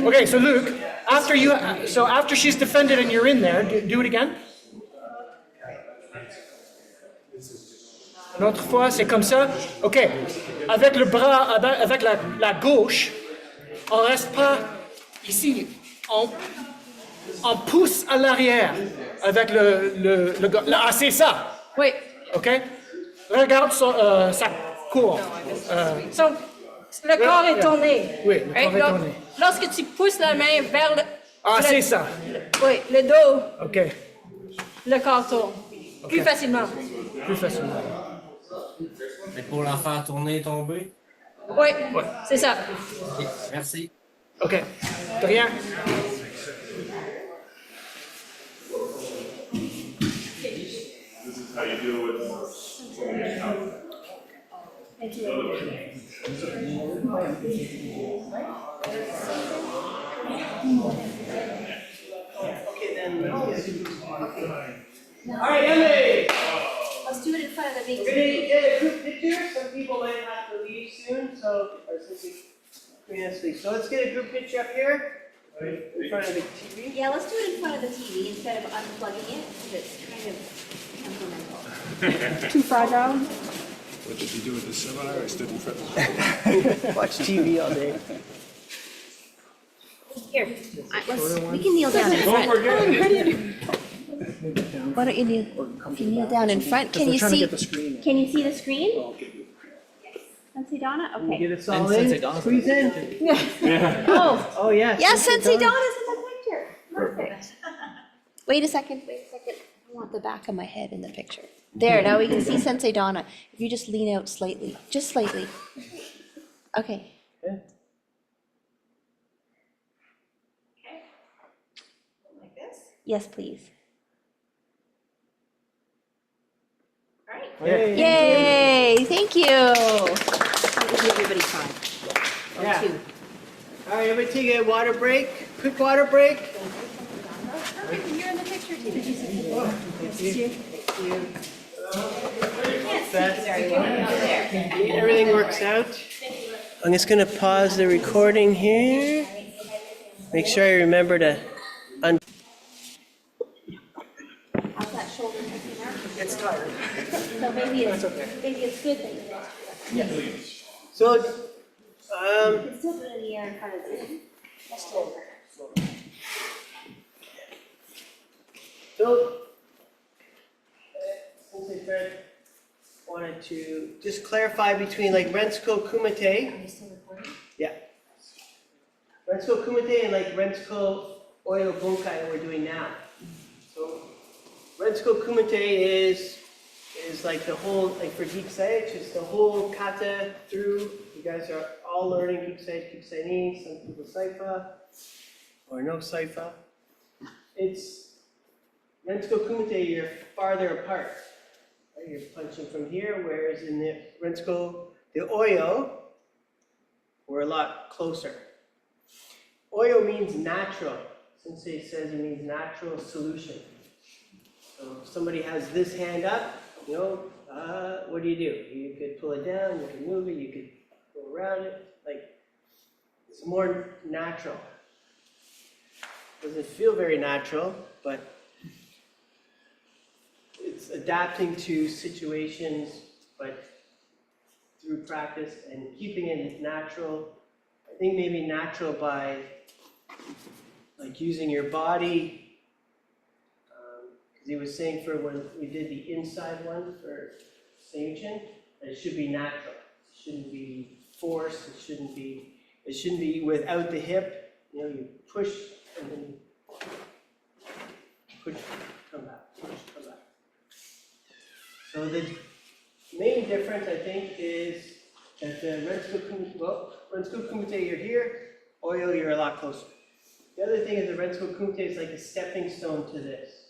Okay, so Luke, after she's defended and you're in there, do it again. Une autre fois, c'est comme ça. OK. Avec le bras, avec la gauche, on reste pas ici. on pousse à l'arrière avec le gars. Ah, c'est ça. Oui. OK? Regarde sa courbe. So, le corps est tourné. Oui, le corps est Donc, tourné. lorsque tu pousses la main vers le... Ah, c'est ça. Oui, le dos, OK. le corps tourne. Plus facilement. Plus facilement. Mais pour la faire tourner et tomber? Oui, c'est ça. Ok, merci. OK. De rien. How you deal with Okay, then. All right, Emily. Let's do it in front of the big We're screen. gonna get a group picture. Some people might have to leave soon, so or since we have to leave. So let's get a group picture up here in front of the TV. Yeah, let's do it in front of the TV instead of unplugging it, because it's kind of temperamental. Too fragile. what did you do with the seminar? I stood in front of Watch TV all day. Here, we can kneel down in front. Why don't you kneel, if you kneel down in front, can you see, can you see the screen? Sensei Donna, Can you okay. get us all in? Squeeze in. Oh, Oh, yeah. yes, Sensei Donna's in the picture, perfect. Wait a second, I want the back of my head in the picture. There, now we can see Sensei Donna. If you just lean out slightly, just slightly. Okay. Okay. Like this? Yes, please. All right. Yay, thank you. Give everybody time. Or Yeah. two. All right, everybody take a water break, quick water break. Perfect, you're in the picture too. Thank you. Can't see very well out there. Everything works out. I'm just gonna pause the recording here. Make sure I remember to How's that shoulder touching out? It's tired. So maybe it's good that you lost your So, You can still put it in the air in front of Zoom. Just over. So, Sensei Fred wanted to just clarify between like Rensko Kumite. Are you still recording? Yeah. Rensko Kumite and like Rensko Oyo Bunkai we're doing now. So, Rensko Kumite is like the whole, like for Gikusai, just the whole kata through. You guys are all learning Gikusai, Gikusai ni, some people Saifa, or no Saifa. It's Rensko Kumite, you're farther apart. Right? You're punching from here, whereas in the Rensko, the Oyo, we're a lot closer. Oyo means natural. Sensei says it means natural solution. So if somebody has this hand up, you know, what do? You could pull it down, you could move it, you could go around it. Like, it's more natural. Doesn't feel very natural, but it's adapting to situations, but through practice and keeping it natural. I think maybe natural by like using your body. Because he was saying for when we did the inside one for Seiunchin, that it should be natural. It shouldn't be forced. It shouldn't be without the hip. You know, you push and then push, come back, push, come back. So the main difference, I think, is that the Rensko Kumite, you're here, Oyo, you're a lot closer. The other thing is the Rensko Kumite is like a stepping stone to this.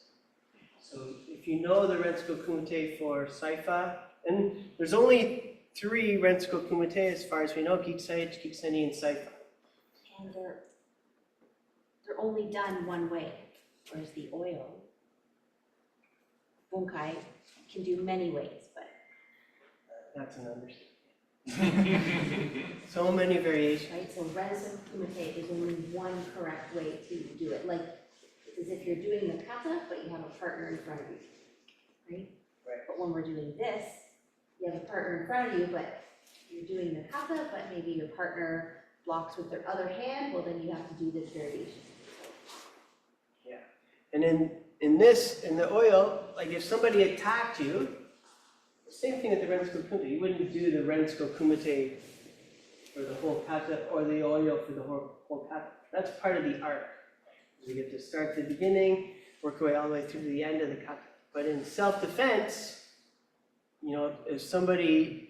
So if you know the Rensko Kumite for Saifa, and there's only 3 Rensko Kumite as far as we know, Gikusai, Gikusani, and Saifa. And they're only done one way, whereas the oil, bunkai, can do many ways, but. That's an understatement. So many variations. Right, so Rensko Kumite is only one correct way to do it, like, it's as if you're doing the kata, but you have a partner in front of you, right? Right. But when we're doing this, you have a partner in front of you, but you're doing the kata, but maybe your partner blocks with their other hand, well, then you have to do this variation. Yeah. And in the oil, like if somebody attacked you, the same thing with the Rensuko Kumite. You wouldn't do the Rensuko Kumite for the whole kata or the oil for the whole kata. That's part of the art. You get to start at the beginning, work your way all the way through to the end of the kata. But in self-defense, you know, if somebody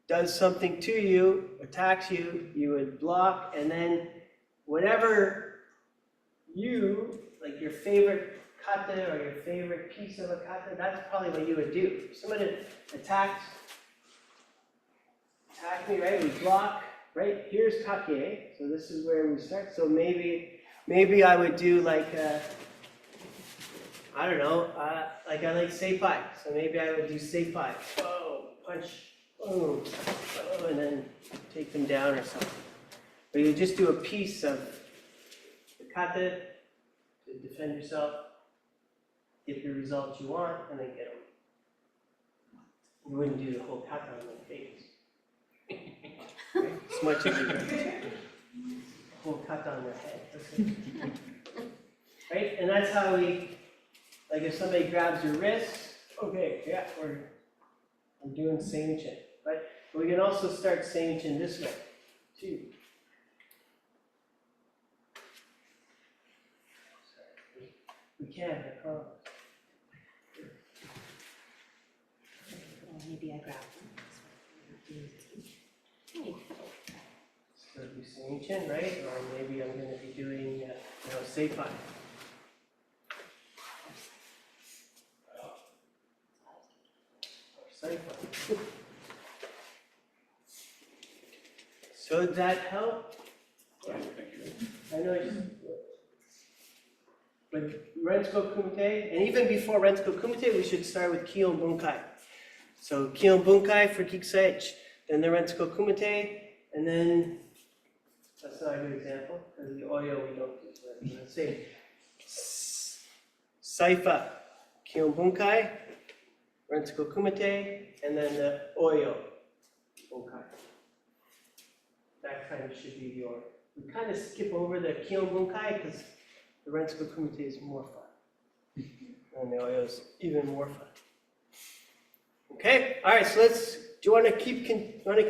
does something to you, attacks you, you would block, and then whatever you, like your favorite kata or your favorite piece of a kata, that's probably what you would do. If somebody attacked me, right, we block, right, here's kake, so this is where we start. So maybe I would do like, I don't know, like I like seipai, so maybe I would do seipai, whoa, punch, boom, oh, and then take them down or something. But you just do a piece of the kata to defend yourself, get the result you want, and then get them. You wouldn't do the whole kata on their face. Right? As much as you could. The whole kata on their head. Right? And that's how we, like if somebody grabs your wrist, okay, yeah, we're doing Seiunchin. Right? But we can also start Seiunchin this way, too. We can, I promise. Well, maybe I grab them. So do Seiunchin, right? Or maybe I'm going to be doing, seipai. Or seipai. So did that help? I know But Rensuko Kumite, and even before Rensuko Kumite, we should start with Seiunchin Bunkai. So Seiunchin Bunkai for Kikusaich, then the Rensuko Kumite, and then, that's not a good example, because the oyo we don't do. So let's say Saifa, Seiunchin Bunkai, Rensuko Kumite, and then the oyo Bunkai. That kind of should be the order. We kind of skip over the Seiunchin Bunkai because the Rensuko Kumite is more fun. And the oyo is even more fun. Okay, all right, so do you want to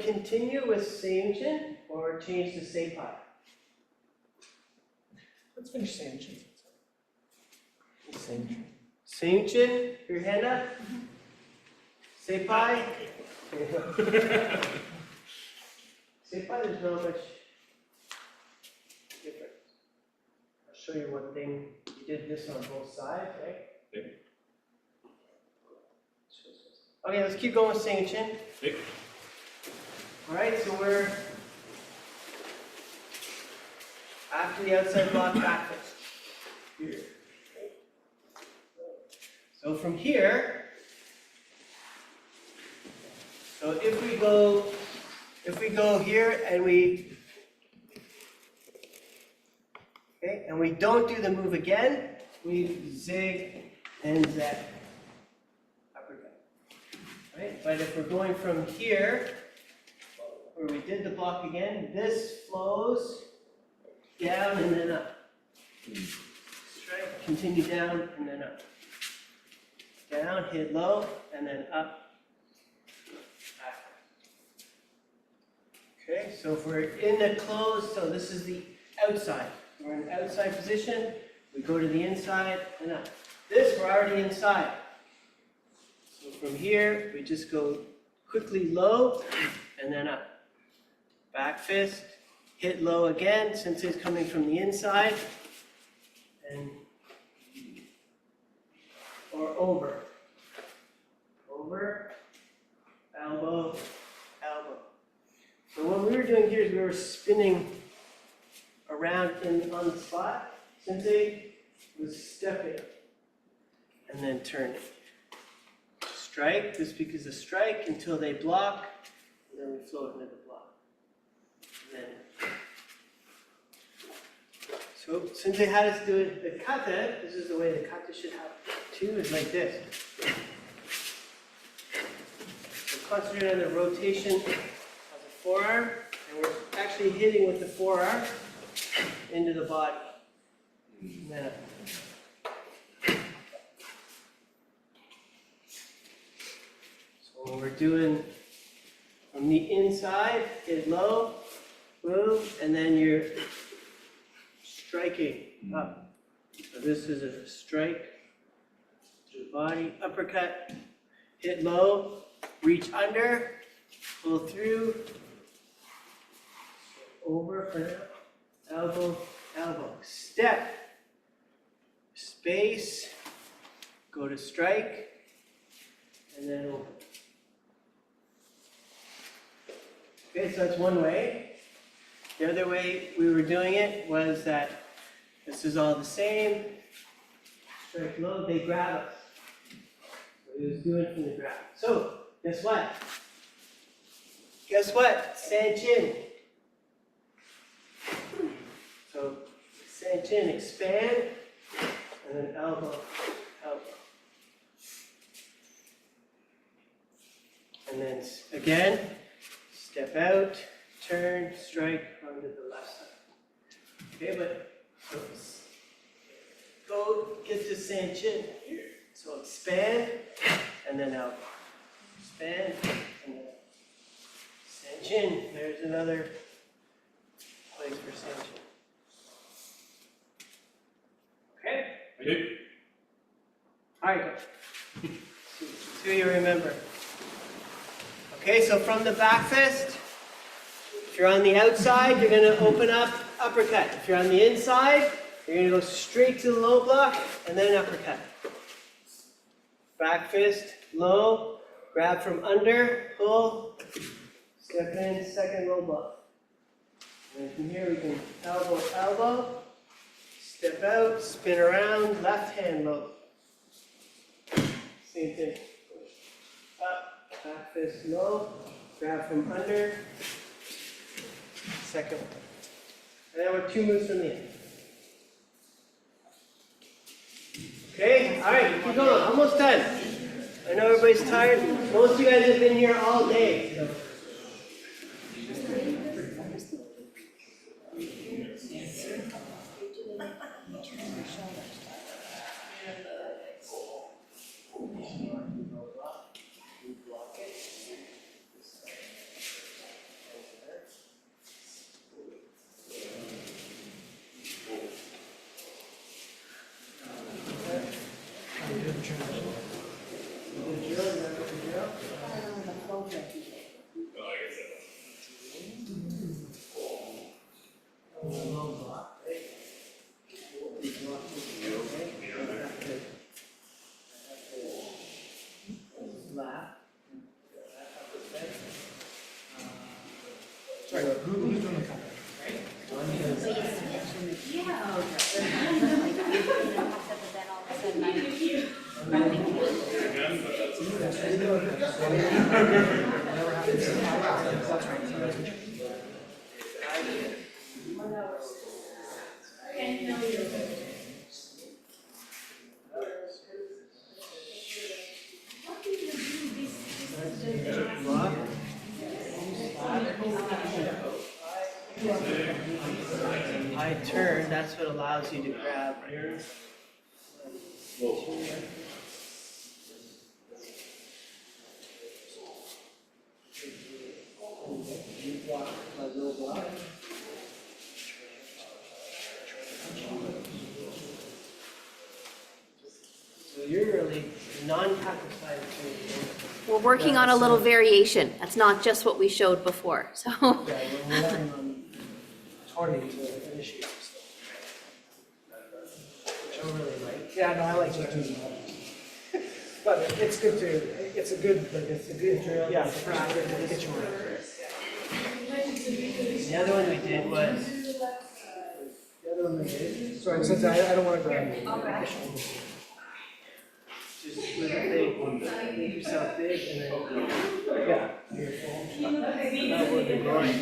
continue with Seiunchin or change to Seipai? Let's finish Seiunchin. Seiunchin, your hand up. Seipai. Seipai, there's not much difference. I'll show you one thing. You did this on both sides, right? Yeah. Okay, let's keep going with Seiunchin. Yeah. All right, so we're after the outside block back fist. Here. So from here, so if we go here and we don't do the move again, we zig and zag. Right? But if we're going from here, where we did the block again, this flows down and then up. Strike, continue down and then up. Down, hit low, and then up. Back. Okay, so if we're in the closed, so this is the outside. We're in outside position, we go to the inside and up. This, we're already inside. So from here, we just go quickly low and then up. Back fist, hit low again, since it's coming from the inside, and or over. Over, elbow, elbow. So what we were doing here is we were spinning around on the spot. Sensei was stepping and then turning. Strike, this becomes a strike until they block, and then we float into the block. And then, so since they had us do it, the kata, this is the way the kata should happen too, is like this. So concentrate on the rotation of the forearm, and we're actually hitting with the forearm into the body. And then up. doing from the inside, hit low, boom, and then you're striking up. So this is a strike to the body, uppercut, hit low, reach under, pull through, over for now, elbow, elbow, step, space, go to strike, and then over. Okay, so that's one way. The other way we were doing it was that this is all the same. Strike low, they grab us. So he was doing from the grab. So, guess what? Guess what? Seiunchin. So, Seiunchin, expand, and then elbow, elbow. And then again, step out, turn, strike onto the left side. Okay, but so go get to Seiunchin here. So expand, and then elbow. Expand, and then Seiunchin. There's another place for Seiunchin. Okay? All right, go. See you remember. Okay, so from the back fist, if you're on the outside, you're going to open up, uppercut. If you're on the inside, you're going to go straight to the low block, and then uppercut. Back fist, low, grab from under, pull, step in, second low block. And from here we can elbow, elbow, step out, spin around, left hand low. Same thing. Up, back fist low, grab from under, second one. And then we're 2 moves from the end. Okay, all right, keep going, almost done. I know everybody's tired. Most of you guys have been here all day. So. Who's doing the cover? I turn, that's what allows you to grab. So you're really non-Pakistani. We're working on a little variation. That's not just what we showed before, so. Yeah, we're learning on Tony to initiate this stuff. Which I really like. Yeah, no, I like just doing that. But it's good to, it's a good drill. Yeah, it's practice to get you right. The other one we did was. The other one we did. Sorry, since I don't want to grab you. Just with a thing, make yourself big and then, yeah, beautiful. That would be great.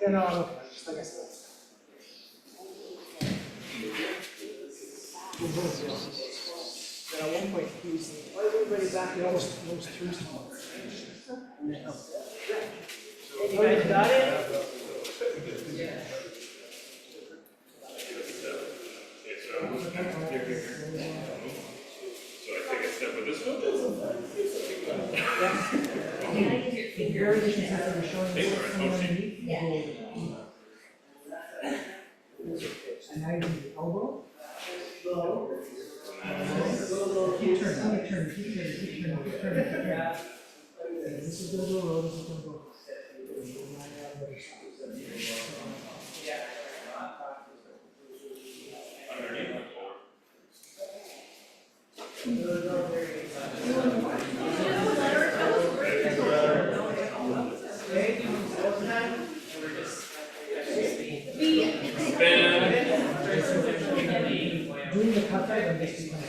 Yeah, no, I'm okay. Just like I said. And at one point, he was, why is everybody back? He almost threw someone. Hey, you guys got it? variation since they were showing you something underneath. Yeah. And now you do the elbow. Keep turning, keep turning, keep turning, keep turning, keep turning, keep turning. This is gonna go low, this is gonna go. Doing the cut right and this becomes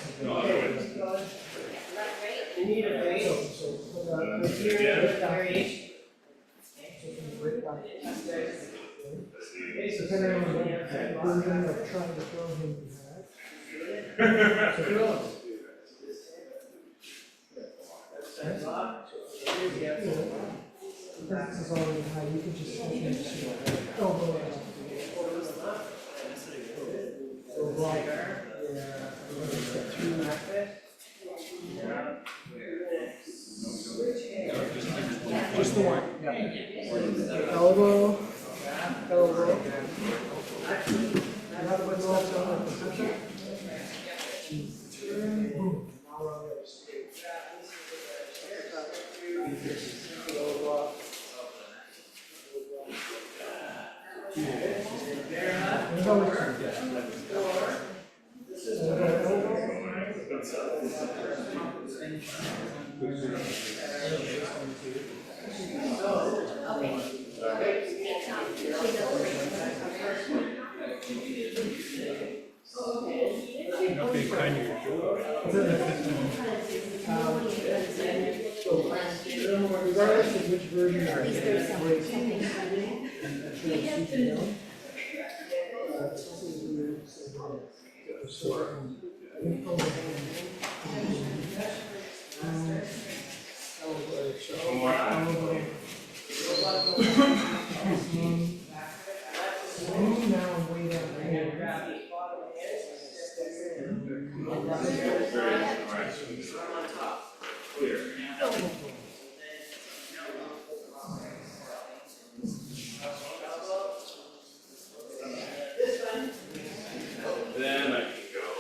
You need a base. So here, variation. Depending on what version of trying to throw him you have. So throw. Because this is already high, you can just elbow it up. So block. Just the one. Yeah. Elbow. Elbow. Not what's left on the position. Boom. Now we're on the other regardless of which version you're Then I can go.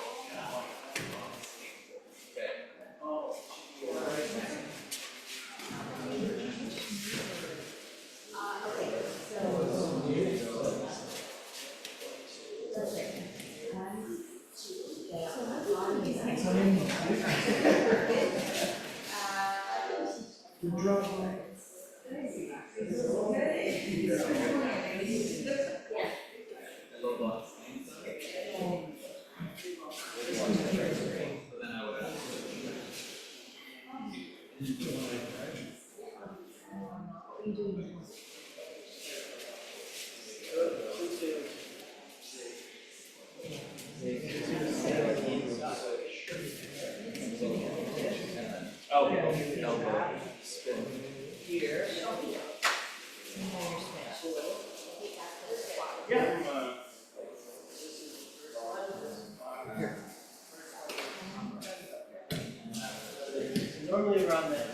Normally around that.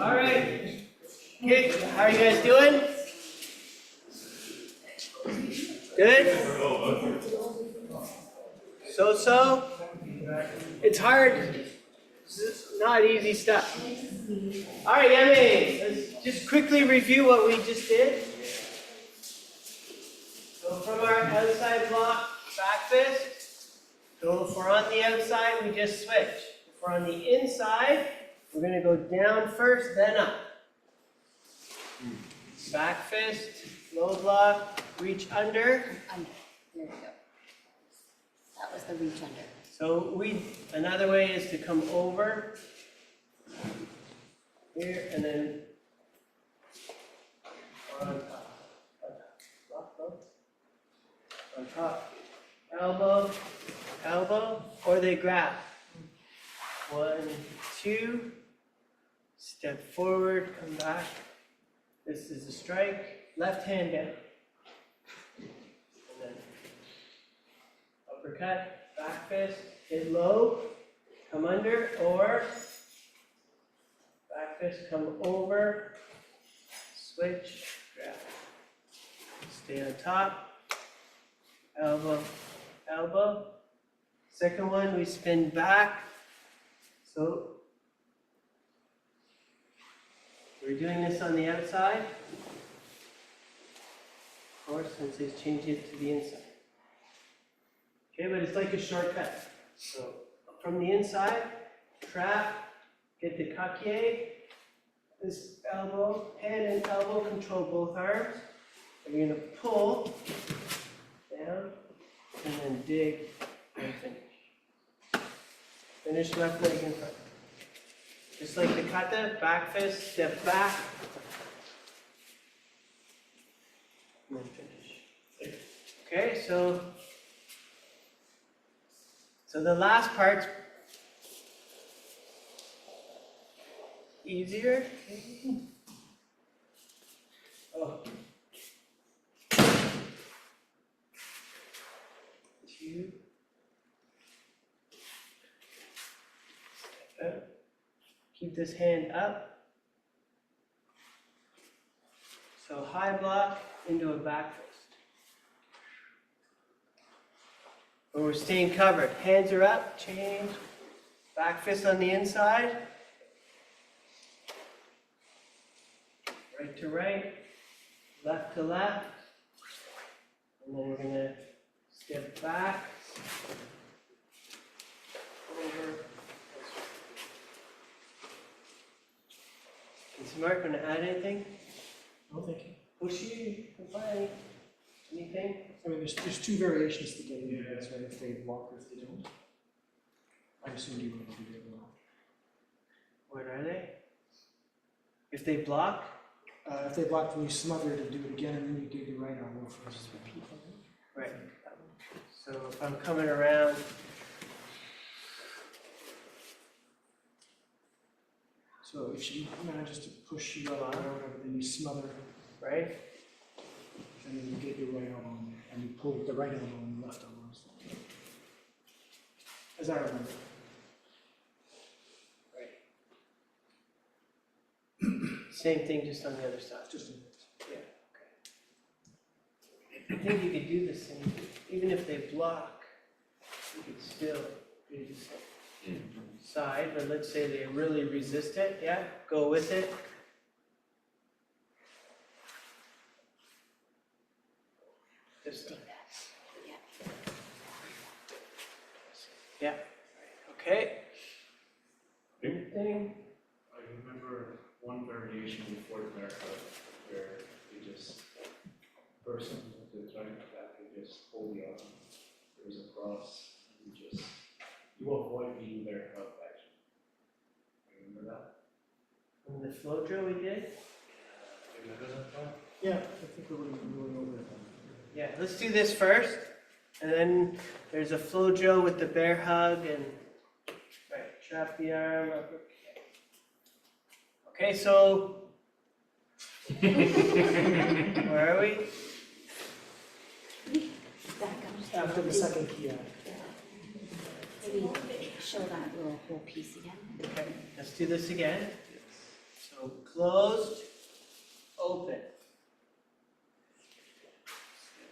All right. Okay, how are you guys doing? Good? So? It's hard. It's not easy stuff. All right, Yemi, let's just quickly review what we just did. So from our outside block, back fist. So if we're on the outside, we just switch. If we're on the inside, we're going to go down first, then up. Back fist, low block, reach under. Under. There we go. That was the reach under. So another way is to come over here and then on top. on top, elbow, elbow, or they grab. 1, 2, step forward, come back. This is a strike, left hand down. And then uppercut, back fist, hit low, come under, or back fist, come over, switch, grab. Stay on top, elbow, elbow. Second one, we spin back. So we're doing this on the outside. Of course, since he's changed it to the inside. Okay, but it's like a shortcut. So from the inside, trap, get the kake. This elbow, hand and elbow control both arms. And you're going to pull down and then dig and finish. Finish left leg in front. Just like the kata, back fist, step back. And then finish. Okay, so the last part's easier. Oh. 2. Step out. Keep this hand up. So high block into a back fist. But we're staying covered. Hands are up, change. Back fist on the inside. Right to right, left to left. And then we're going to step back, over. Is Mark going to add anything? No, thank you. Pushy, Bunkai, anything? I mean, there's two variations to getting into this, right? If they block or if they don't. I assume you want to do it well. What are they? If they block? If they block, then you smother to do it again, and then you do the right elbow first. Right. So if I'm coming around, so if she manages to push you up or whatever, then you smother, right? and then you get your right elbow in there, and you pull with the right elbow and the left elbow. As I remember. Same thing, just on the other side. Just yeah. Okay. I think you could do the same, even if they block. You could still do the same side, but let's say they really resist it. Yeah, go with it. Just yeah. Okay. Anything? I remember one variation before the haircut where you just person with the right back and just hold the arm. There's a cross and you avoid being there up actually. Remember that? In the flow drill we did? Remember that part? Yeah, I think we were over it. Yeah, let's do this first. And then there's a flow drill with the bear hug and right, trap the arm up. Okay, so where are we? After the second key out. Maybe show that little whole piece again. Okay, let's do this again. So closed, open.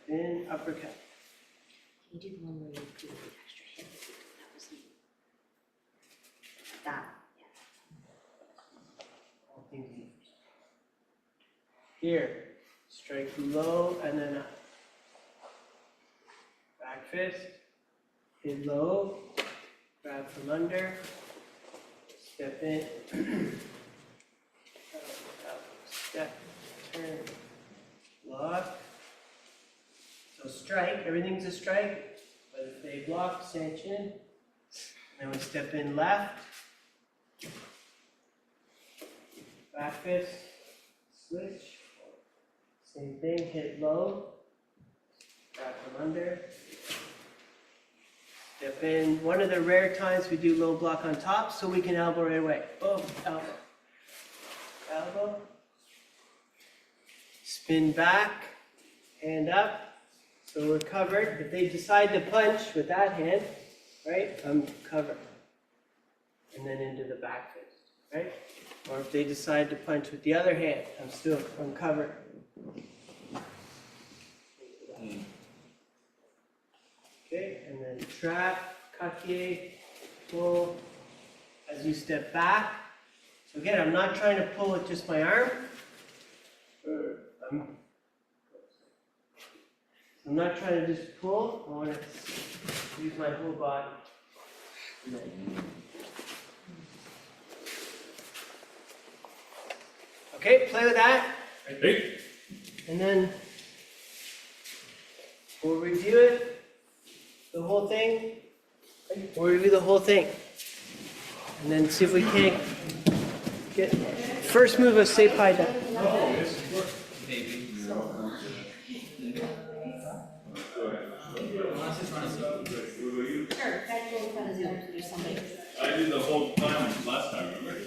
Then uppercut. Can you do the one where you do the extra hit? That was neat. That, yeah. All things equal. Here, strike low and then up. Back fist, hit low, grab from under, step in, step, turn, lock. So strike, everything's a strike, but if they block, Seiunchin, then we step in left, back fist, switch, same thing, hit low, Grab from under. Step in. One of the rare times we do low block on top, so we can elbow right away. Boom, elbow. Elbow. Spin back, hand up. So we're covered. If they decide to punch with that hand, right, I'm covered. And then into the back fist, right? Or if they decide to punch with the other hand, I'm covered. Okay, and then trap, kake, pull as you step back. So again, I'm not trying to pull with just my arm. I'm not trying to just pull, I want to use my whole body. Okay, play with that. Hey. And then we'll review it, the whole thing. We'll review the whole thing. And then see if we can't get, first move of Seipai down. I did the whole time last time, remember?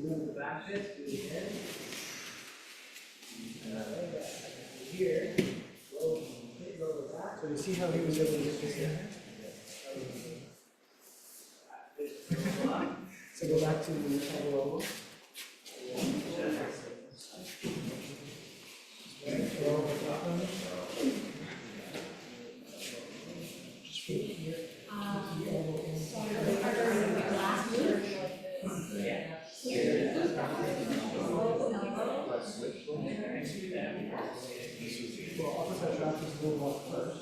Move the back fist to the head. Here. So you see how he was able to get this in? So go back to the elbow. Just put it here. The elbow in. Well, opposite trap is move up first.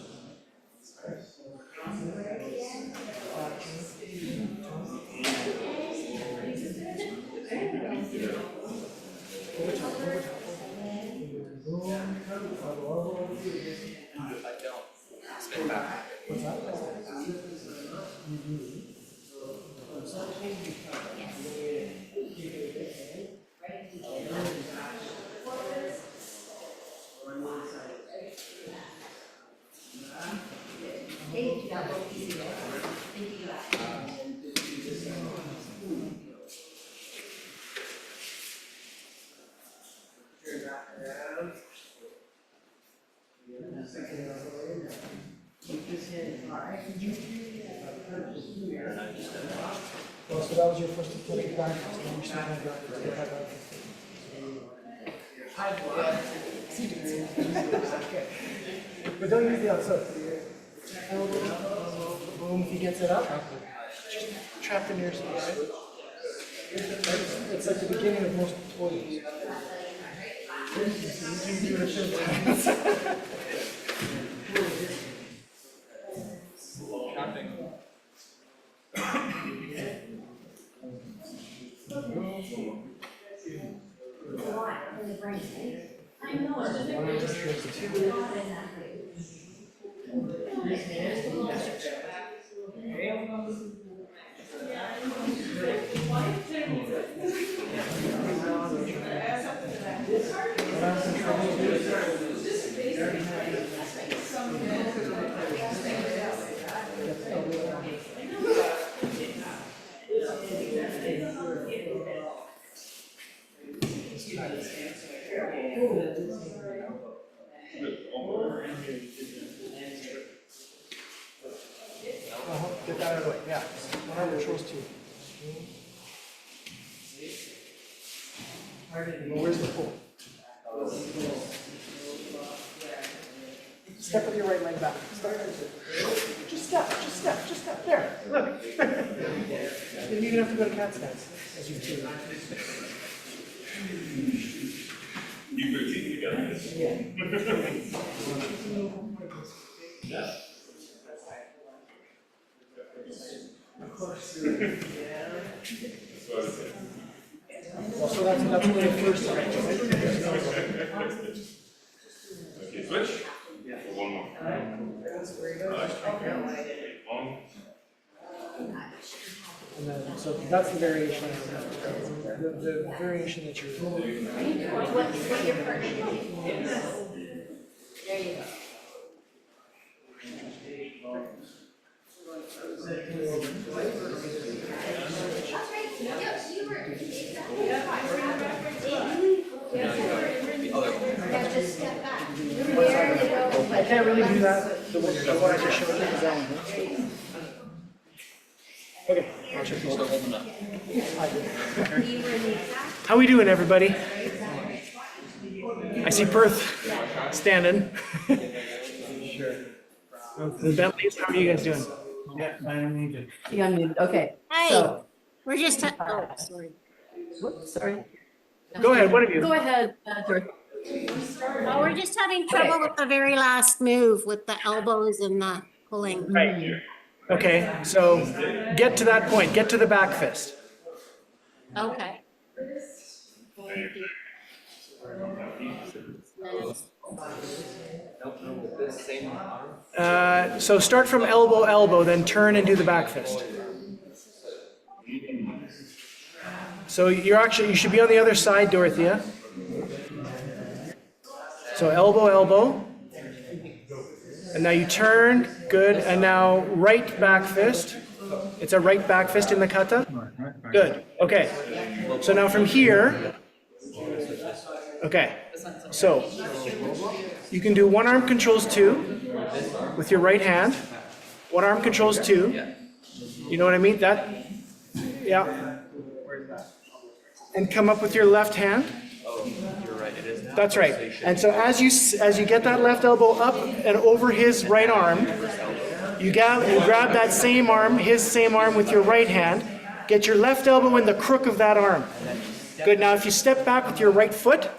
Spin back. What's that? Well, so that was your first attempt at back, so then you should have that to get back up. But don't use the outside. Boom, if he gets it up, just trap the near side. It's like the beginning of most toys. You can do it a few times. I know, it's Get that out of the way, yeah. One arm controls two. Where's the pull? Step with your right leg back. Just step. There, look. You don't even have to go to cat stance as you do. So that's only the first time. Okay, switch. Yeah. For one more. And then, so that's the variation. The variation that you're. What your partner did. There you go. Now just step back. There you go. I can't really do that. The one I just showed you is that one. Okay, I'll check those out. How we doing, everybody? I see Perth standing. The Bentleys, how are you guys doing? Yeah, I'm muted. You unmuted, okay. Hey, So, we're just, oh, sorry. whoops, sorry. Go ahead, one of you. Go ahead, Dorothy. Oh, we're just having trouble with the very last move with the elbows and the pulling. Right. Okay, so get to that point, get to the back fist. Okay. So start from elbow, elbow, then turn and do the back fist. So you should be on the other side, Dorothea. So elbow, elbow. And now you turn, good, and now right back fist. It's a right back fist in the kata. Good, okay. So now from here, okay, so you can do one arm controls two with your right hand. One arm controls two. You know what I mean? That, yeah. And come up with your left hand. That's right. And so as you get that left elbow up and over his right arm, you grab that same arm, his same arm with your right hand, get your left elbow in the crook of that arm. Good. Now if you step back with your right foot,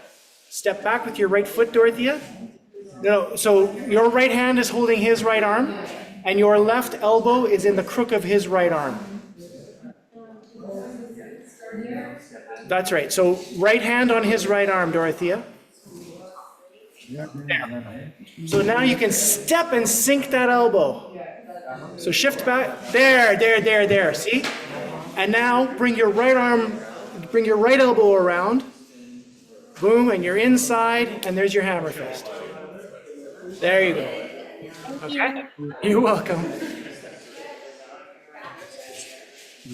Dorothea. No, so your right hand is holding his right arm, and your left elbow is in the crook of his right arm. That's right. So right hand on his right arm, Dorothea. There. So now you can step and sink that elbow. So shift back. There. See? And now bring your right elbow around. Boom, and you're inside, and there's your hammer fist. There you go. Okay? You're welcome.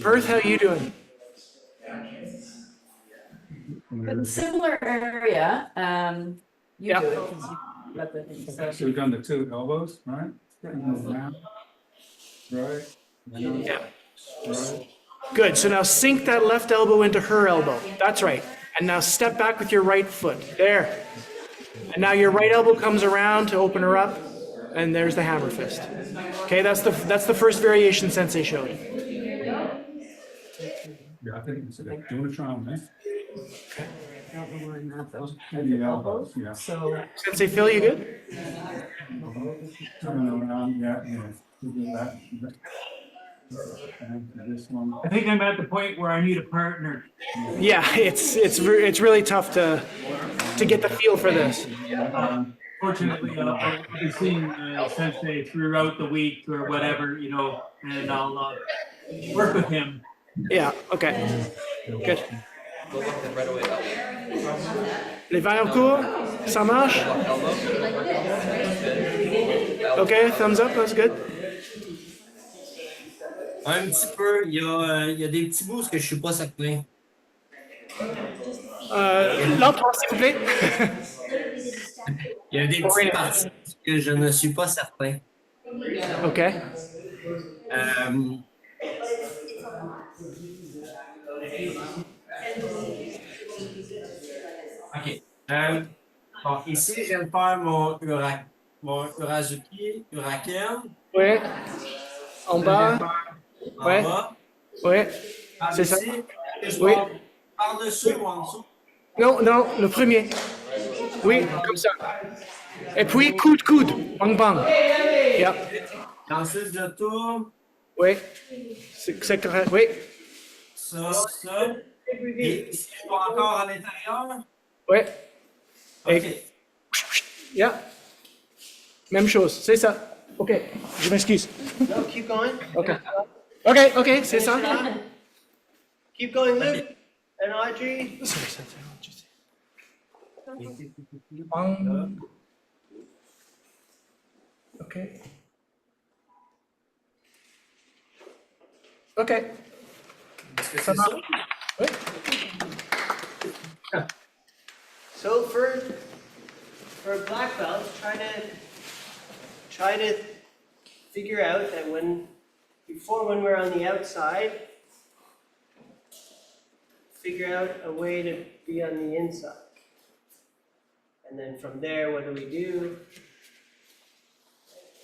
Perth, how you doing? But in similar area, you do it. 'Cause you got the thing. So we've done the two elbows, right? Down, right. Yeah. Right. Good. So now sink that left elbow into her elbow. That's right. And now step back with your right foot. There. And now your right elbow comes around to open her up, and there's the hammer fist. Okay, that's the first variation Sensei showed. Yeah, I think it's good. Do you want to try on that? Okay. I don't know where I'm at though. The elbows, yeah. So, Sensei Phil, you good? Turn around, yeah. We do that. And this one. I think I'm at the point where I need a partner. Yeah, it's really tough to get the feel for this. Fortunately, I'll be seeing Sensei throughout the week or whatever, and I'll work with him. Yeah, okay. Good. Les vailles en cours? Ça marche? Okay, thumbs up, that's good. Un petit peu, il y a des petits bouts que je suis pas certain. L'autre, s'il vous plaît. Il y a des petites parties que je ne suis pas certain. Okay. OK. Bon, ici, je viens de faire mon Urazuki, Uraken. Ouais. En bas. En Ouais. bas. Ouais. C'est ça. Ici, je Oui. vais par-dessus ou en dessous? Non, le premier. Oui, comme ça. Et puis, coude, coude. Bang, bang. Yeah. Et ensuite, je tourne. Oui. C'est correct. Oui. Ça. Et ici, je vais encore à l'intérieur. Oui. OK. Yeah. Même chose, c'est ça. OK. Je m'excuse. No, keep going. OK. OK, OK, c'est ça. Keep going, Luke and Audrey. Bang. OK. OK. Est-ce que c'est ça? Oui. So for black belts, try to figure out that when we're on the outside, figure out a way to be on the inside. And then from there, what do?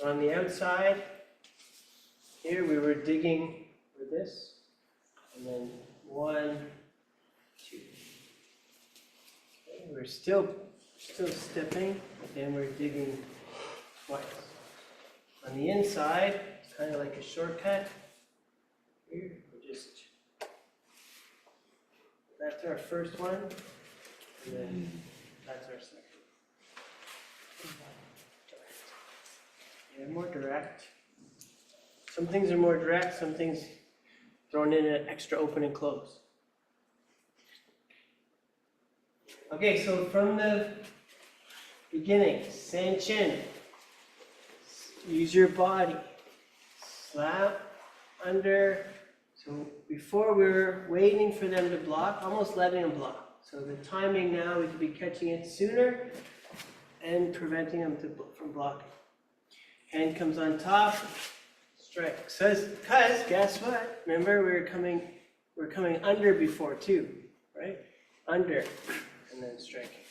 On the outside, here we were digging with this, and then 1, 2. Okay, we're still stepping, and we're digging twice. On the inside, it's kind of like a shortcut. Here, that's our first one, and then that's our second. Yeah, more direct. Some things are more direct, some things thrown in an extra open and close. Okay, so from the beginning, Seiunchin. Use your body. Slap under. So before we were waiting for them to block, almost letting them block. So the timing now is to be catching it sooner and preventing them from blocking. Hand comes on top, strike. Because guess what? Remember we were coming under before too, right? Under and then striking.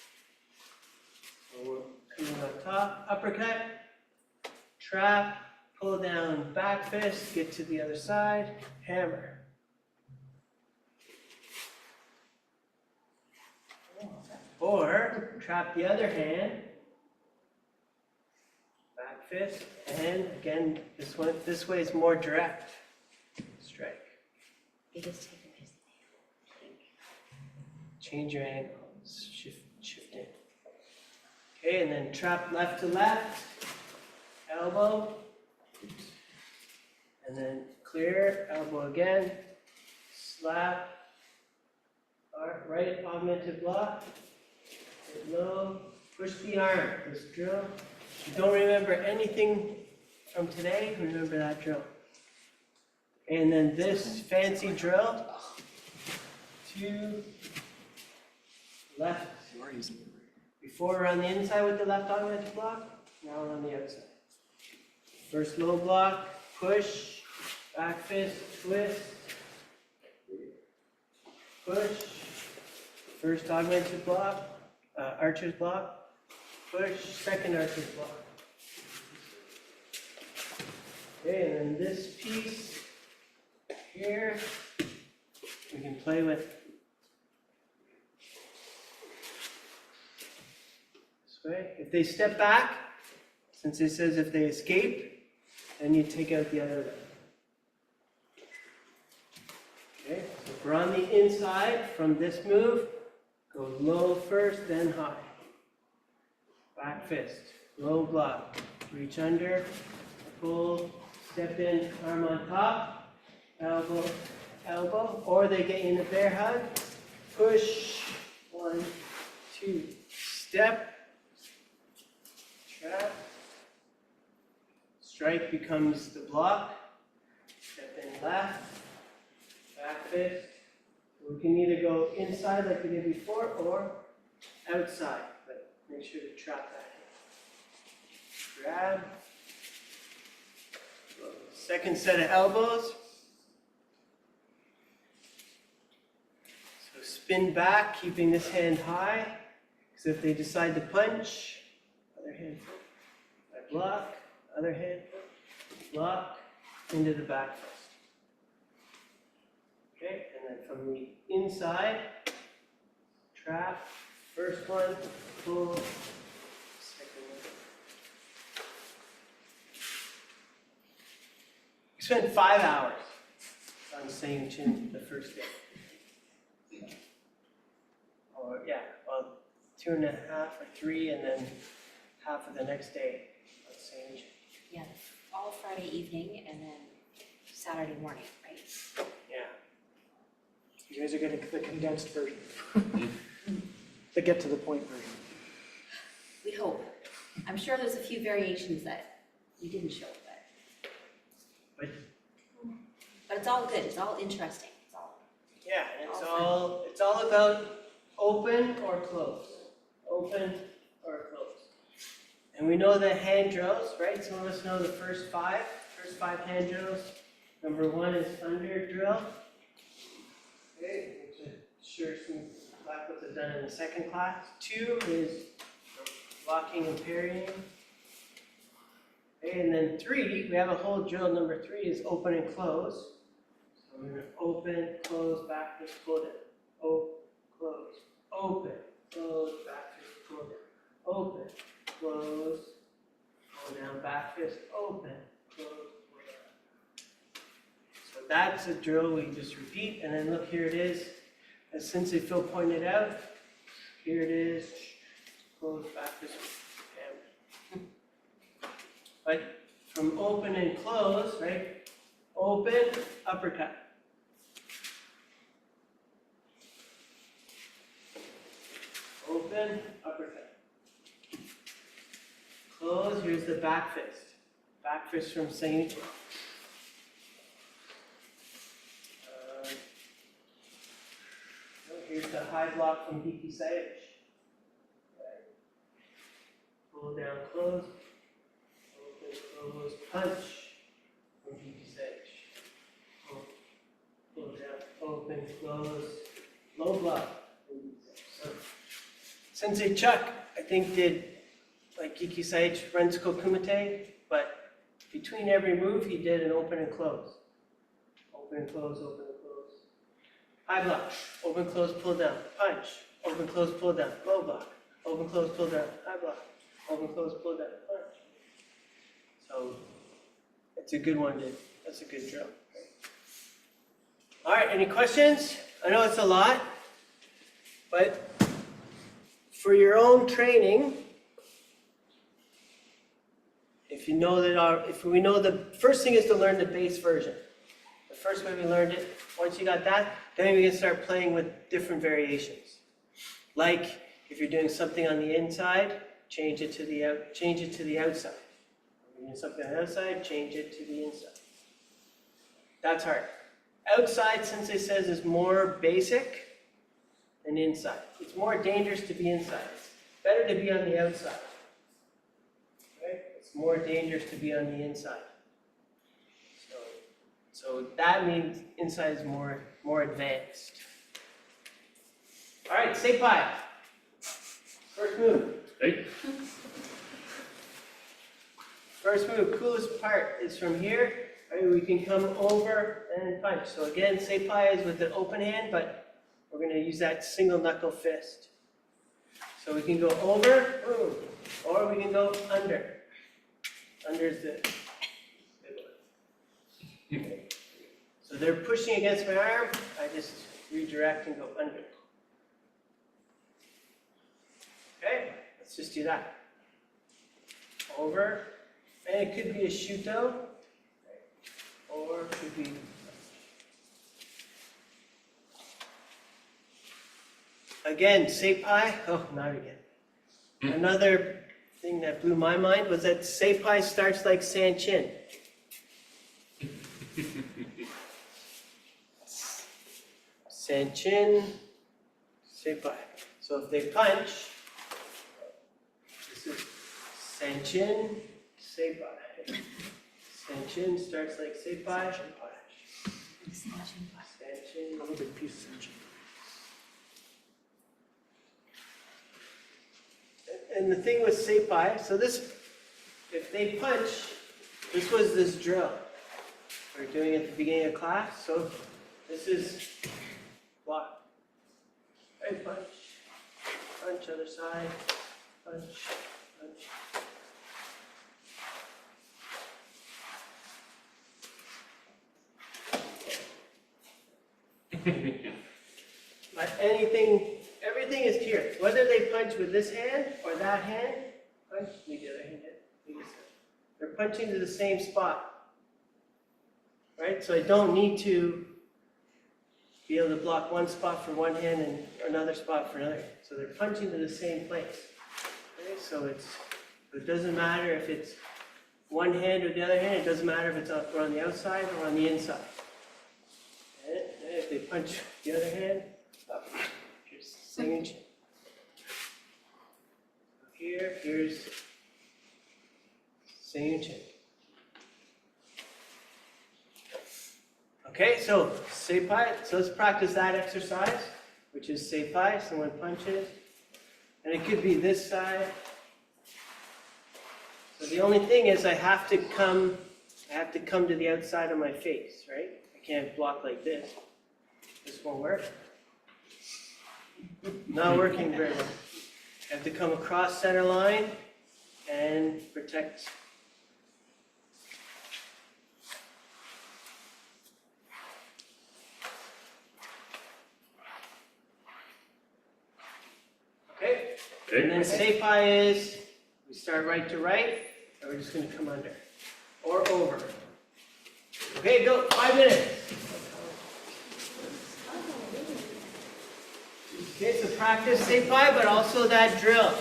So we're coming on top, uppercut, trap, pull down, back fist, get to the other side, hammer. Or trap the other hand, back fist, and again, this way is more direct. Strike. Change your angle, shift in. Okay, and then trap left to left, elbow, and then clear, elbow again, slap, right augmented block, hit low, push the arm, this drill. If you don't remember anything from today, remember that drill. And then this fancy drill, 2, left. Before we're on the inside with the left augmented block, now we're on the outside. First low block, push, back fist, twist, push, first augmented block, archer's block, push, second archer's block. Okay, and then this piece here, we can play with this way. If they step back, since it says if they escape, then you take out the other leg. Okay, so if we're on the inside from this move, go low first, then high. Back fist, low block, reach under, pull, step in, arm on top, elbow, elbow, or they get in a bear hug, push, 1, 2, step, trap, strike becomes the block, step in left, back fist. We can either go inside like we did before or outside, but make sure to trap that in. Grab. Second set of elbows. So spin back, keeping this hand high, because if they decide to punch, other hand foot, I block, other hand foot, block, into the back fist. Okay, and then from the inside, trap, First one, pull. Second one. We spent 5 hours on Seiunchin the first day. Or yeah, well, 2.5 or 3, and then half of the next day on Seiunchin. Yeah, all Friday evening and then Saturday morning, right? Yeah. You guys are getting the condensed version. The get to the point version. We hope. I'm sure there's a few variations that you didn't show, but it's all good, it's all interesting, it's all. Yeah, and it's all about open or close. Open or close. And we know the hand drills, right? Some of us know the first five hand drills. Number 1 is under drill. Okay, which I'm sure some blackouts have done in the second class. 2 is blocking and parrying. Okay, and then 3, we have a whole drill. Number 3 is open and close. So we're going to open, close, back fist, pull down. Open, close, open, close, back fist, pull down. Open, close, pull down, back fist, open, close, pull down. So that's a drill we just repeat, and then look, here it is. As Sensei Phil pointed out, here it is. Close, back fist, down. But from open and close, right? Open, uppercut. Open, uppercut. Close, here's the back fist. Back fist from Seiunchin. Here's the high block from Bunkai Seminar. Pull down, close. Open, close, punch from Bunkai Seminar. Pull down, open, close, low block. So, Sensei Chuck, I think, did like Bunkai Seminar, Rensuko Kumite, but between every move he did an open and close. Open and close, open and close. High block, open, close, pull down, punch. Open, close, pull down, low block. Open, close, pull down, high block. Open, close, pull down, punch. So it's a good one, that's a good drill. All right, any questions? I know it's a lot, but for your own training, if we know the first thing is to learn the base version. The first way we learned it, once you got that, then we can start playing with different variations. Like if you're doing something on the inside, change it to the outside. If you're doing something on the outside, change it to the inside. That's hard. Outside, Sensei says, is more basic than inside. It's more dangerous to be inside. It's better to be on the outside. Right? It's more dangerous to be on the inside. So that means inside is more advanced. All right, Seipai. First move. Hey. First move, coolest part is from here. Right, we can come over and punch. So again, Seipai is with the open hand, but we're going to use that single knuckle fist. So we can go over, boom, or we can go under. Under is the big one. Okay. So they're pushing against my arm. I just redirect and go under. Okay, let's just do that. Over, and it could be a shuto, or it could be. Again, Seipai, oh, not again. Another thing that blew my mind was that Seipai starts like Seiunchin. Seiunchin, Seipai. So if they punch, this is Seiunchin, Seipai. Seiunchin starts like Seipai. Seiunchin, a little bit piece of Seiunchin. And the thing with Seipai, so this, if they punch, this was this drill we're doing at the beginning of class. So this is block, right punch, punch, other side, punch, punch. But everything is here. Whether they punch with this hand or that hand, punch, leave the other hand in. They're punching to the same spot. Right? So I don't need to be able to block one spot for one hand and another spot for another. So they're punching to the same place. Okay? So it doesn't matter if it's one hand or the other hand. It doesn't matter if it's on the outside or on the inside. And if they punch the other hand, up. Here's Seiunchin. Here's Seiunchin. Okay, so Seipai, so let's practice that exercise, which is Seipai, someone punches. And it could be this side. So the only thing is I have to come to the outside of my face, right? I can't block like this. This won't work. Not working very well. I have to come across center line and protect. Okay? And then Seipai is, we start right to right, and we're just going to come under. Or over. Okay, go, 5 minutes. Okay, so practice Seipai, but also that drill.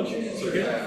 It's okay. That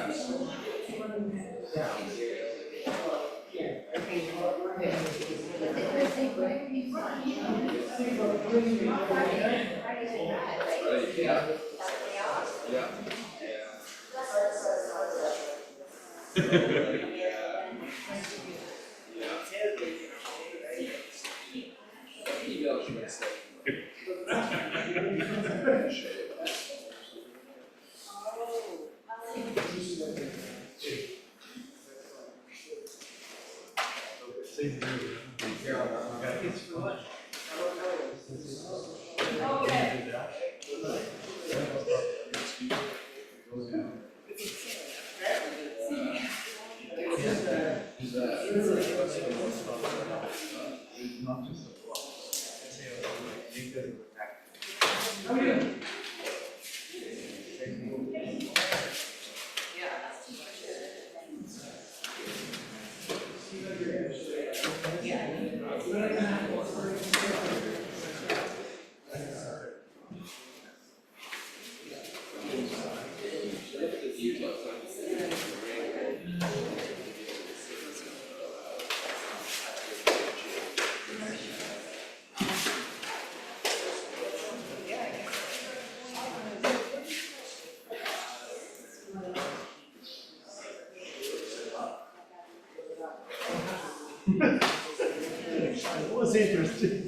was interesting.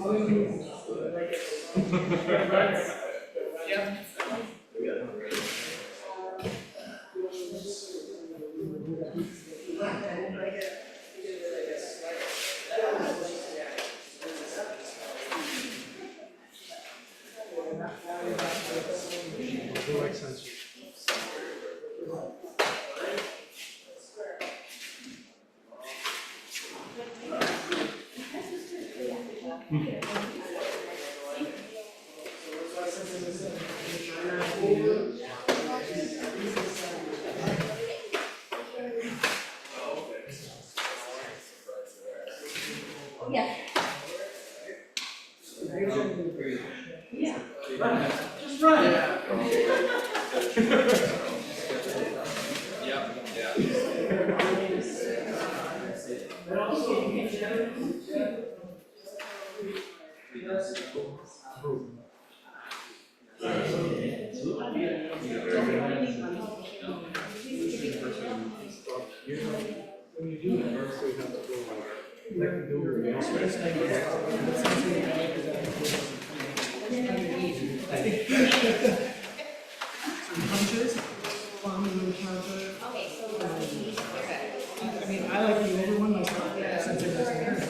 Yep. Yeah. Just run. When you do it, so you have to go like do punches on the counter. Okay, so I mean, I like the older one myself, since it doesn't matter.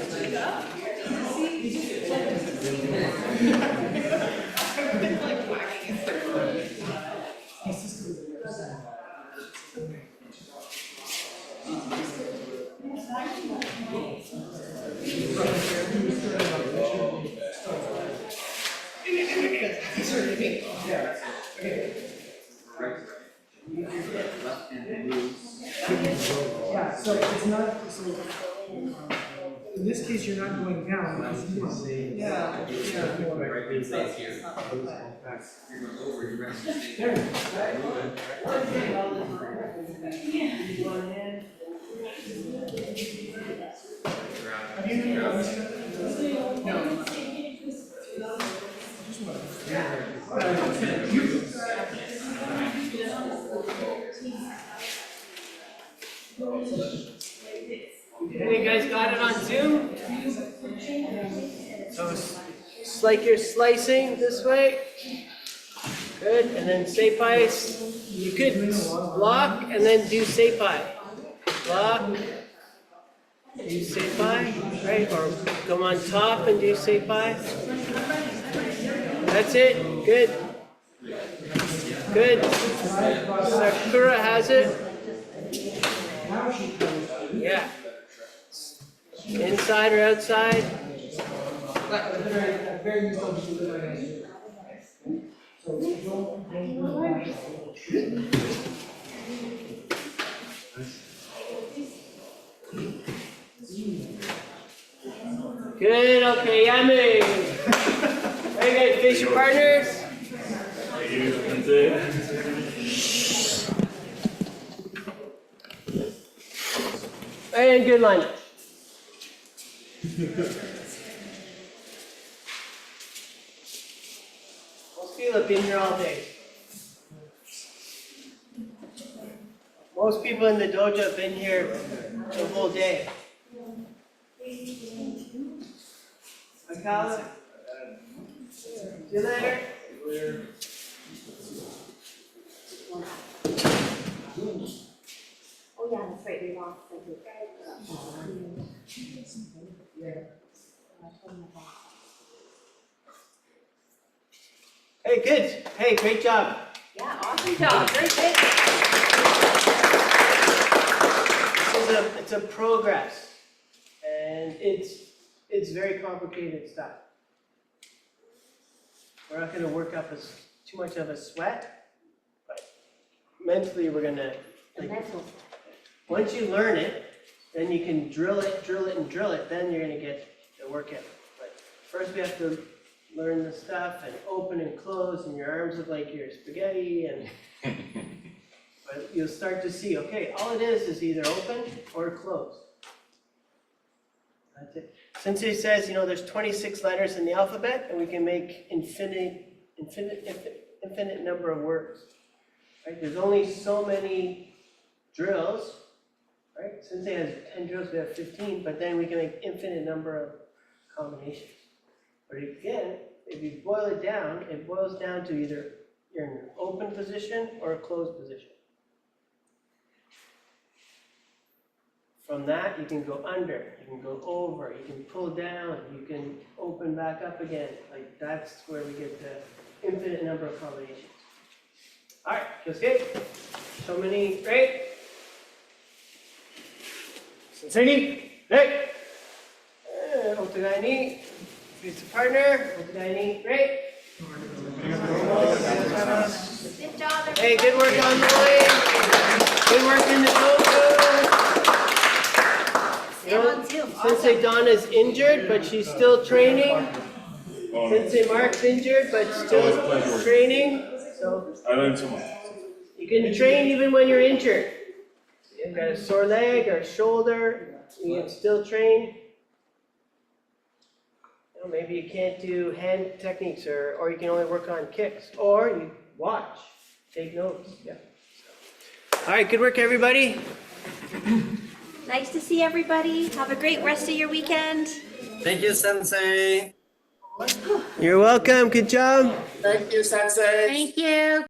Yeah, so it's not, so, in this case, you're not going down, because you want, yeah. You guys got it on Zoom? So it's like you're slicing this way. Good, and then seipai. You could block and then do seipai. Block, do seipai, right? Or come on top and do seipai. That's it, good. Good. Sakura has it. Yeah. Inside or outside? Good, okay, yummy. Very good, face your partners. And good line. Most people have been here all day. Most people in the dojo have been here the whole day. Akala? See you later. Oh yeah, that's right, we lost something. Hey, good. Hey, great job. Yeah, awesome job, very good. It's a progress, and it's very complicated stuff. We're not going to work up too much of a sweat, but mentally we're going to. Once you learn it, then you can drill it, and drill it. Then you're going to get the workout. But first we have to learn the stuff and open and close, and your arms look like your spaghetti, and but you'll start to see, okay, all it is either open or close. That's it. Sensei says, there's 26 letters in the alphabet, and we can make infinite number of words. Right? There's only so many drills. Right? Sensei has 10 drills, we have 15, but then we can make infinite number of combinations. But again, if you boil it down, it boils down to either you're in an open position or a closed position. From that, you can go under, you can go over, you can pull down, you can open back up again. Like that's where we get the infinite number of combinations. All right, just good. So many, right? Sensei, right? Otagai ni. Face the partner. Otagai ni, right? Good job, everybody. Hey, good work on the way. Good work in the dojo. Sensei Donna's injured, but she's still training. Sensei Mark's injured, but still training. So I learned so much. you can train even when you're injured. You've got a sore leg or a shoulder, you can still train. Maybe you can't do hand techniques, or you can only work on kicks, or you watch, take notes. Yeah. All right, good work, everybody. Nice to see everybody. Have a great rest of your weekend. Thank you, Sensei. You're welcome. Good job. Thank you, Sensei. Thank you.